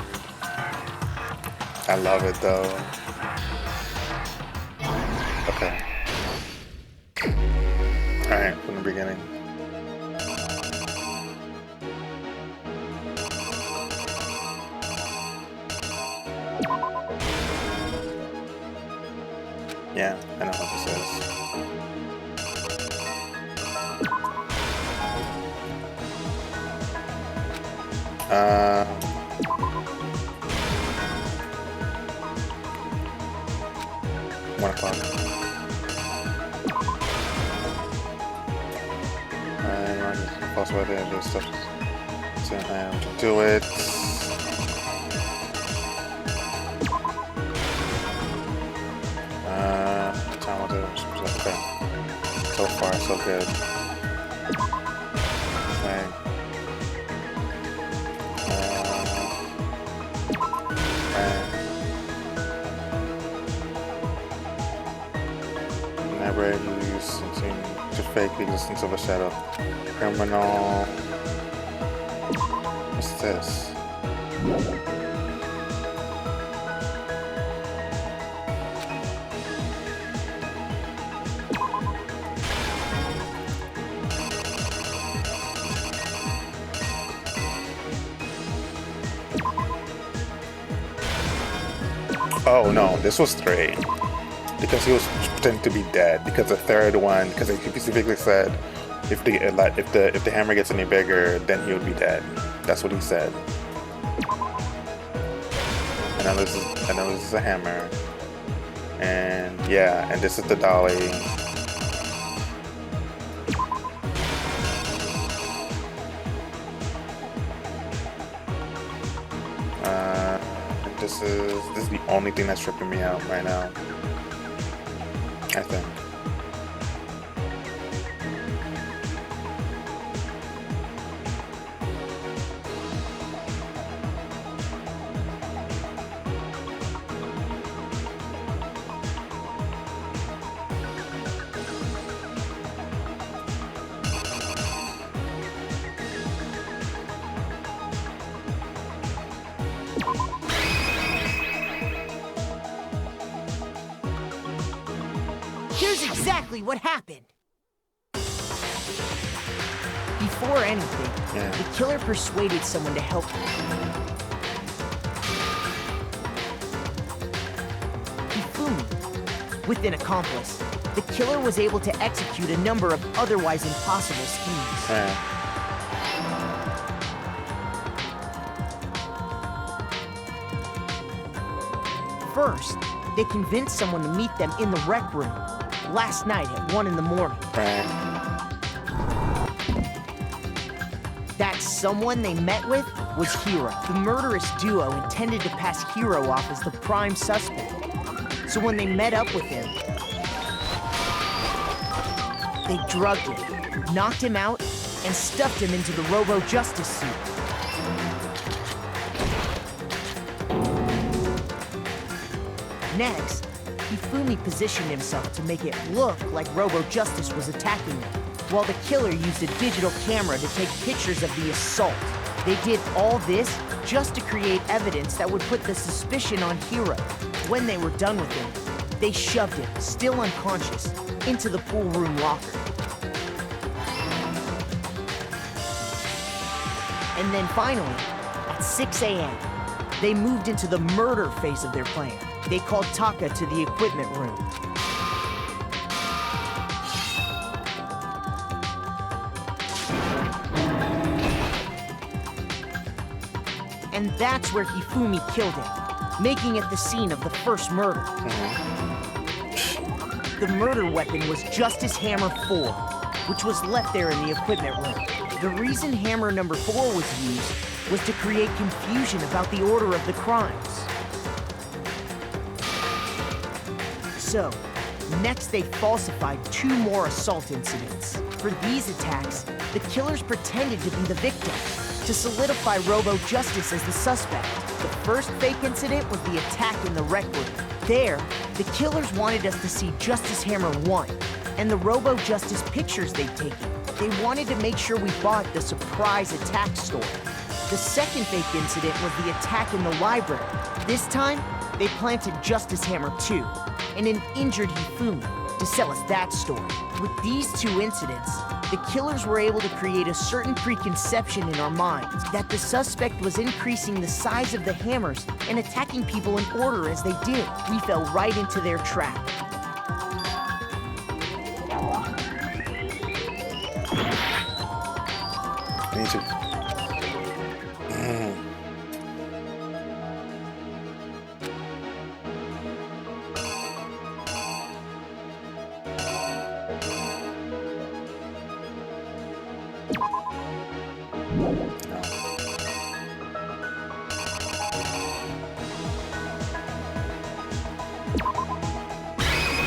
I love it though. Okay. Alright, from the beginning. Yeah, I know what this is. One o'clock. I'm possible to do stuff. So I have to do it. Time will do. Okay. So far, so good. Okay. Never use to fake the existence of a shadow. Criminal. What's this? Oh no, this was 3. Because he was pretending to be dead. Because the third one, because he specifically said, if the hammer gets any bigger, then he would be dead. That's what he said. And now this is a hammer. And yeah, and this is the dolly. This is the only thing that's tripping me out right now, I think. Here's exactly what happened. Before anything, the killer persuaded someone to help him. Hifumi, with an accomplice, the killer was able to execute a number of otherwise impossible schemes. First, they convinced someone to meet them in the rec room last night at 1 in the morning. That someone they met with was Hiro. The murderous duo intended to pass Hiro off as the prime suspect. So when they met up with him, they drugged him, knocked him out, and stuffed him into the Robo-Justice suit. Next, Hifumi positioned himself to make it look like Robo-Justice was attacking them, while the killer used a digital camera to take pictures of the assault They did all this just to create evidence that would put the suspicion on Hero. When they were done with him, they shoved him, still unconscious, into the pool room locker. And then finally, at 6 a.m., they moved into the murder phase of their plan. They called Taka to the equipment room. And that's where Hifumi killed him, making it the scene of the first murder. The murder weapon was Justice Hammer 4, which was left there in the equipment room. The reason Hammer number 4 was used was to create confusion about the order of the crimes. So, next they falsified 2 more assault incidents. For these attacks, the killers pretended to be the victim, to solidify Robo Justice as the suspect. The first fake incident was the attack in the rec room. There, the killers wanted us to see Justice Hammer 1 and the Robo Justice pictures they'd taken. They wanted to make sure we bought the surprise attack story. The second fake incident was the attack in the library. This time, they planted Justice Hammer 2 and an injured Hifumi to sell us that story. With these 2 incidents, the killers were able to create a certain preconception in our minds that the suspect was increasing the size of the hammers and attacking people in order as they did. We fell right into their trap. I need to.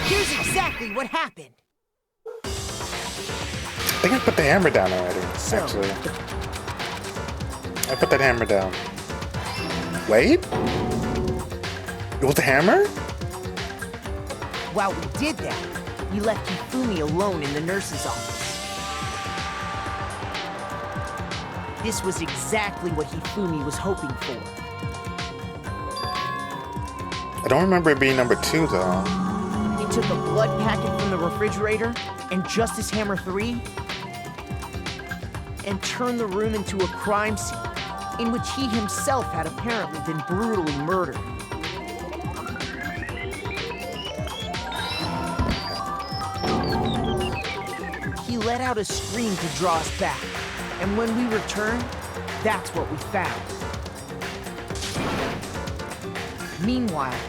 Here's exactly what happened. I think I put the hammer down already, actually. I put that hammer down. Wait? It was the hammer? While we did that, we left Hifumi alone in the nurse's office. This was exactly what Hifumi was hoping for. I don't remember it being number 2, though. He took a blood packet from the refrigerator and Justice Hammer 3 and turned the room into a crime scene in which he himself had apparently been brutally murdered. He let out a scream to draw us back, and when we returned, that's what we found. Meanwhile,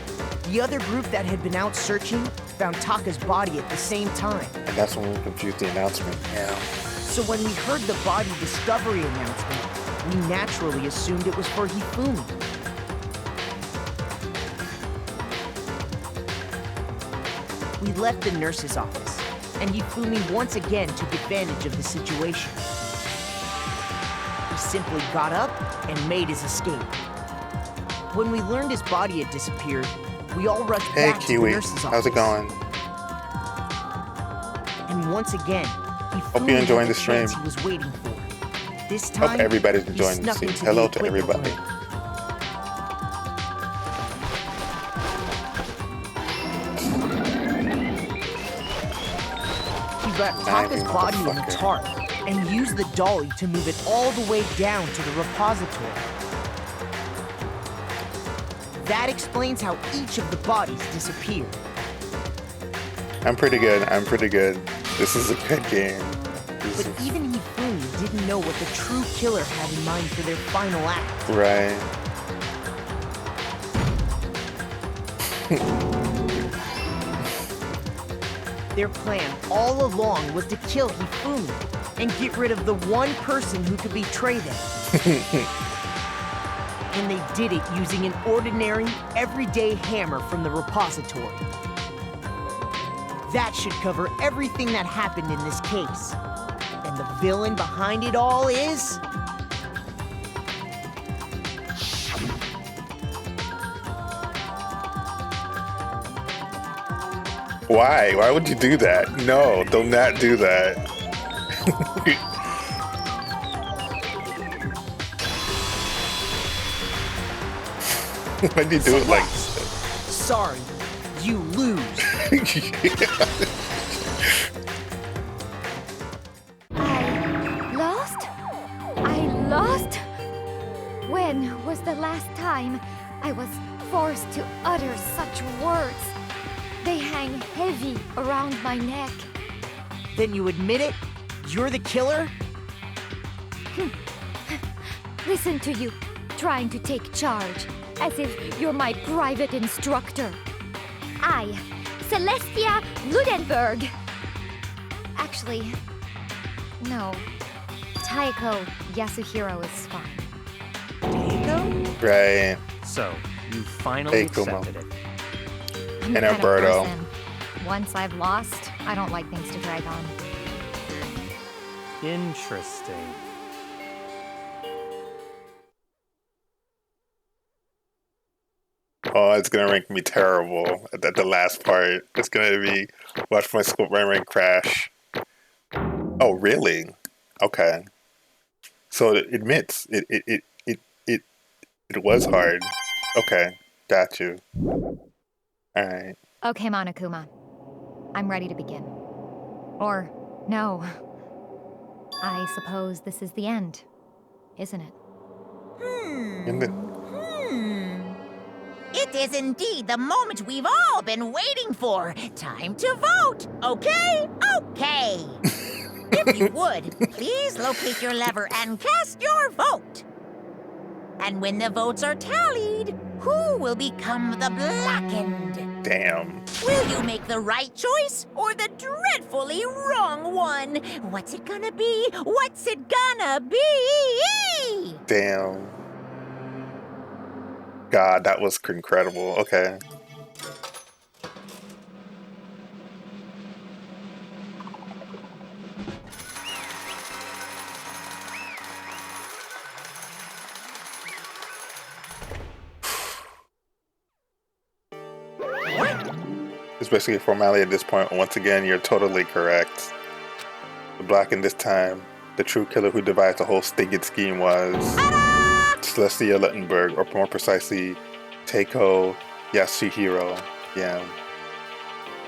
the other group that had been out searching found Taka's body at the same time. And that's when we confused the announcement. Yeah. So when we heard the body discovery announcement, we naturally assumed it was for Hifumi. We left the nurse's office, and Hifumi once again took advantage of the situation. He simply got up and made his escape. When we learned his body had disappeared, we all rushed back to the nurse's office. How's it going? And once again, Hope you're enjoying the stream. He was waiting for. This time, hope everybody's enjoying the stream. Hello to everybody. He wrapped Taka's body in a tarp and used the dolly to move it all the way down to the repository. That explains how each of the bodies disappeared. I'm pretty good. I'm pretty good. This is a good game. But even Hifumi didn't know what the true killer had in mind for their final act. Right. Their plan all along was to kill Hifumi and get rid of the one person who could betray them. And they did it using an ordinary, everyday hammer from the repository. That should cover everything that happened in this case. And the villain behind it all is... Why? Why would you do that? No, do not do that. Why do you do it like Sorry, you lose. I lost? I lost? When was the last time I was forced to utter such words? They hang heavy around my neck. Then you admit it? You're the killer? Listen to you, trying to take charge, as if you're my private instructor. I, Celestia Ludenberg. Actually, no. Taiko Yasuhiro is fine. Taiko? right? So, you finally Hey, Kuma. accepted it. I'm the And kind of Alberto. person, once I've lost, I don't like things to drag on. Interesting. Oh, it's gonna rank me terrible at the last part. It's gonna be watch my school rank crash. Oh, really? Okay. So it admits it was hard. Okay, got you. All right. Okay, Monokuma. I'm ready to begin. Or, no. I suppose this is the end, isn't it? And then, It is indeed the moment we've all been waiting for. Time to vote, okay? Okay. If you would, please locate your lever and cast your vote. And when the votes are tallied, who will become the blackened? damn. Will you make the right choice or the dreadfully wrong one? What's it gonna be? What's it gonna be? Damn. God, that was incredible. Okay. It's basically a formality at this point. Once again, you're totally correct. The blackened this time, the true killer who devised the whole stinking scheme was Celestia Lettenberg, or more precisely, Taiko Yasuhiro. Yeah,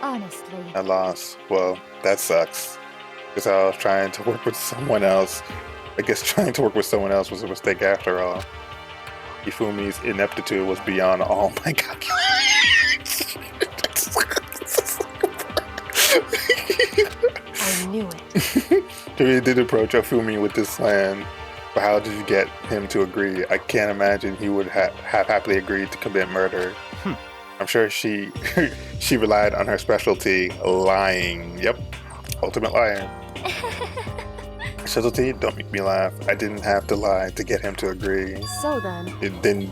Honestly. I lost. Well, that sucks. Because I was trying to work with someone else. I guess trying to work with someone else was a mistake after all. Ifumi's ineptitude was beyond all my calculations. I knew it. He did approach Ifumi with this plan, but how did you get him to agree? I can't imagine he would have happily agreed to commit murder. I'm sure she she relied on her specialty, lying. Yep, ultimate liar. Specialty, don't make me laugh. I didn't have to lie to get him to agree. So then, Then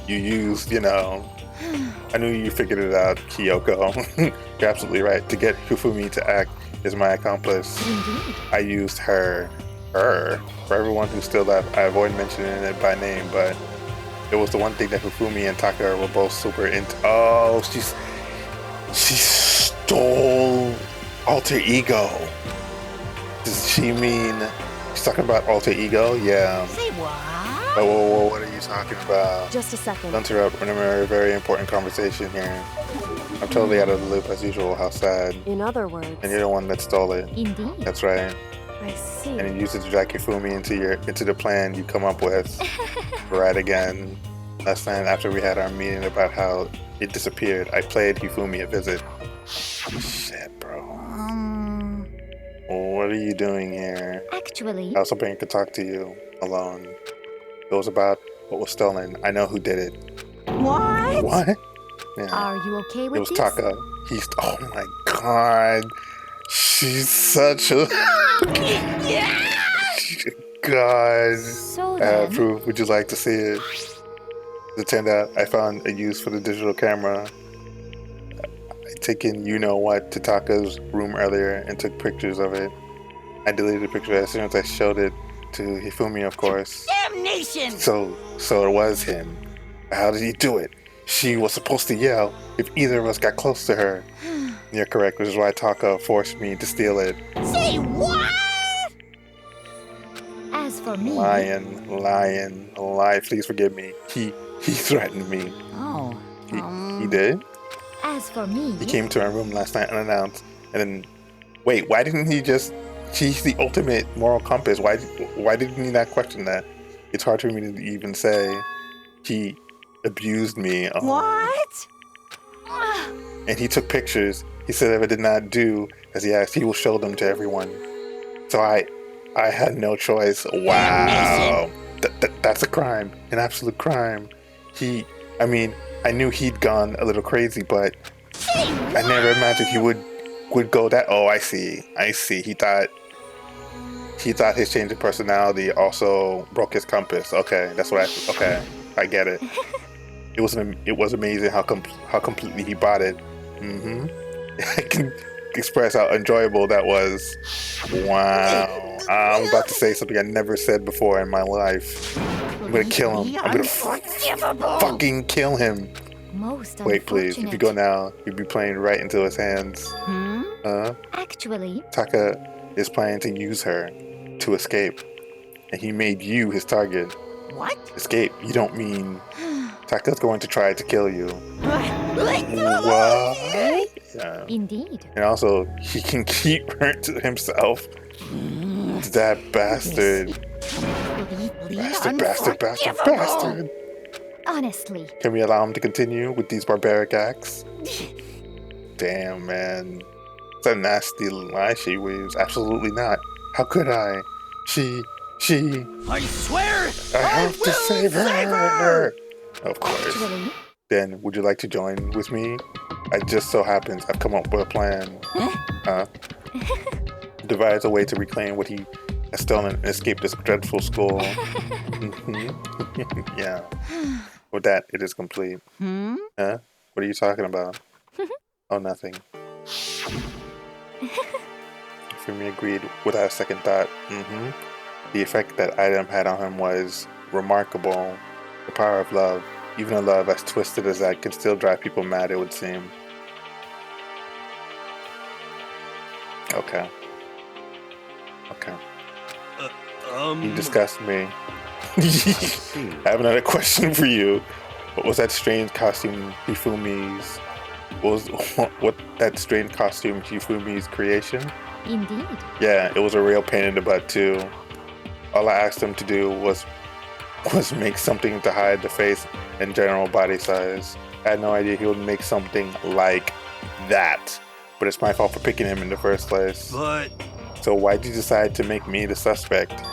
you used, I knew you figured it out, Kyoko. You're absolutely right. To get Hifumi to act is my accomplice. Indeed. I used her. For everyone who's still left, I avoid mentioning it by name, but it was the one thing that Hifumi and Taka were both super into. Oh, she stole alter ego. Does she mean she's talking about alter ego? Yeah. Say what? Oh, what are you talking about? just a second. Don't interrupt. Remember a very important conversation here. I'm totally out of the loop as usual. How sad. In other words, And you're the one that stole it. Indeed. That's right. I see. And you used it to drag Hifumi into the plan you come up with. Right again. Last time after we had our meeting about how it disappeared, I played Hifumi a visit. Shit, bro. What are you doing here? Actually, I was hoping I could talk to you alone. It was about what was stolen. I know who did it. What? What? Yeah. are you okay with It was this? Taka. Oh my god. She's such a. God. So I then, have proof. Would you like to see it? As it turned out, I found a use for the digital camera. I taken you know what to Taka's room earlier and took pictures of it. I deleted the picture as soon as I showed it to Hifumi, of course. Damnation! So it was him. How did he do it? She was supposed to yell if either of us got close to her. You're correct, which is why Taka forced me to steal it. Say what? as for me, Lion, please forgive me. He threatened me. Oh. He did? As for me, He came to my room last night unannounced, and then, wait, why didn't he just, she's the ultimate moral compass, why didn't he not question that? It's hard for me to even say he abused me. What? And he took pictures. He said if I did not do as he asked, he will show them to everyone. So I had no choice. Wow. That's a crime, an absolute crime. I mean, I knew he'd gone a little crazy, but I never imagined he would go that. Oh, I see. He thought his change of personality also broke his compass. Okay, that's what okay, I get it. It was amazing how completely he bought it. I can express how enjoyable that was. Wow. I'm about to say something I never said before in my life. I'm gonna kill him. I'm gonna fucking kill him. Wait, please. If you go now, you'll be playing right into his hands. Actually, Taka is planning to use her to escape, and he made you his target. What? Escape? You don't mean Taka's going to try to kill you. What? Yeah. indeed. And also, he can keep her to himself. That bastard. Bastard. Honestly, Can we allow him to continue with these barbaric acts? Damn, man. It's a nasty lie she weaves. Absolutely not. How could I? She... I swear! I have to save her! Of course. actually, Then, would you like to join with me? It just so happens I've come up with a plan. Devise a way to reclaim what he has stolen and escape this dreadful school. Yeah. With that, it is complete. Huh? What are you talking about? Oh, nothing. Fumi agreed without a second thought. The effect that item had on him was remarkable. The power of love. Even a love as twisted as that can still drive people mad, it would seem. Okay. You disgust me. I have another question for you. What was that strange costume Hifumi's? What that strange costume Hifumi's creation? indeed. Yeah, it was a real pain in the butt too. All I asked him to do was make something to hide the face and general body size. I had no idea he would make something like that. But it's my fault for picking him in the first place. But... So why'd you decide to make me the suspect?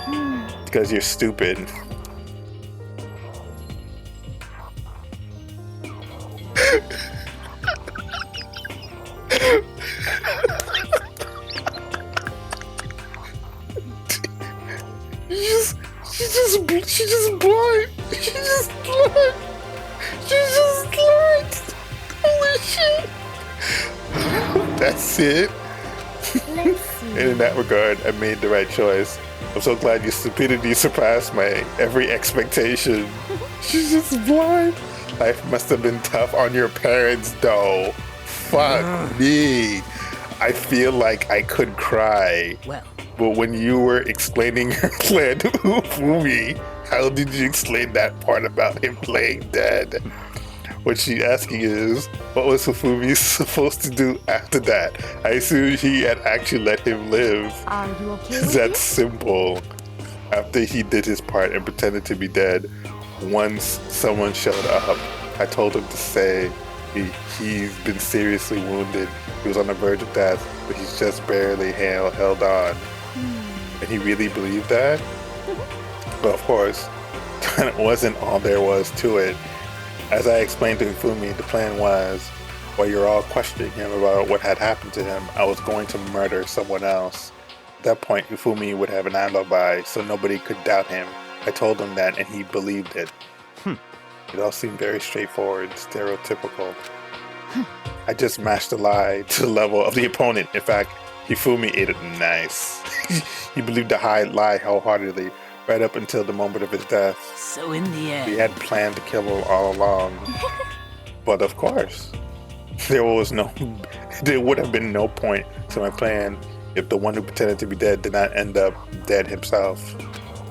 Because you're stupid. She's just blind. She's just blind. Holy shit. That's it. Let's see. And in that regard, I made the right choice. I'm so glad your stupidity surpassed my every expectation. She's just blind. Life must have been tough on your parents, though. Fuck me. I feel like I could cry. Well, But when you were explaining your plan to Ufumi, how did you explain that part about him playing dead? What she's asking is, what was Ufumi supposed to do after that? I assume he had actually let him live. Are you okay It's with that it? simple. After he did his part and pretended to be dead, once someone showed up, I told him to say he's been seriously wounded. He was on the verge of death, but he's just barely held on. And he really believed that? But of course, that wasn't all there was to it. As I explained to Hifumi, the plan was, while you're all questioning him about what had happened to him, I was going to murder someone else. At that point, Hifumi would have an alibi, so nobody could doubt him. I told him that, and he believed it. It all seemed very straightforward, stereotypical. I just matched the lie to the level of the opponent. In fact, Hifumi ate it nice. He believed the lie wholeheartedly, right up until the moment of his death. so in the end... We had planned to kill him all along. But of course, there would have been no point to my plan if the one who pretended to be dead did not end up dead himself.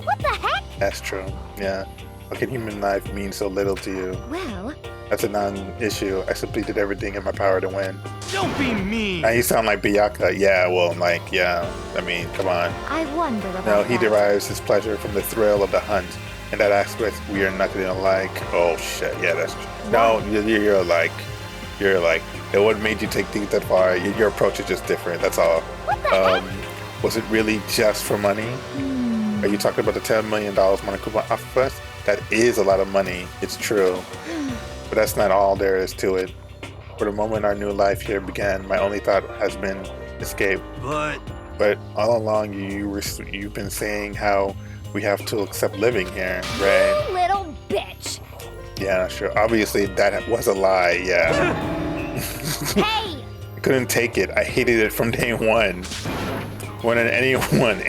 What the heck? That's true, yeah. How can human life mean so little to you? Well, That's a non-issue. I simply did everything in my power to win. Don't be mean! Now you sound like Biyaka. Yeah, well, like, yeah. I mean, come on. I wonder about No, he that. derives his pleasure from the thrill of the hunt. In that aspect, we are not gonna like. Oh shit, yeah, that's true. No, you're like, it what made you take things that far? Your approach is just different. That's all. Was it really just for money? Are you talking about the $10 million Monokuma offered us? That is a lot of money. It's true, but that's not all there is to it. For the moment our new life here began, my only thought has been escape. But all along, you've been saying how we have to accept living here, right? You little bitch! Yeah, sure. Obviously, that was a lie, yeah. Hey! I couldn't take it. I hated it from day one. More than anyone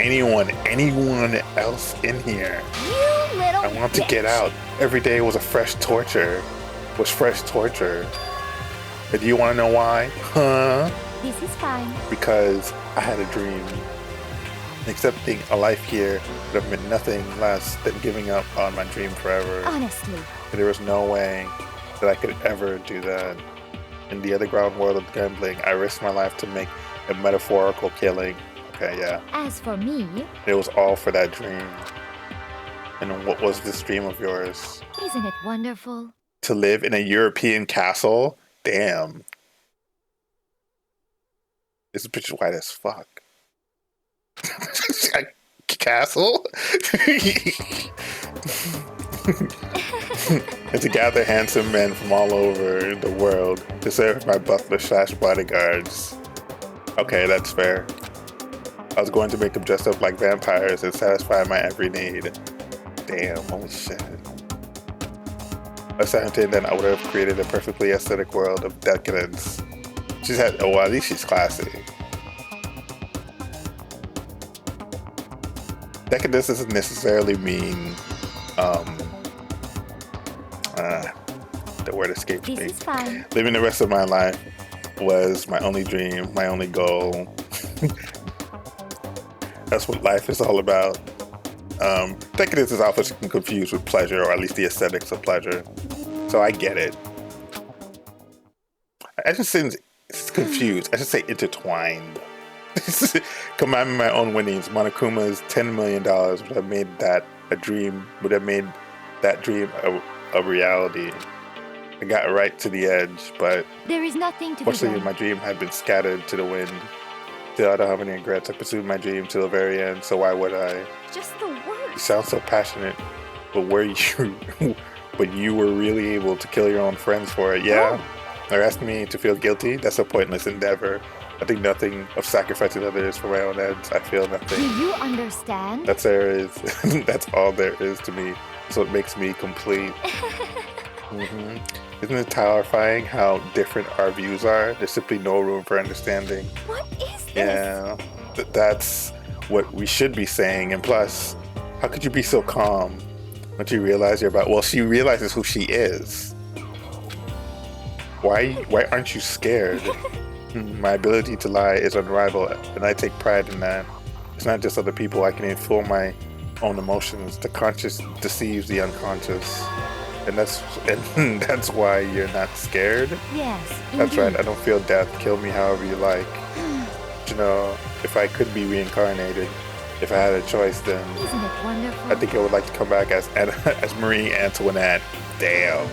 else in here. You little I want to get out. Every day was a fresh torture. And do you want to know why? Huh? This is fine. Because I had a dream. Accepting a life here would have meant nothing less than giving up on my dream forever. Honestly. There was no way that I could ever do that. In the underground world of gambling, I risked my life to make a metaphorical killing. Okay, yeah. As for me, It was all for that dream. And what was this dream of yours? isn't it wonderful? To live in a European castle? Damn. This bitch is white as fuck. Castle? And to gather handsome men from all over the world to serve my butler/bodyguards. Okay, that's fair. I was going to make them dress up like vampires and satisfy my every need. Damn, holy shit. Aside then I would have created a perfectly aesthetic world of decadence. She's had, oh, well, at least she's classy. Decadence doesn't necessarily mean, the word escapes This me. is fine. Living the rest of my life was my only dream, my only goal. That's what life is all about. Decadence is often confused with pleasure, or at least the aesthetics of pleasure. So I get it. I just say it's confused. I should say intertwined. Combining my own winnings, Monokuma's $10 million would have made that a dream. Would have made that dream a reality. I got right to the edge, but There is nothing to be fortunately done. my dream had been scattered to the wind. Still, I don't have any regrets. I pursued my dream till the very end, so why would I? Just the You worst. sound so passionate, but but you were really able to kill your own friends for it, yeah? They're asking me to feel guilty? That's a pointless endeavor. I think nothing of sacrificing others for my own ends. I feel Do nothing. you understand? That's all there is to me. So it makes me complete. Isn't it terrifying how different our views are? There's simply no room for understanding. What is this? Yeah, that's what we should be saying. And plus, how could you be so calm? Don't you realize you're about? Well, she realizes who she is. Why aren't you scared? My ability to lie is unrivaled, and I take pride in that. It's not just other people. I can infill my own emotions. The conscious deceives the unconscious, and that's why you're not scared. Yes, That's indeed. right. I don't feel death. Kill me however you like. You know, if I could be reincarnated, if I had a choice, then Isn't it wonderful? I think I would like to come back as Marie Antoinette. Damn,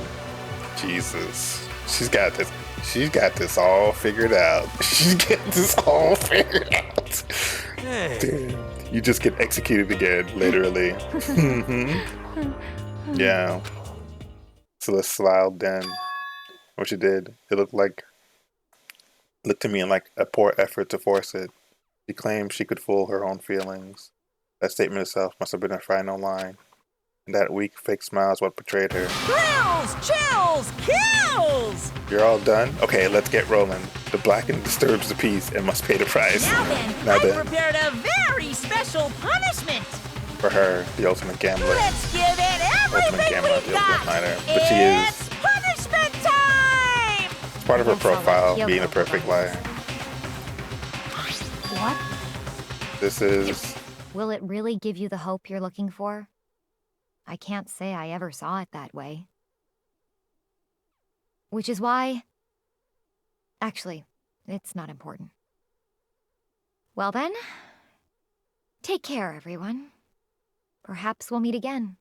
Jesus, she's got this. She's got this all figured out. She's got this all figured out. Hey. Damn, you just get executed again, literally. Yeah. Celeste smiled then. What she did, it looked to me like a poor effort to force it. She claimed she could fool her own feelings. That statement itself must have been her final line. And that weak, fake smile is what betrayed her. Thrills, chills, kills! You're all done? Okay, let's get rolling. The blackened disturbs the peace and must pay the price. Now then, I prepared a very special punishment. For her, the ultimate gambler. Let's give it Ultimate everything gambler, we the ultimate got. liar. But she is It's punishment time! it's part of her profile, being a perfect liar. What? This is Will it really give you the hope you're looking for? I can't say I ever saw it that way. Which is why... Actually, it's not important. Well then, take care, everyone. Perhaps we'll meet again,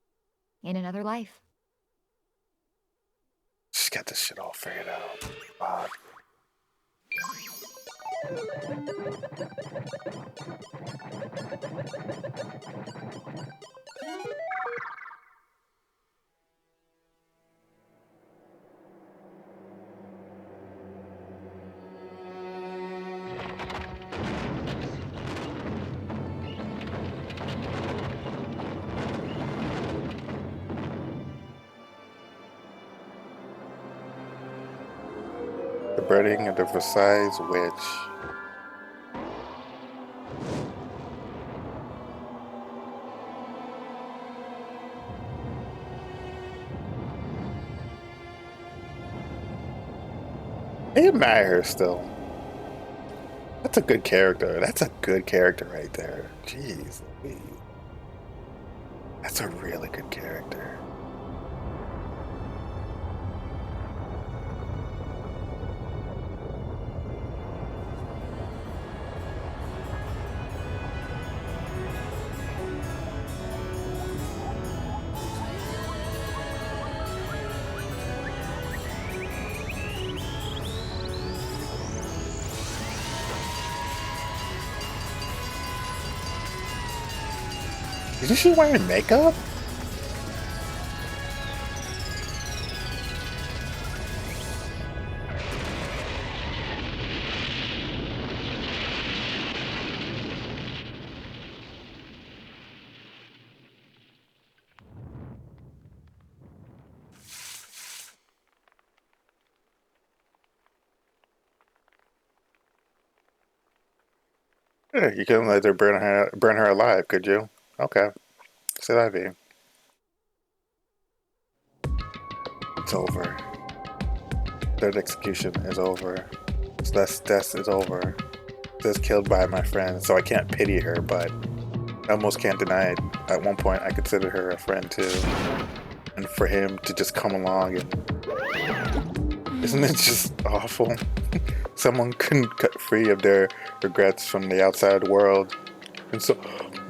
in another life. She's got this shit all figured out. Wow. The burning of the Versailles Witch. I admire her still. That's a good character. That's a good character right there. Jeez. That's a really good character. Isn't she wearing makeup? Yeah, you couldn't let her burn her alive, could you? Okay. C'est la vie. It's over. Third execution is over. Celeste's death is over. Celeste killed by my friend, so I can't pity her, but I almost can't deny it. At one point, I considered her a friend too. And for him to just come along and... Isn't it just awful? Someone couldn't cut free of their regrets from the outside world. And so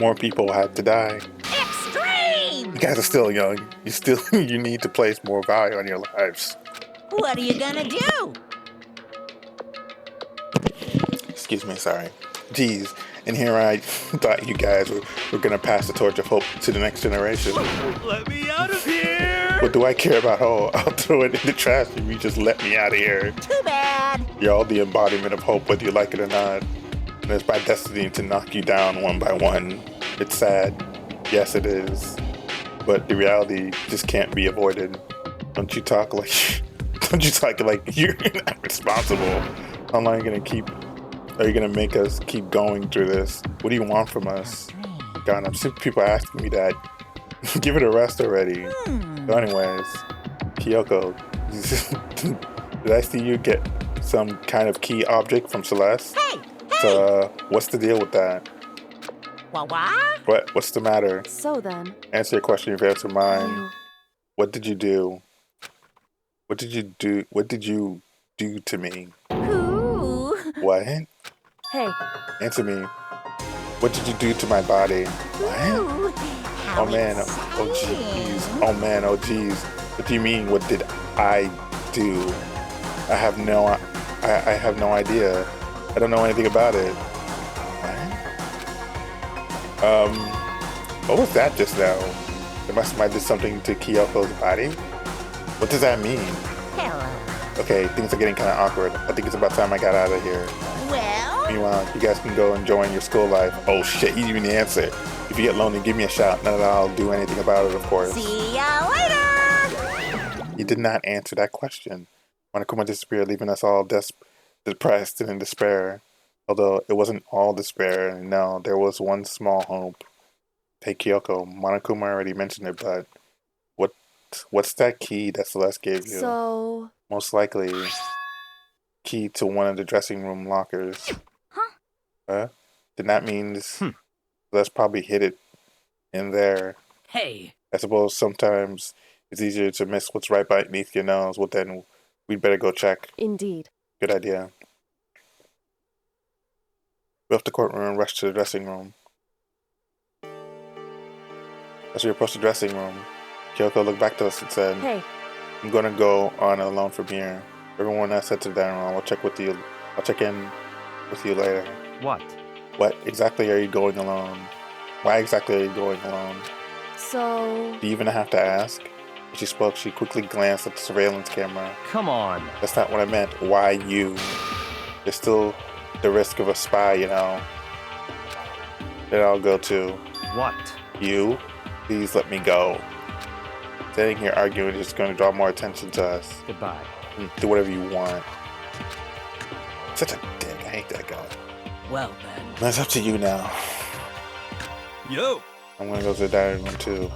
more people had to die. Extreme! You guys are still young. You need to place more value on your lives. What are you gonna do? Excuse me, sorry. Jeez, and here I thought you guys were gonna pass the torch of hope to the next generation. Let me out of here! What do I care about hope? I'll throw it in the trash if you just let me out of here. Too bad. You're all the embodiment of hope, whether you like it or not. And it's by destiny to knock you down one by one. It's sad. Yes, it is. But the reality just can't be avoided. Don't you talk like you're not responsible? How long are you gonna make us keep going through this? What do you want from us? God, I'm sick of people asking me that. Give it a rest already. So anyways, Kyoko, did I see you get some kind of key object from Celeste? Hey! So, what's the deal with that? What? What's the matter? So then... Answer your question, you've answered mine. What did you do? What did you do? What did you do to me? Ooh. What? Hey. Answer me. What did you do to my body? What? Ooh, oh man, oh jeez. Oh man, oh jeez. What do you mean, what did I do? I have no idea. I don't know anything about it. What was that just now? I did something to Kyoko's body? What does that mean? Hello. Okay, things are getting kind of awkward. I think it's about time I got out of here. Well? Meanwhile, you guys can go and join your school life. Oh shit, you didn't even answer. If you get lonely, give me a shout. None of that I'll do anything about it, of course. See ya later! You did not answer that question. Monokuma disappeared, leaving us all depressed and in despair. Although it wasn't all despair, no, there was one small hope. Hey Kyoko, Monokuma already mentioned it, but what's that key that Celeste gave you? So... Most likely, key to one of the dressing room lockers. Huh? Then that means Celeste probably hid it in there. Hey, I suppose sometimes it's easier to miss what's right beneath your nose. Well, then we'd better go check. Indeed. Good idea. We left the courtroom and rushed to the dressing room. As we approached the dressing room, Kyoko looked back to us and said, Hey. I'm gonna go on alone from here. Everyone else head to the dining room. I'll check in with you later. What? What exactly are you going alone? Why exactly are you going alone? So... Do you even have to ask? As she spoke, she quickly glanced at the surveillance camera. Come on. That's not what I meant. Why you? There's still the risk of a spy, you know. Then I'll go to... What? You? Please let me go. Standing here arguing is just going to draw more attention to us. Goodbye. Do whatever you want. Such a dick. I hate that guy. Well then. That's up to you now. Yo! I'm gonna go to the dining room too.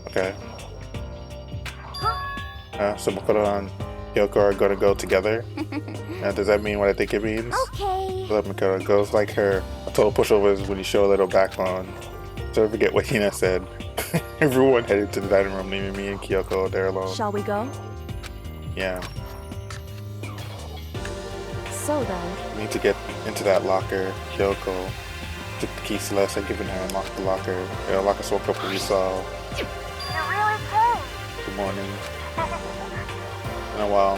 Okay. So Makoto and Kyoko are gonna go together. Does that mean what I think it means? Okay. So Makoto goes like her. A total pushover is when you show a little backbone. So I forget what Hina said. Everyone headed to the dining room, leaving me and Kyoko there alone. Shall we go? Yeah. So then... We need to get into that locker. Kyoko took the key Celeste had given her and locked the locker. The locker woke up when we saw. You really came. Good morning. Been a while,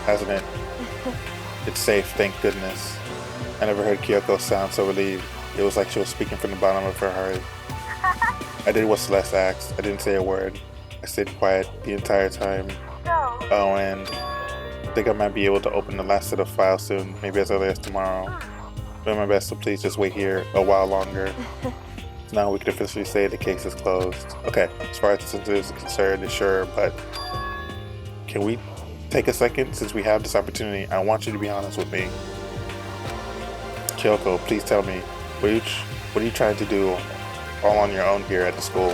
hasn't it? It's safe, thank goodness. I never heard Kyoko sound so relieved. It was like she was speaking from the bottom of her heart. I did what Celeste asked. I didn't say a word. I stayed quiet the entire time. Oh, and I think I might be able to open the last set of files soon, maybe as early as tomorrow. Doing my best, so please just wait here a while longer. So now we can officially say the case is closed. Okay, as far as this is concerned, sure, but can we take a second since we have this opportunity? I want you to be honest with me. Kyoko, please tell me, what are you trying to do all on your own here at the school?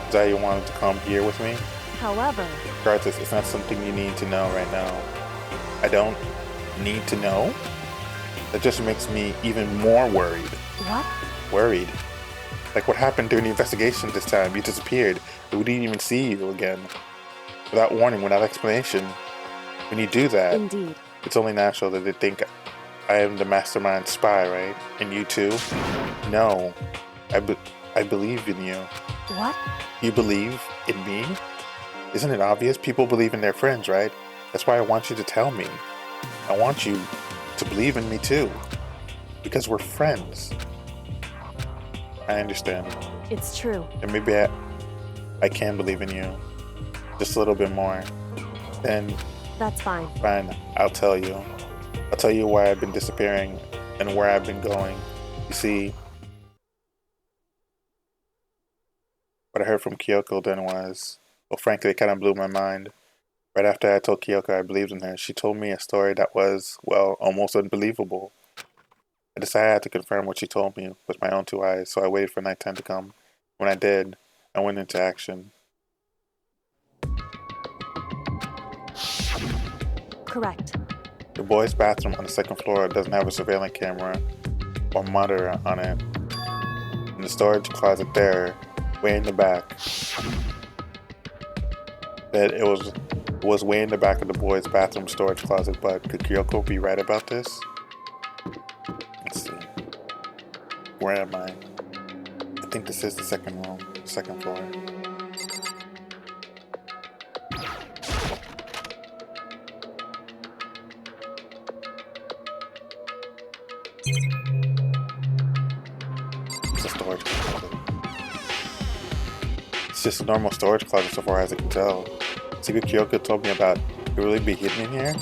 Is that you wanted to come here with me? However... Regardless, it's not something you need to know right now. I don't need to know? That just makes me even more worried. What? Worried. Like what happened during the investigation this time? You disappeared. We didn't even see you again. Without warning, without explanation. When you do that, Indeed. It's only natural that they think I am the mastermind spy, right? And you too? No. I believe in you. What? You believe in me? Isn't it obvious? People believe in their friends, right? That's why I want you to tell me. I want you to believe in me too. Because we're friends. I understand. It's true. And maybe I can believe in you. Just a little bit more. Then... That's fine. Fine, I'll tell you. I'll tell you why I've been disappearing and where I've been going. You see, what I heard from Kyoko then was, well, frankly, it kind of blew my mind. Right after I told Kyoko I believed in her, she told me a story that was, well, almost unbelievable. I decided I had to confirm what she told me with my own two eyes, so I waited for nighttime to come. When I did, I went into action. Correct. The boys' bathroom on the second floor doesn't have a surveillance camera or monitor on it. In the storage closet there, way in the back, that it was way in the back of the boys' bathroom storage closet, but could Kyoko be right about this? Let's see. Where am I? I think this is the second room, second floor. It's a storage closet. It's just a normal storage closet so far as I can tell. See what Kyoko told me about it really be hidden in here?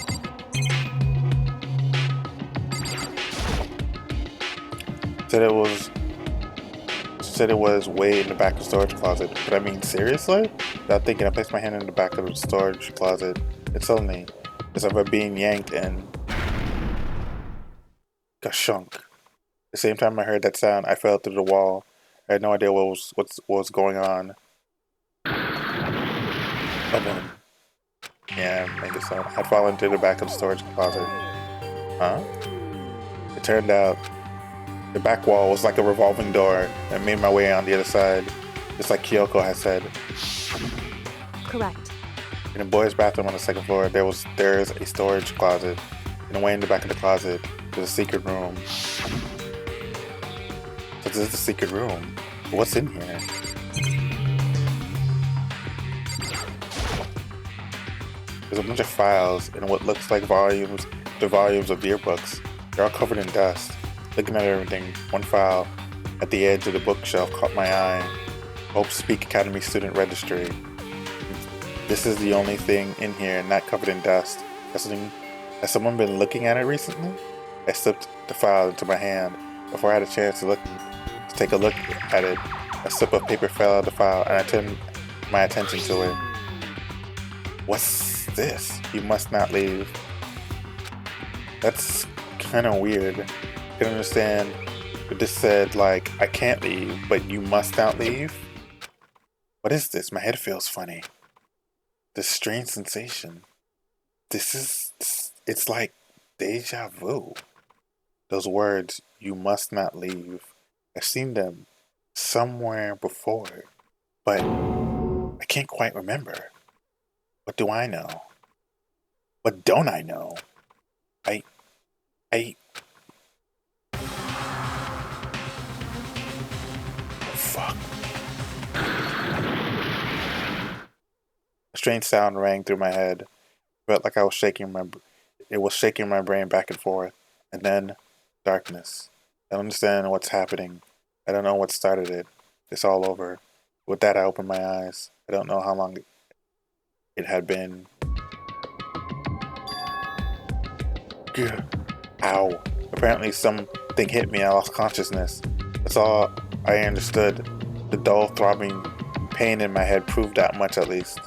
Said it was way in the back of the storage closet. But I mean, seriously? Without thinking, I placed my hand in the back of the storage closet. It's suddenly as if I'm being yanked and ka-shunk. The same time I heard that sound, I fell through the wall. I had no idea what was going on. Yeah, make it sound. I'd fallen through the back of the storage closet. Huh? It turned out the back wall was like a revolving door. I made my way on the other side. just like Kyoko has said. Correct. In the boys' bathroom on the second floor, there's a storage closet, and way in the back of the closet, there's a secret room. So this is the secret room. But what's in here? There's a bunch of files and what looks like volumes of yearbooks. They're all covered in dust. Looking at everything, one file at the edge of the bookshelf caught my eye. Hope Speak Academy Student Registry. This is the only thing in here not covered in dust. Has someone been looking at it recently? I slipped the file into my hand. Before I had a chance to take a look at it, a slip of paper fell out of the file and I turned my attention to it. What's this? You must not leave. That's kind of weird. I can understand if this said, like, I can't leave, but you must not leave. What is this? My head feels funny. This strange sensation. It's like deja vu. Those words, you must not leave. I've seen them somewhere before, but I can't quite remember. What do I know? What don't I know? Fuck. A strange sound rang through my head. Felt like it was shaking my brain back and forth. And then darkness. I don't understand what's happening. I don't know what started it. It's all over. With that, I opened my eyes. I don't know how long it had been. Ow. Apparently something hit me. I lost consciousness. That's all I understood. The dull, throbbing pain in my head proved that much at least.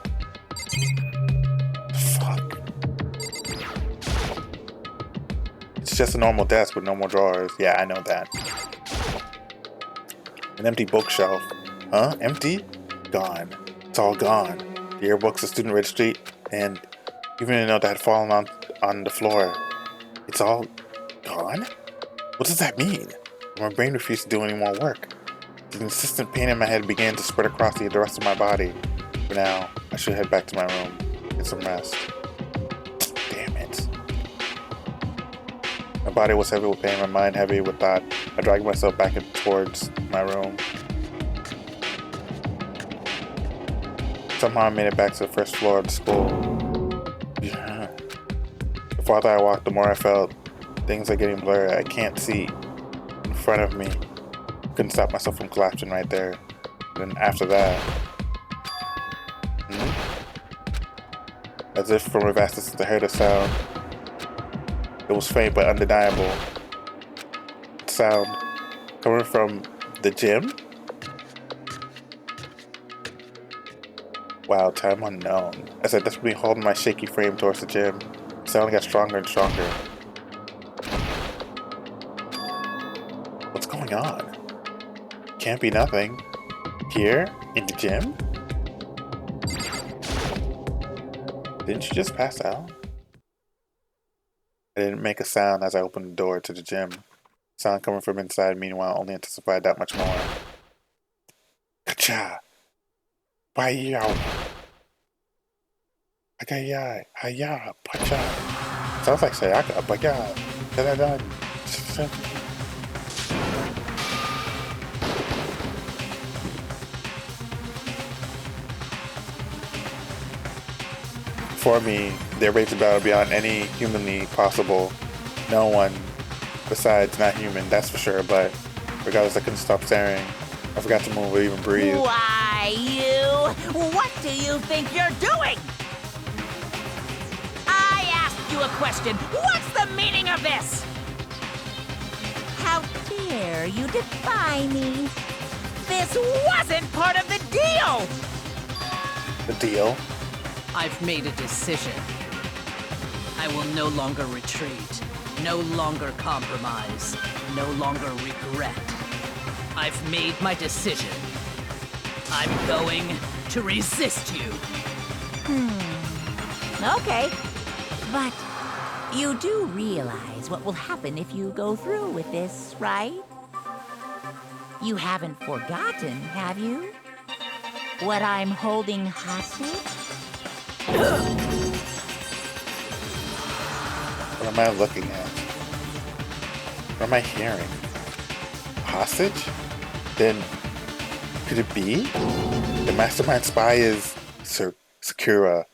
Fuck. It's just a normal desk with no more drawers. Yeah, I know that. An empty bookshelf. Huh? Empty? Gone. It's all gone. The yearbooks, the student registry, and even a note that had fallen on the floor. It's all gone? What does that mean? My brain refused to do any more work. The insistent pain in my head began to spread across the rest of my body. For now, I should head back to my room, get some rest. Damn it. My body was heavy with pain, my mind heavy with thought. I dragged myself back towards my room. Somehow I made it back to the first floor of the school. The farther I walked, the more I felt things are getting blurry. I can't see in front of me. Couldn't stop myself from collapsing right there. And then after that, as if from a vast distance I heard a sound. It was faint but undeniable. Sound coming from the gym? Wow, time unknown. As I desperately holding my shaky frame towards the gym, the sound got stronger and stronger. What's going on? Can't be nothing. Here? In the gym? Didn't you just pass out? I didn't make a sound as I opened the door to the gym. The sound coming from inside, meanwhile, only intensified that much more. Ka-cha! Bye-yow! Agaya! Haya! Pacha! Sounds like Sayaka, but yeah. Da-da-da. For me, they raged the battle beyond any humanly possible. No one besides not human, that's for sure, but regardless, I couldn't stop staring. I forgot to move or even breathe. Why, you? What do you think you're doing? I asked you a question. What's the meaning of this? How dare you defy me? This wasn't part of the deal! The deal? I've made a decision. I will no longer retreat, no longer compromise, no longer regret. I've made my decision. I'm going to resist you. Okay. But you do realize what will happen if you go through with this, right? You haven't forgotten, have you? what I'm holding hostage? What am I looking at? What am I hearing? Hostage? Then could it be? The mastermind spy is Sakura.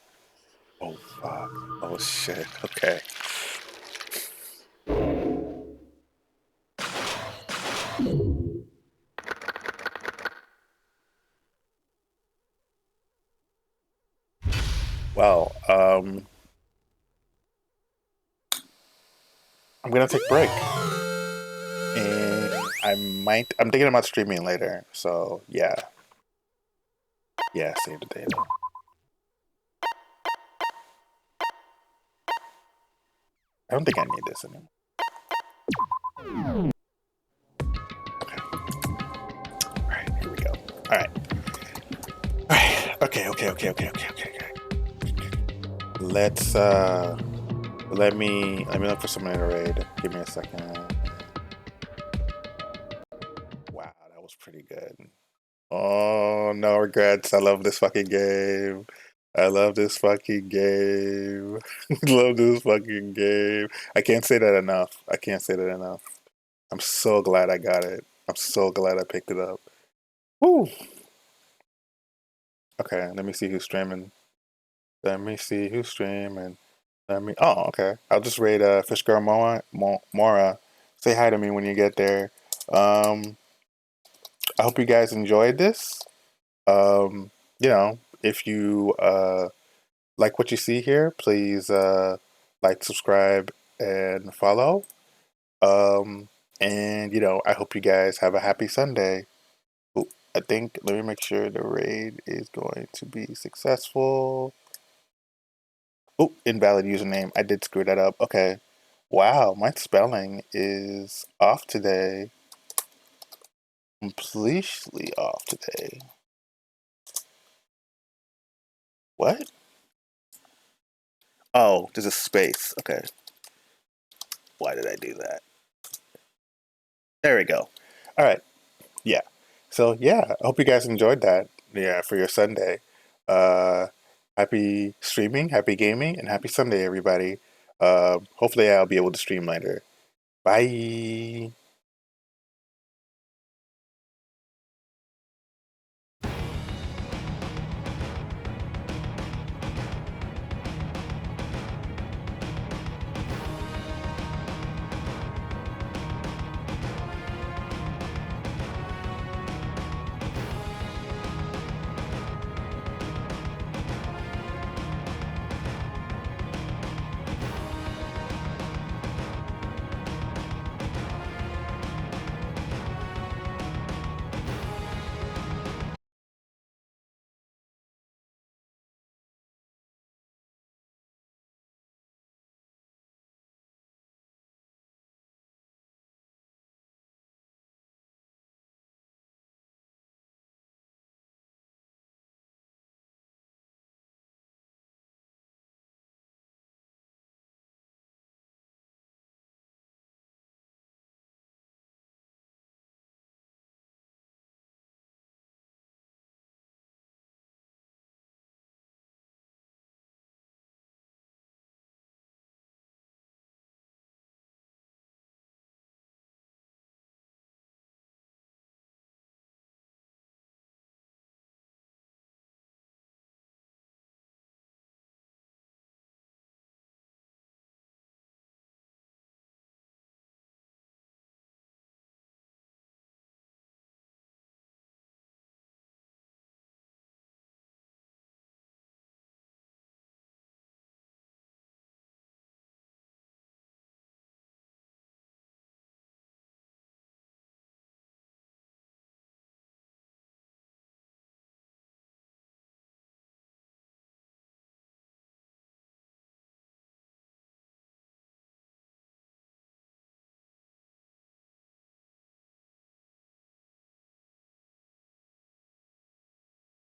Oh fuck. Oh shit. Okay. Well, I'm gonna take a break. And I'm thinking about streaming later, so yeah. Yeah, save the data. I don't think I need this anymore. Okay. Alright, here we go. Alright. Alright. Okay. Let's let me look for someone to raid. Give me a second. Wow, that was pretty good. Oh, no regrets. I love this fucking game. I love this fucking game. Love this fucking game. I can't say that enough. I can't say that enough. I'm so glad I got it. I'm so glad I picked it up. Woo! Okay, let me see who's streaming. Let me see who's streaming. Oh, okay. I'll just raid Fish Girl Mora. Say hi to me when you get there. I hope you guys enjoyed this. You know, if you like what you see here, please like, subscribe, and follow. And you know, I hope you guys have a happy Sunday. Ooh, I think, let me make sure the raid is going to be successful. Oh, invalid username. I did screw that up. Okay. Wow, my spelling is off today. Completely off today. What? Oh, there's a space. Okay. Why did I do that? There we go. All right. Yeah. So yeah, I hope you guys enjoyed that. Yeah, for your Sunday. Happy streaming, happy gaming, and happy Sunday, everybody. Hopefully I'll be able to stream later. Bye.